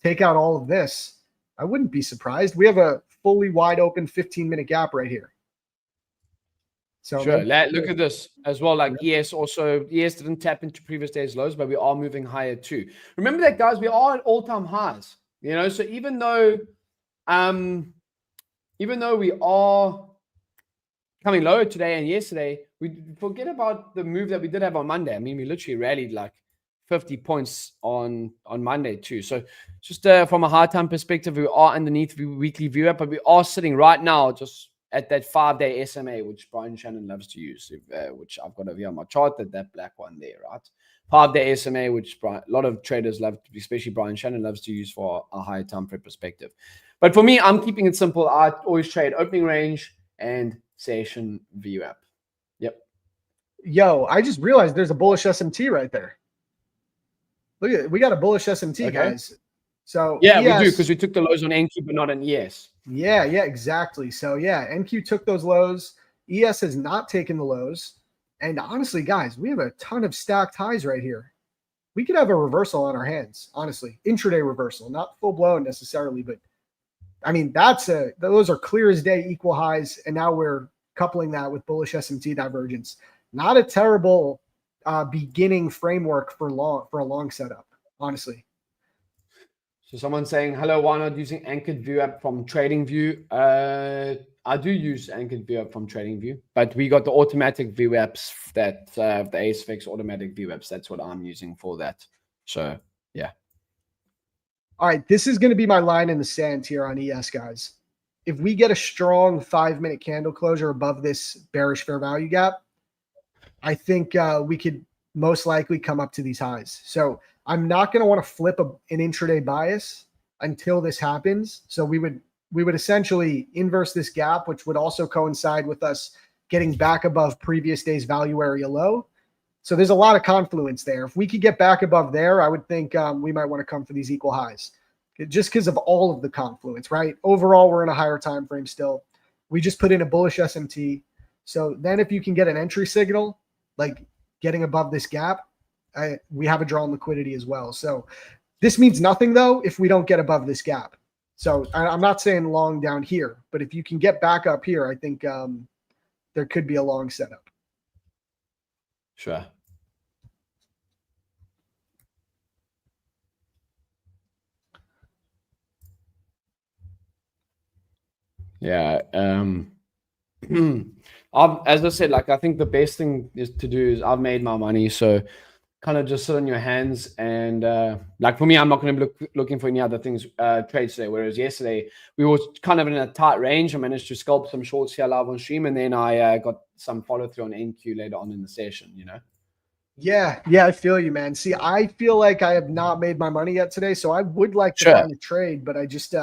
Speaker 5: take out all of this, I wouldn't be surprised. We have a fully wide open 15-minute gap right here. So
Speaker 4: sure. Look at this as well. Like ES didn't tap into previous day's lows, but we are moving higher too. Remember that, guys, we are at all-time highs. So even though we are coming lower today and yesterday, we forget about the move that we did have on Monday. I mean, we literally rallied like 50 points on Monday too. So just from a hard time perspective, we are underneath the weekly view up, but we are sitting right now just at that 5-day SMA, which Brian Shannon loves to use, which I've got over here on my chart, that black one there, right? 5-day SMA, which a lot of traders love, especially Brian Shannon loves to use for a higher time frame perspective. But for me, I'm keeping it simple. I always trade opening range and session view up. Yep.
Speaker 5: Yo, I just realized there's a bullish SMT right there. Look at it. We got a bullish SMT, guys. So
Speaker 4: yeah, we do, because we took the lows on NQ, but not on ES.
Speaker 5: Yeah, exactly. So yeah, NQ took those lows. ES has not taken the lows. And honestly, guys, we have a ton of stacked highs right here. We could have a reversal on our hands, honestly. Intraday reversal, not full blown necessarily, but I mean, those are clear as day equal highs. And now we're coupling that with bullish SMT divergence. Not a terrible beginning framework for a long setup, honestly.
Speaker 4: So someone's saying, hello, why not using anchored view up from trading view? I do use anchored view up from trading view, but we got the automatic view apps that the ASFX automatic view apps. That's what I'm using for that. So yeah.
Speaker 5: All right, this is going to be my line in the sand here on ES, guys. If we get a strong 5-minute candle closure above this bearish fair value gap, I think we could most likely come up to these highs. So I'm not going to want to flip an intraday bias until this happens. So we would essentially inverse this gap, which would also coincide with us getting back above previous day's value area low. So there's a lot of confluence there. If we could get back above there, I would think we might want to come for these equal highs just because of all of the confluence, right? Overall, we're in a higher time frame still. We just put in a bullish SMT. So then if you can get an entry signal, like getting above this gap, we have a drawn liquidity as well. So this means nothing, though, if we don't get above this gap. So I'm not saying long down here, but if you can get back up here, I think there could be a long setup.
Speaker 4: Sure. Yeah. As I said, like, I think the best thing is to do is I've made my money. So kind of just sit on your hands. And like for me, I'm not going to be looking for any other things, trades today. Whereas yesterday we were kind of in a tight range. I managed to scalp some shorts here live on stream. And then I got some follow through on NQ later on in the session,
Speaker 5: Yeah, I feel you, man. See, I feel like I have not made my money yet today. So I would like to find a trade, but I just,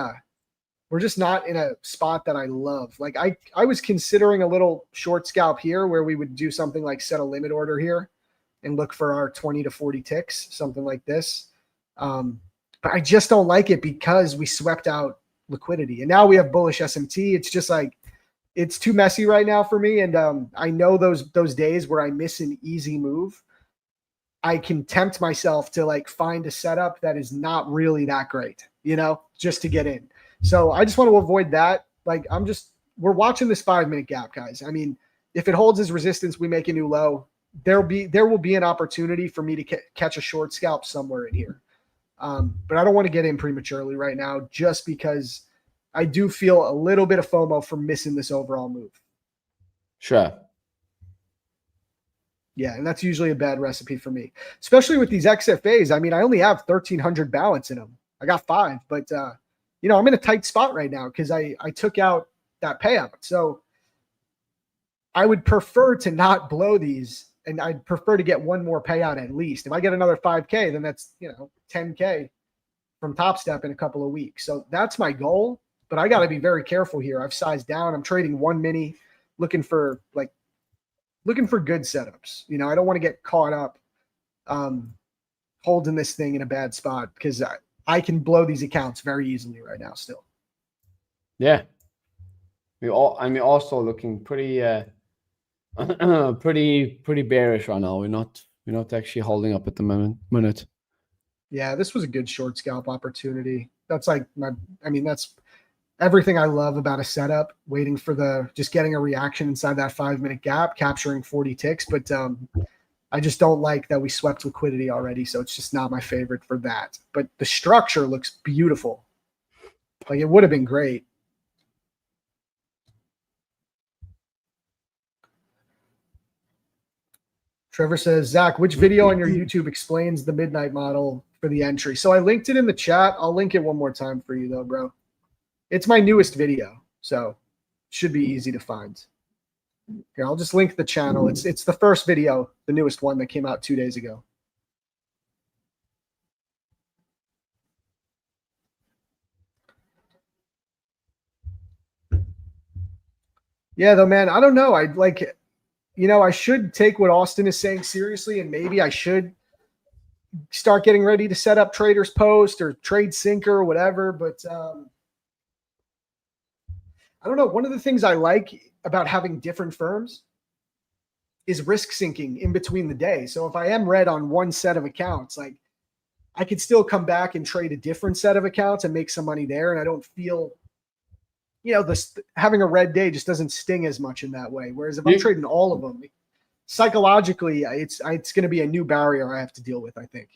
Speaker 5: we're just not in a spot that I love. Like I was considering a little short scalp here where we would do something like set a limit order here and look for our 20 to 40 ticks, something like this. But I just don't like it because we swept out liquidity and now we have bullish SMT. It's just like, it's too messy right now for me. And I know those days where I miss an easy move, I can tempt myself to like find a setup that is not really that great, just to get in. So I just want to avoid that. Like we're watching this 5-minute gap, guys. I mean, if it holds as resistance, we make a new low. There will be an opportunity for me to catch a short scalp somewhere in here. But I don't want to get in prematurely right now just because I do feel a little bit of FOMO from missing this overall move.
Speaker 4: Sure.
Speaker 5: Yeah, and that's usually a bad recipe for me, especially with these XFAs. I mean, I only have 1,300 balance in them. I got 5, but I'm in a tight spot right now because I took out that payout. So I would prefer to not blow these, and I'd prefer to get one more payout at least. If I get another 5K, then that's 10K from Top Step in a couple of weeks. So that's my goal, but I got to be very careful here. I've sized down. I'm trading 1 mini, looking for good setups. I don't want to get caught up holding this thing in a bad spot because I can blow these accounts very easily right now still.
Speaker 4: Yeah. We're also looking pretty pretty bearish right now. We're not We're not actually holding up at the minute.
Speaker 5: Yeah, this was a good short scalp opportunity. That's like that's everything I love about a setup, waiting for just getting a reaction inside that 5-minute gap, capturing 40 ticks. But I just don't like that we swept liquidity already. So it's just not my favorite for that. But the structure looks beautiful. Like it would have been great. Trevor says, Zach, which video on your YouTube explains the midnight model for the entry? So I linked it in the chat. I'll link it one more time for you though, bro. It's my newest video, so it should be easy to find. Here, I'll just link the channel. It's the first video, the newest one that came out 2 days ago. Yeah, though, man, I don't know. I should take what Austin is saying seriously, and maybe I should start getting ready to set up Traders Post or Trade Sync or whatever. But I don't know. One of the things I like about having different firms is risk syncing in between the day. So if I am red on one set of accounts, like I could still come back and trade a different set of accounts and make some money there. And I don't feel, having a red day just doesn't sting as much in that way. Whereas if I'm trading all of them, psychologically, it's going to be a new barrier I have to deal with, I think.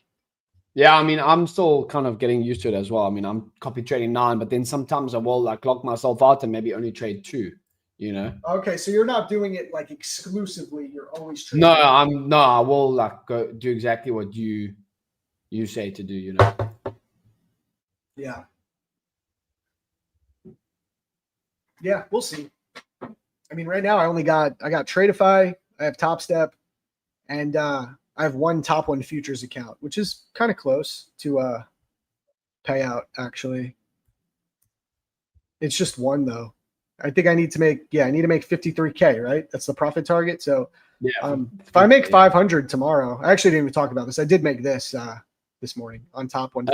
Speaker 4: Yeah, I mean, I'm still kind of getting used to it as well. I mean, I'm copy trading 9, but then sometimes I will like lock myself out and maybe only trade 2,
Speaker 5: Okay, so you're not doing it like exclusively. You're always trading.
Speaker 4: No, I will like go do exactly what you say to do,
Speaker 5: Yeah. Yeah, we'll see. I mean, right now I got Tradeify, I have Top Step, and I have one top one futures account, which is kind of close to payout, actually. It's just one though. I think I need to make 53K, right? That's the profit target. So
Speaker 4: yeah,
Speaker 5: if I make 500 tomorrow, I actually didn't even talk about this. I did make this morning on top one.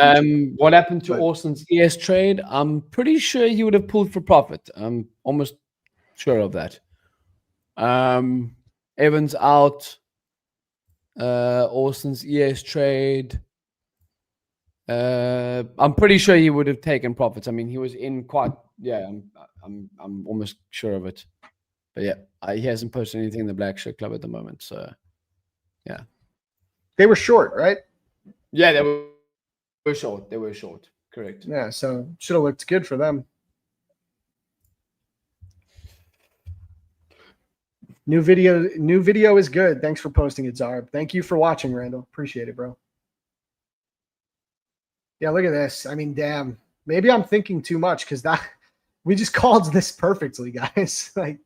Speaker 4: What happened to Austin's ES trade? I'm pretty sure he would have pulled for profit. I'm almost sure of that. Evans out. Austin's ES trade. I'm pretty sure he would have taken profits. I mean, he was in quite. Yeah, I'm almost sure of it. But yeah, he hasn't posted anything in the Black Shirt Club at the moment. So yeah,
Speaker 5: they were short, right?
Speaker 4: Yeah, they were short. They were short. Correct.
Speaker 5: Yeah, so should have looked good for them. New video is good. Thanks for posting it, Zarb. Thank you for watching, Randall. Appreciate it, bro. Yeah, look at this. I mean, damn. Maybe I'm thinking too much because we just called this perfectly, guys. Like,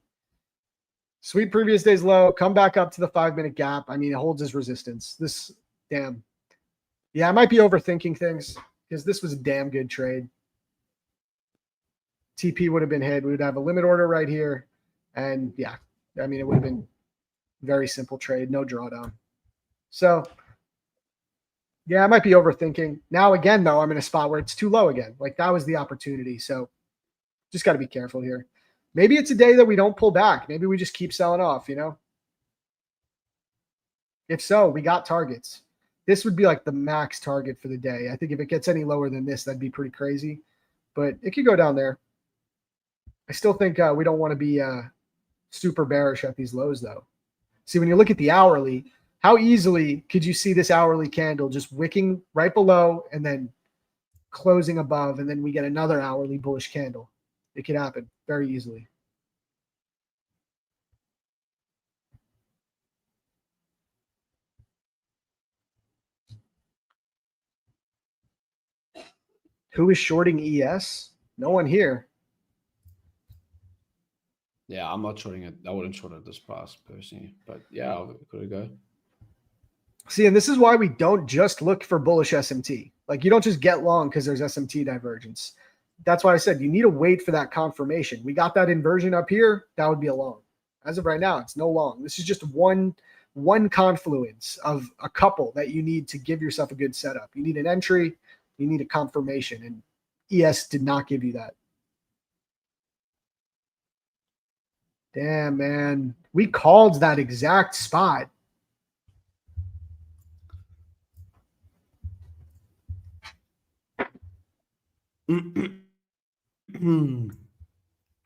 Speaker 5: sweet previous day's low, come back up to the 5-minute gap. I mean, it holds as resistance. This, damn. Yeah, I might be overthinking things because this was a damn good trade. TP would have been hit. We would have a limit order right here. And yeah, I mean, it would have been very simple trade, no drawdown. So yeah, I might be overthinking. Now again, though, I'm in a spot where it's too low again. Like that was the opportunity. So just got to be careful here. Maybe it's a day that we don't pull back. Maybe we just keep selling off, If so, we got targets. This would be like the max target for the day. I think if it gets any lower than this, that'd be pretty crazy. But it could go down there. I still think we don't want to be super bearish at these lows, though. See, when you look at the hourly, how easily could you see this hourly candle just wicking right below and then closing above, and then we get another hourly bullish candle? It could happen very easily. Who is shorting ES? No one here.
Speaker 4: Yeah, I'm not shorting it. I wouldn't short at this price personally, but yeah, could it go?
Speaker 5: See, and this is why we don't just look for bullish SMT. Like you don't just get long because there's SMT divergence. That's why I said you need to wait for that confirmation. We got that inversion up here. That would be a long. As of right now, it's no long. This is just one confluence of a couple that you need to give yourself a good setup. You need an entry. You need a confirmation, and ES did not give you that. Damn, man. We called that exact spot. All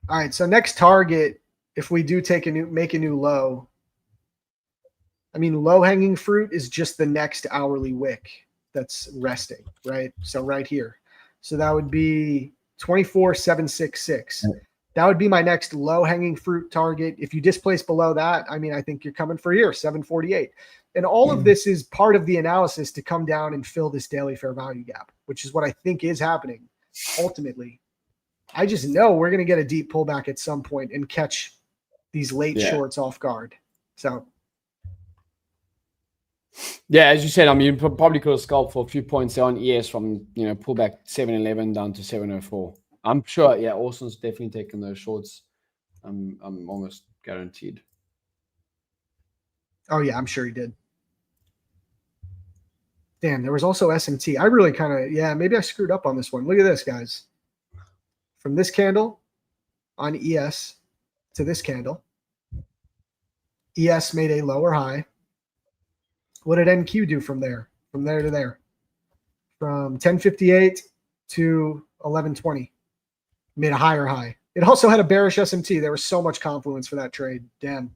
Speaker 5: right. So next target, if we do make a new low, I mean, low hanging fruit is just the next hourly wick that's resting, right? So right here. So that would be 24,766. That would be my next low hanging fruit target. If you displace below that, I mean, I think you're coming for here, 748. And all of this is part of the analysis to come down and fill this daily fair value gap, which is what I think is happening ultimately. I just know we're going to get a deep pullback at some point and catch these late shorts off guard. So,
Speaker 4: yeah, as you said, I mean, you probably could have scalped for a few points there on ES from, pullback 711 down to 704. I'm sure, Orson's definitely taking those shorts. I'm almost guaranteed.
Speaker 5: Oh, yeah, I'm sure he did. Damn, there was also SMT. I really kind of, maybe I screwed up on this one. Look at this, guys. From this candle on ES to this candle, ES made a lower high. What did NQ do from there? From there to there? From 1058 to 1120. Made a higher high. It also had a bearish SMT. There was so much confluence for that trade. Damn.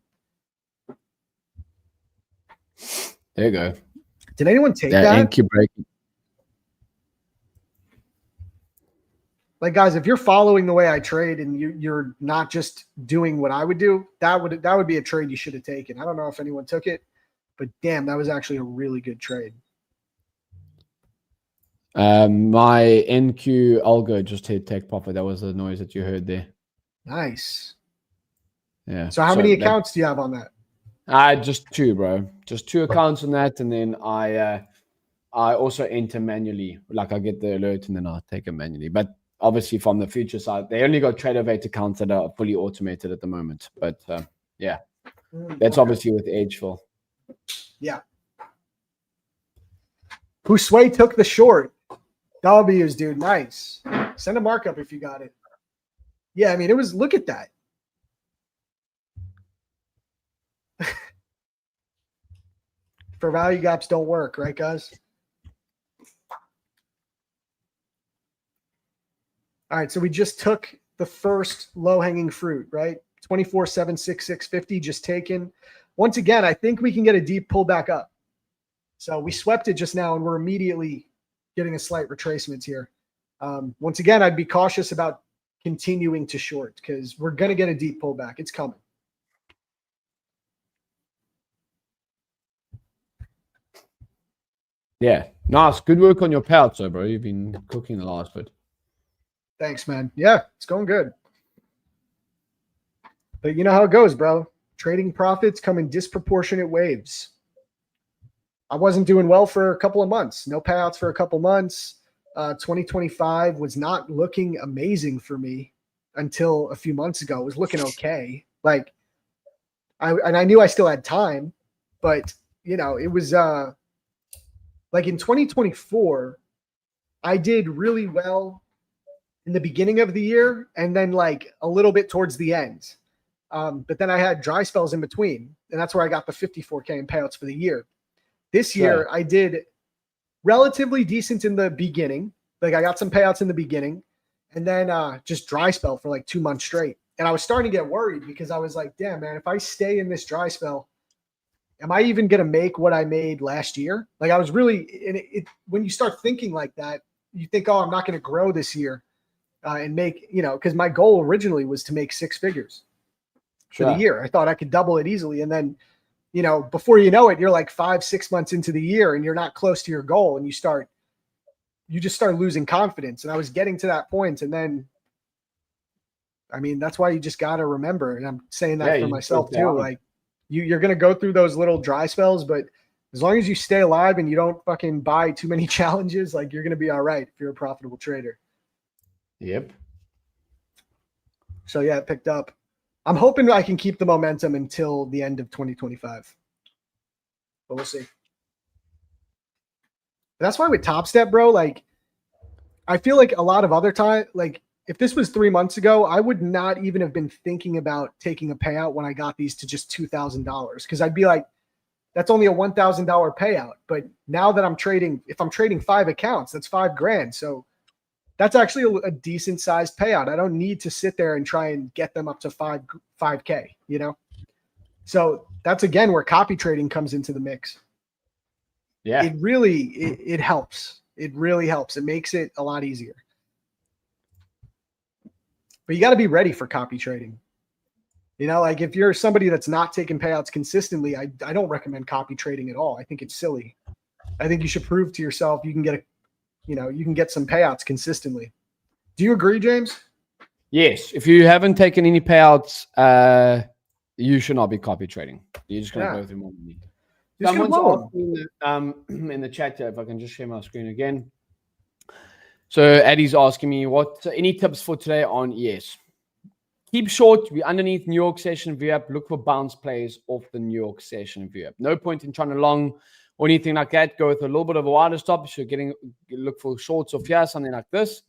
Speaker 4: There you go.
Speaker 5: Did anyone take that?
Speaker 4: NQ breaking.
Speaker 5: Like, guys, if you're following the way I trade and you're not just doing what I would do, that would be a trade you should have taken. I don't know if anyone took it, but damn, that was actually a really good trade.
Speaker 4: My NQ algo just hit take profit. That was the noise that you heard there.
Speaker 5: Nice.
Speaker 4: Yeah.
Speaker 5: So how many accounts do you have on that?
Speaker 4: Just two, bro. Just two accounts on that, and then I also enter manually. Like I get the alert and then I'll take it manually. But obviously from the future side, they only got TradeOvate accounts that are fully automated at the moment. But that's obviously with Edgeville.
Speaker 5: Yeah. Pusway took the short. W's, dude. Nice. Send a markup if you got it. Yeah, I mean, it was, look at that. For value gaps don't work, right, guys? All right, so we just took the first low-hanging fruit, right? 24,766.50 just taken. Once again, I think we can get a deep pullback up. So we swept it just now, and we're immediately getting a slight retracement here. Once again, I'd be cautious about continuing to short because we're going to get a deep pullback. It's coming.
Speaker 4: Yeah, nice. Good work on your payouts, though, bro. You've been cooking the last bit.
Speaker 5: Thanks, man. Yeah, it's going good. But you know how it goes, bro. Trading profits come in disproportionate waves. I wasn't doing well for a couple of months. No payouts for a couple months. 2025 was not looking amazing for me until a few months ago. It was looking okay. Like, I knew I still had time, but it was like in 2024, I did really well in the beginning of the year and then like a little bit towards the end. But then I had dry spells in between, and that's where I got the 54K in payouts for the year. This year, I did relatively decent in the beginning. Like I got some payouts in the beginning and then just dry spell for like 2 months straight. And I was starting to get worried because I was like, damn, man, if I stay in this dry spell, am I even going to make what I made last year? Like I was really, when you start thinking like that, you think, oh, I'm not going to grow this year and make, because my goal originally was to make 6 figures for the year. I thought I could double it easily. And then, before you know it, you're like 5-6 months into the year and you're not close to your goal. And you just start losing confidence. And I was getting to that point. And then, I mean, that's why you just got to remember, and I'm saying that for myself too. Like you're going to go through those little dry spells, but as long as you stay alive and you don't fucking buy too many challenges, like you're going to be all right if you're a profitable trader.
Speaker 4: Yep.
Speaker 5: So yeah, it picked up. I'm hoping I can keep the momentum until the end of 2025, but we'll see. That's why with Top Step, bro, like I feel like a lot of other time, like if this was 3 months ago, I would not even have been thinking about taking a payout when I got these to just $2,000 because I'd be like, that's only a $1,000 payout. But now that I'm trading, if I'm trading 5 accounts, that's $5,000. So that's actually a decent sized payout. I don't need to sit there and try and get them up to 5K, you know? So that's again where copy trading comes into the mix.
Speaker 4: Yeah.
Speaker 5: It really, it helps. It really helps. It makes it a lot easier. But you got to be ready for copy trading. You know, like if you're somebody that's not taking payouts consistently, I don't recommend copy trading at all. I think it's silly. I think you should prove to yourself you can get you can get some payouts consistently. Do you agree, James?
Speaker 4: Yes. If you haven't taken any payouts, you should not be copy trading. You're just going to go through more money. Someone's asking in the chat here, if I can just share my screen again. So Eddie's asking me, any tips for today on ES? Keep short. We're underneath New York session view up. Look for bounce plays off the New York session view up. No point in trying to long or anything like that. Go with a little bit of a wider stop. If you're look for shorts off here, something like this.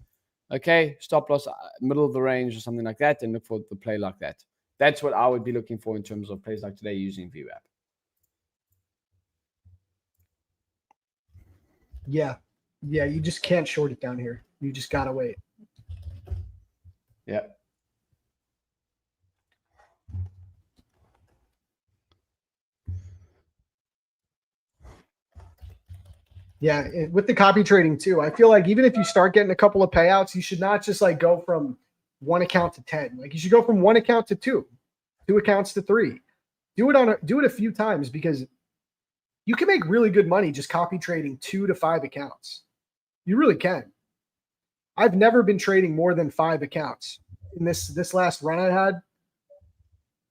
Speaker 4: Okay, stop loss middle of the range or something like that, and look for the play like that. That's what I would be looking for in terms of plays like today using view app.
Speaker 5: Yeah, you just can't short it down here. You just gotta wait.
Speaker 4: Yeah.
Speaker 5: Yeah, with the copy trading too, I feel like even if you start getting a couple of payouts, you should not just like go from one account to 10. Like you should go from one account to two accounts to 3. Do it a few times because you can make really good money just copy trading 2 to 5 accounts. You really can. I've never been trading more than 5 accounts. In this last run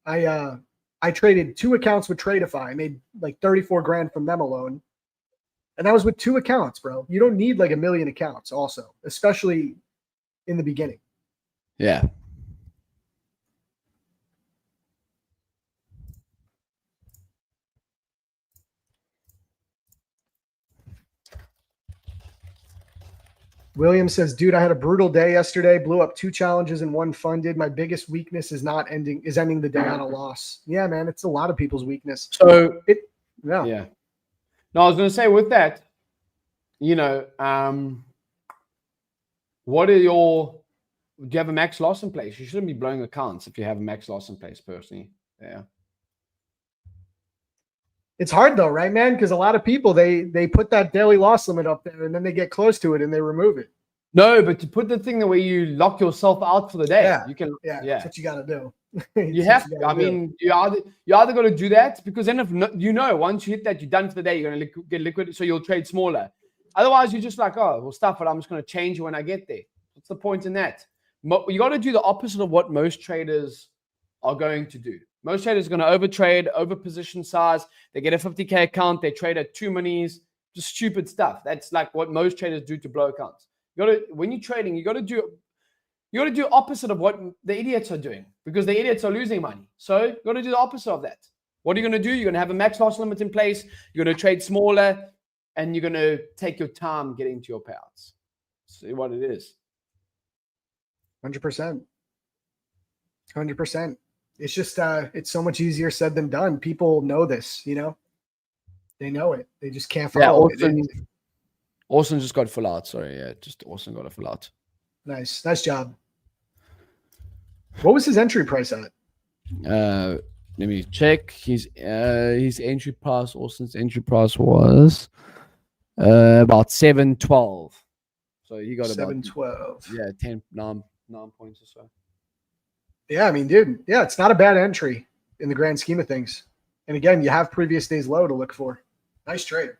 Speaker 5: I had, I traded 2 accounts with Tradeify. I made like 34 grand from them alone. And that was with 2 accounts, bro. You don't need like a million accounts also, especially in the beginning.
Speaker 4: Yeah.
Speaker 5: William says, dude, I had a brutal day yesterday, blew up 2 challenges and 1 funded. My biggest weakness is ending the day on a loss. Yeah, man, it's a lot of people's weakness.
Speaker 4: So
Speaker 5: yeah.
Speaker 4: No, I was going to say with that, do you have a max loss in place? You shouldn't be blowing accounts if you have a max loss in place personally. Yeah.
Speaker 5: It's hard though, right, man? Because a lot of people, they put that daily loss limit up there and then they get close to it and they remove it.
Speaker 4: No, but to put the thing the way you lock yourself out for the day, you can.
Speaker 5: Yeah, that's what you got to do.
Speaker 4: You have to. I mean, you either got to do that because then once you hit that, you're done for the day. You're going to get liquid, so you'll trade smaller. Otherwise, you're just like, oh, well, stuff it. I'm just going to change it when I get there. What's the point in that? You got to do the opposite of what most traders are going to do. Most traders are going to overtrade, over position size. They get a 50K account. They trade at 2 minis, just stupid stuff. That's like what most traders do to blow accounts. When you're trading, you got to do opposite of what the idiots are doing because the idiots are losing money. So you got to do the opposite of that. What are you going to do? You're going to have a max loss limit in place. You're going to trade smaller, and you're going to take your time getting to your payouts. See what it is.
Speaker 5: 100%. 100%. It's just it's so much easier said than done. People know this, they know it. They just can't follow it.
Speaker 4: Austin just got full out. Sorry, just Austin got a full out.
Speaker 5: Nice job. What was his entry price at?
Speaker 4: Let me check. His entry price. Austin's entry price was about 712. So he got
Speaker 5: 712.
Speaker 4: About 9 points or so.
Speaker 5: Yeah, I mean, dude, it's not a bad entry in the grand scheme of things. And again, you have previous day's low to look for. Nice trade.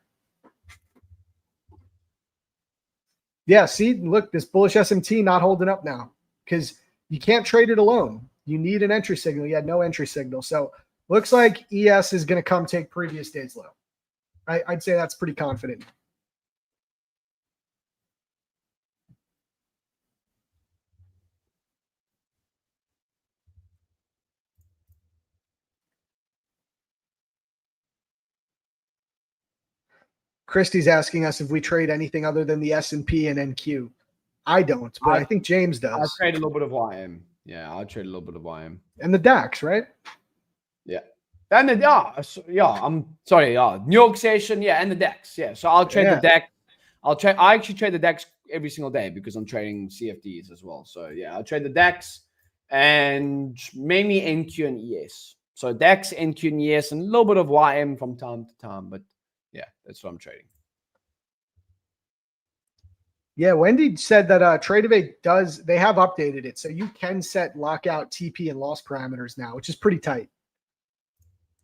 Speaker 5: Yeah, see, look, this bullish SMT not holding up now because you can't trade it alone. You need an entry signal. You had no entry signal. So looks like ES is going to come take previous day's low. I'd say that's pretty confident. Christy's asking us if we trade anything other than the S&P and NQ. I don't, but I think James does.
Speaker 4: I trade a little bit of YM. Yeah, I'll trade a little bit of YM.
Speaker 5: And the DAX, right?
Speaker 4: Yeah. And I'm sorry. New York session. Yeah. And the DAX. Yeah. So I'll trade the DAX. I actually trade the DAX every single day because I'm trading CFDs as well. So yeah, I'll trade the DAX and mainly NQ and ES. So DAX, NQ, and ES, and a little bit of YM from time to time. But yeah, that's what I'm trading.
Speaker 5: Yeah, Wendy said that Tradevate they have updated it. So you can set lockout TP and loss parameters now, which is pretty tight.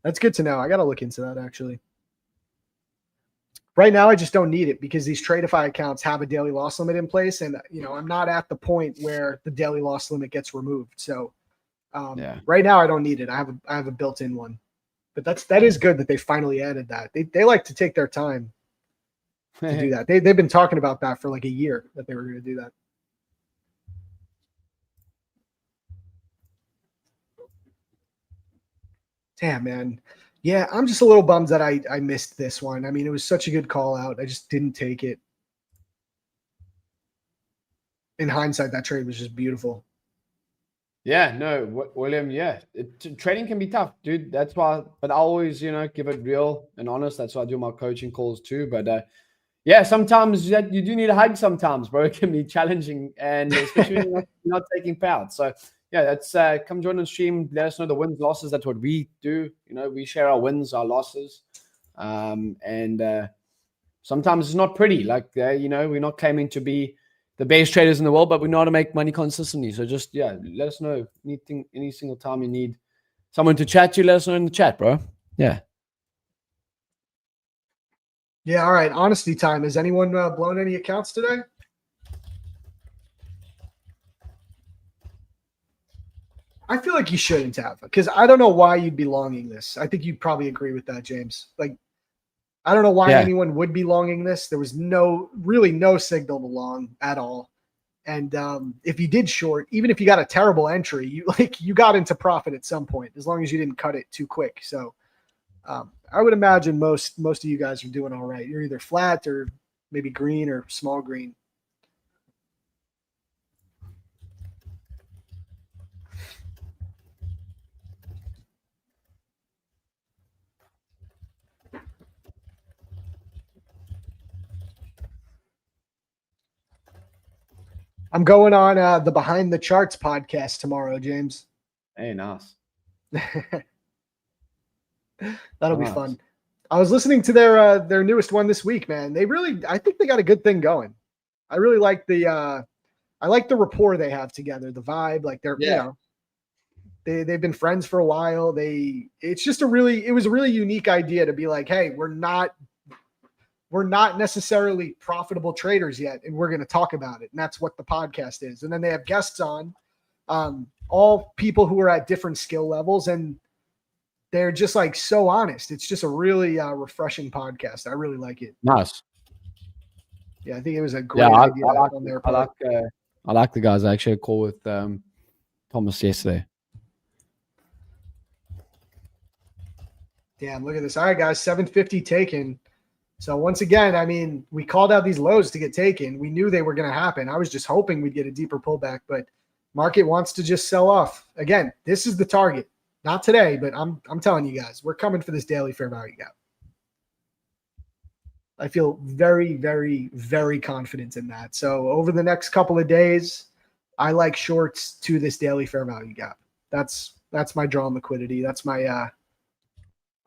Speaker 5: That's good to know. I got to look into that actually. Right now, I just don't need it because these Tradeify accounts have a daily loss limit in place. And, I'm not at the point where the daily loss limit gets removed. So right now I don't need it. I have a built-in one, but that is good that they finally added that. They like to take their time to do that. They've been talking about that for like a year that they were going to do that. Damn, man. Yeah, I'm just a little bummed that I missed this one. I mean, it was such a good call out. I just didn't take it. In hindsight, that trade was just beautiful.
Speaker 4: Yeah, no, William, yeah. Trading can be tough, dude. That's why, but I always, give it real and honest. That's why I do my coaching calls too. But yeah, sometimes you do need a hug sometimes, bro. It can be challenging, and especially when you're not taking payouts. So yeah, that's come join the stream. Let us know the wins, losses. That's what we do. We share our wins, our losses. And sometimes it's not pretty. Like, we're not claiming to be the best traders in the world, but we know how to make money consistently. So just, let us know any single time you need someone to chat to, let us know in the chat, bro. Yeah.
Speaker 5: Yeah. All right. Honesty time. Has anyone blown any accounts today? I feel like you shouldn't have, because I don't know why you'd be longing this. I think you'd probably agree with that, James. Like, I don't know why anyone would be longing this. There was really no signal to long at all. And if you did short, even if you got a terrible entry, you got into profit at some point, as long as you didn't cut it too quick. So I would imagine most of you guys are doing all right. You're either flat or maybe green or small green. I'm going on the Behind the Charts podcast tomorrow, James.
Speaker 4: Hey, nice.
Speaker 5: That'll be fun. I was listening to their newest one this week, man. I think they got a good thing going. I really like the rapport they have together, the vibe. Like they've been friends for a while. It was a really unique idea to be like, hey, we're not necessarily profitable traders yet, and we're going to talk about it. And that's what the podcast is. And then they have guests on, all people who are at different skill levels, and they're just like so honest. It's just a really refreshing podcast. I really like it.
Speaker 4: Nice.
Speaker 5: Yeah, I think it was a great idea on their part.
Speaker 4: I like the guys. I actually had a call with Thomas yesterday.
Speaker 5: Damn, look at this. All right, guys, 750 taken. So once again, I mean, we called out these lows to get taken. We knew they were going to happen. I was just hoping we'd get a deeper pullback, but market wants to just sell off. Again, this is the target. Not today, but I'm telling you guys, we're coming for this daily fair value gap. I feel very, very, very confident in that. So over the next couple of days, I like shorts to this daily fair value gap. That's my draw on liquidity. That's my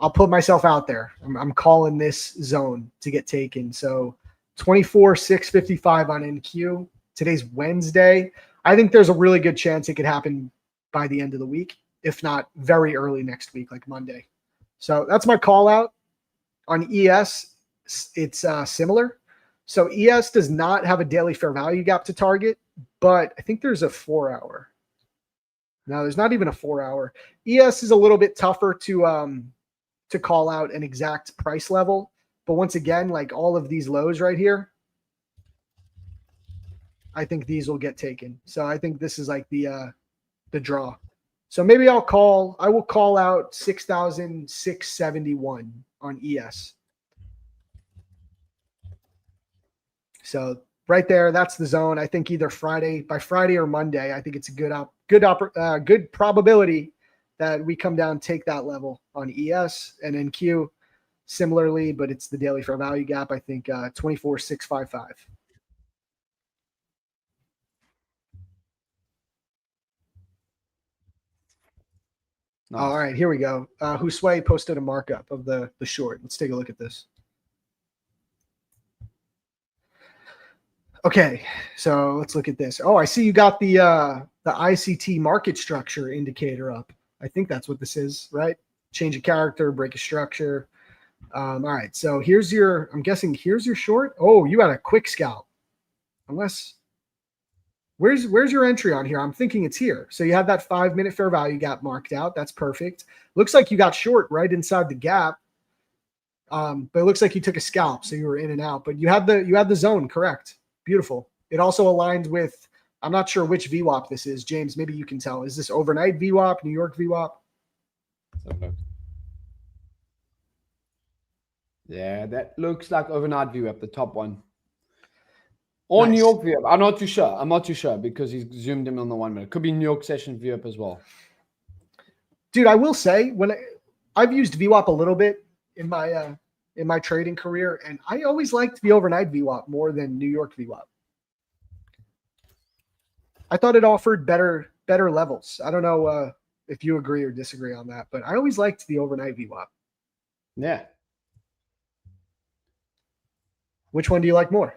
Speaker 5: I'll put myself out there. I'm calling this zone to get taken. So 24,655 on NQ. Today's Wednesday. I think there's a really good chance it could happen by the end of the week, if not very early next week, like Monday. So that's my call out. On ES, it's similar. So ES does not have a daily fair value gap to target, but I think there's a 4-hour. No, there's not even a 4-hour. ES is a little bit tougher to call out an exact price level. But once again, like all of these lows right here, I think these will get taken. So I think this is like the draw. So maybe I will call out 6,671 on ES. So right there, that's the zone. I think either by Friday or Monday, I think it's a good probability that we come down, take that level on ES and NQ similarly, but it's the daily fair value gap. I think 24,655. All right, here we go. Husway posted a markup of the short. Let's take a look at this. Okay, so let's look at this. Oh, I see you got the ICT market structure indicator up. I think that's what this is, right? Change a character, break a structure. All right, so here's your, I'm guessing here's your short. Oh, you got a quick scalp. Unless, where's your entry on here? I'm thinking it's here. So you have that 5-minute fair value gap marked out. That's perfect. Looks like you got short right inside the gap. But it looks like you took a scalp, so you were in and out. But you had the zone, correct? Beautiful. It also aligned with, I'm not sure which VWAP this is. James, maybe you can tell. Is this overnight VWAP, New York VWAP?
Speaker 4: Yeah, that looks like overnight VWAP, the top one. Or
Speaker 5: Nice.
Speaker 4: New York VWAP. I'm not too sure because he's zoomed in on the 1 minute. Could be New York session VWAP as well.
Speaker 5: Dude, I will say I've used VWAP a little bit in my trading career, and I always liked the overnight VWAP more than New York VWAP. I thought it offered better levels. I don't know if you agree or disagree on that, but I always liked the overnight VWAP.
Speaker 4: Yeah.
Speaker 5: Which one do you like more?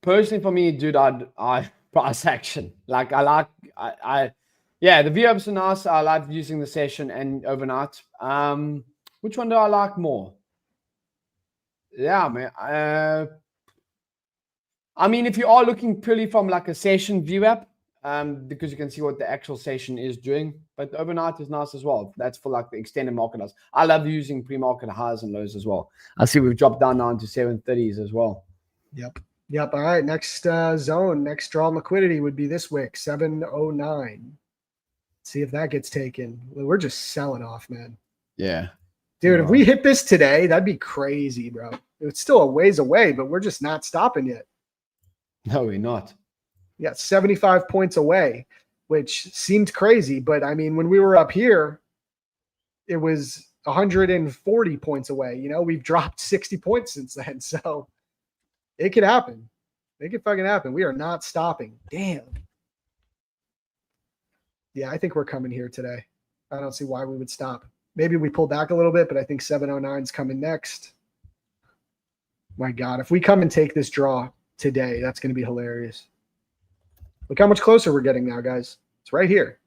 Speaker 4: Personally, for me, dude, I price action. Like yeah, the VWAPs are nice. I like using the session and overnight. Which one do I like more? Yeah, man. I mean, if you are looking purely from like a session VWAP, because you can see what the actual session is doing, but the overnight is nice as well. That's for like the extended market highs. I love using pre-market highs and lows as well. I see we've dropped down now into 730s as well.
Speaker 5: Yep. All right. Next zone, next draw liquidity would be this wick, 709. See if that gets taken. We're just selling off, man.
Speaker 4: Yeah.
Speaker 5: Dude, if we hit this today, that'd be crazy, bro. It's still a ways away, but we're just not stopping yet.
Speaker 4: No, we're not.
Speaker 5: Yeah, 75 points away, which seemed crazy. But I mean, when we were up here, it was 140 points away. You know, we've dropped 60 points since then. So it could happen. It could fucking happen. We are not stopping. Damn. Yeah, I think we're coming here today. I don't see why we would stop. Maybe we pull back a little bit, but I think 709 is coming next. My God, if we come and take this draw today, that's going to be hilarious. Look how much closer we're getting now, guys. It's right here.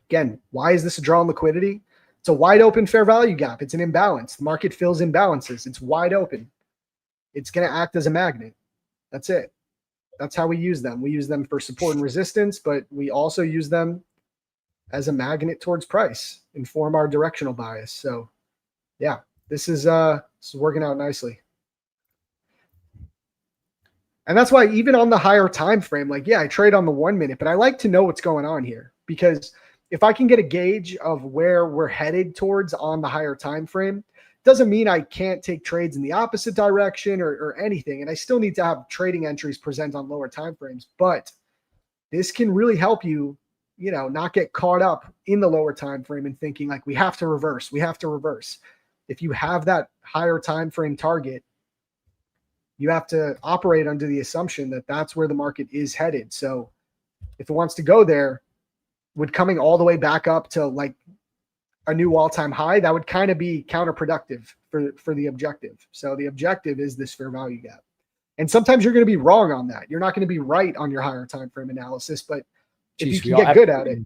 Speaker 5: Again, why is this a draw on liquidity? It's a wide open fair value gap. It's an imbalance. The market fills imbalances. It's wide open. It's going to act as a magnet. That's it. That's how we use them. We use them for support and resistance, but we also use them as a magnet towards price, inform our directional bias. So yeah, this is working out nicely. And that's why even on the higher time frame, like, yeah, I trade on the 1 minute, but I like to know what's going on here, because if I can get a gauge of where we're headed towards on the higher time frame, doesn't mean I can't take trades in the opposite direction or anything. And I still need to have trading entries present on lower time frames, but this can really help you, you know, not get caught up in the lower time frame and thinking like we have to reverse. If you have that higher time frame target, you have to operate under the assumption that that's where the market is headed. So if it wants to go there, would coming all the way back up to like a new all-time high, that would kind of be counterproductive for the objective. So the objective is this fair value gap. And sometimes you're going to be wrong on that. You're not going to be right on your higher time frame analysis, but if you can get good at it.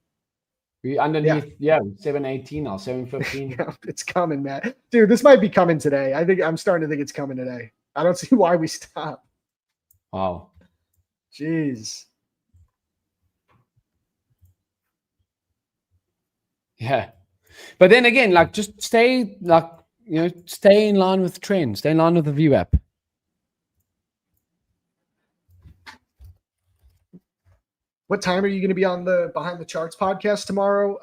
Speaker 4: We underneath, 718 now, 715.
Speaker 5: Yeah, it's coming, man. Dude, this might be coming today. I'm starting to think it's coming today. I don't see why we stop.
Speaker 4: Wow.
Speaker 5: Jeez.
Speaker 4: Yeah. But then again, like, just stay, like, you know, stay in line with the trend, stay in line with the VWAP.
Speaker 5: What time are you going to be on the Behind the Charts podcast tomorrow?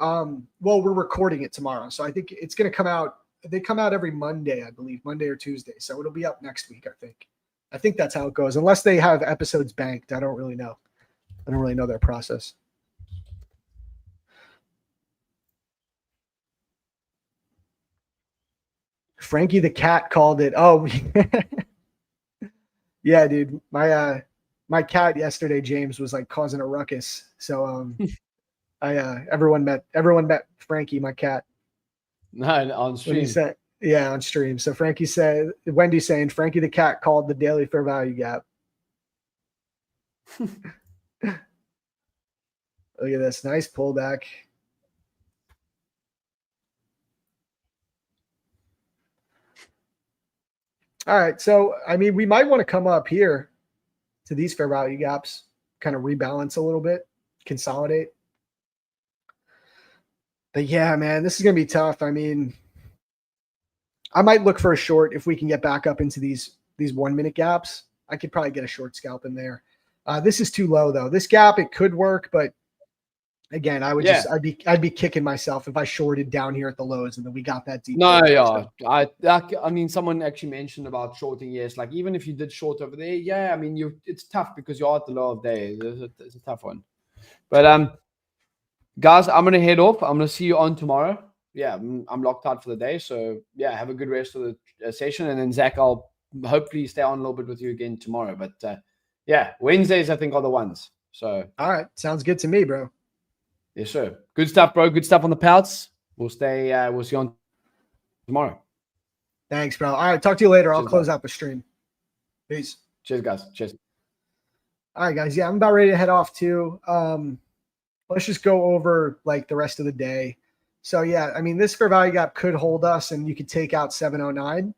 Speaker 5: Well, we're recording it tomorrow, so I think it's going to come out. They come out every Monday, I believe, Monday or Tuesday. So it'll be up next week, I think. I think that's how it goes, unless they have episodes banked. I don't really know. I don't really know their process. Frankie the cat called it. Oh, yeah, dude. My my cat yesterday, James, was like causing a ruckus. So everyone met Frankie, my cat.
Speaker 4: No, on
Speaker 5: When
Speaker 4: stream.
Speaker 5: he said, yeah, on stream. So Frankie said, Wendy's saying Frankie the cat called the daily fair value gap. Look at this. Nice pullback. All right. So, I mean, we might want to come up here to these fair value gaps, kind of rebalance a little bit, consolidate. But yeah, man, this is going to be tough. I mean, I might look for a short if we can get back up into these 1 minute gaps. I could probably get a short scalp in there. This is too low though. This gap, it could work, but again, I would I'd be kicking myself if I shorted down here at the lows and then we got that deep.
Speaker 4: No,
Speaker 5: yeah.
Speaker 4: So I mean, someone actually mentioned about shorting. Yes, like even if you did short over there, yeah, I mean, it's tough because you're at the low of day. It's a tough one. But guys, I'm gonna head off. I'm gonna see you on tomorrow. Yeah, I'm locked out for the day. So yeah, have a good rest of the session, and then Zach, I'll hopefully stay on a little bit with you again tomorrow. But yeah, Wednesdays I think are the ones. So
Speaker 5: all right, sounds good to me, bro.
Speaker 4: Yes, sir. Good stuff, bro. Good stuff on the pouts. We'll see you on tomorrow.
Speaker 5: Thanks, bro. All right, talk to you later. I'll
Speaker 4: Cheers,
Speaker 5: close
Speaker 4: bro.
Speaker 5: out the stream. Peace.
Speaker 4: Cheers, guys. Cheers.
Speaker 5: All right, guys. Yeah, I'm about ready to head off too. Let's just go over like the rest of the day. So yeah, I mean, this fair value gap could hold us and you could take out 709.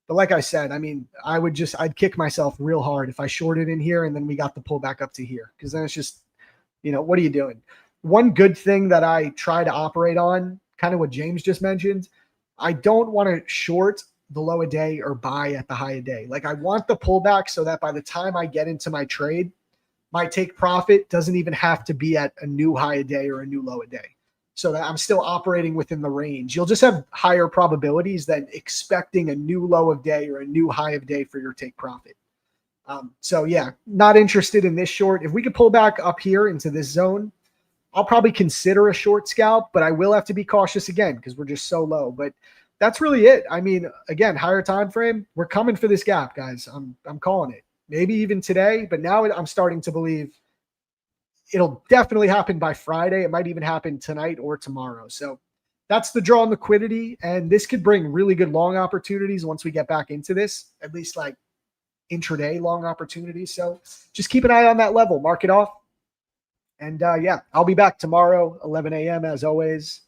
Speaker 5: But like I said, I mean, I'd kick myself real hard if I shorted in here and then we got the pull back up to here. Because then it's just, what are you doing? One good thing that I try to operate on, kind of what James just mentioned, I don't want to short the low a day or buy at the high a day. Like I want the pullback so that by the time I get into my trade, my take profit doesn't even have to be at a new high a day or a new low a day. So that I'm still operating within the range. You'll just have higher probabilities than expecting a new low of day or a new high of day for your take profit. So yeah, not interested in this short. If we could pull back up here into this zone, I'll probably consider a short scalp, but I will have to be cautious again because we're just so low. But that's really it. I mean, again, higher time frame, we're coming for this gap, guys. I'm calling it. Maybe even today, but now I'm starting to believe it'll definitely happen by Friday. It might even happen tonight or tomorrow. So that's the draw on liquidity, and this could bring really good long opportunities once we get back into this, at least like intraday long opportunities. So just keep an eye on that level, mark it off. And yeah, I'll be back tomorrow, 11 a.m. as always.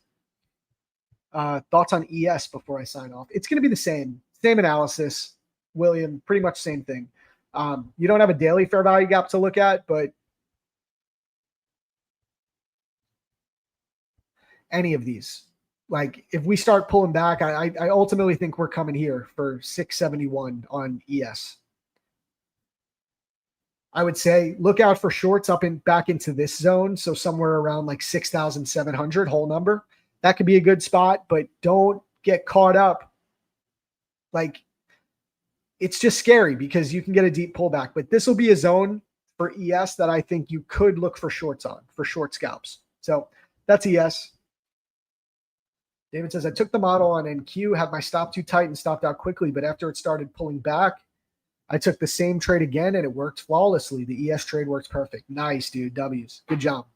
Speaker 5: Thoughts on ES before I sign off? It's going to be the same analysis, William, pretty much same thing. You don't have a daily fair value gap to look at, but any of these, like if we start pulling back, I ultimately think we're coming here for 671 on ES. I would say look out for shorts back into this zone. So somewhere around like 6,700 whole number. That could be a good spot, but don't get caught up. Like it's just scary because you can get a deep pullback, but this will be a zone for ES that I think you could look for shorts on, for short scalps. So that's ES. David says, I took the model on NQ, had my stop too tight and stopped out quickly, but after it started pulling back, I took the same trade again and it worked flawlessly. The ES trade works perfect. Nice, dude. W's. Good job.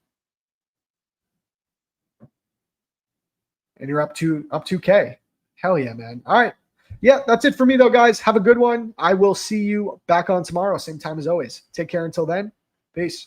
Speaker 5: And you're up 2K. Hell yeah, man. All right. Yeah, that's it for me though, guys. Have a good one. I will see you back on tomorrow, same time as always. Take care until then. Peace.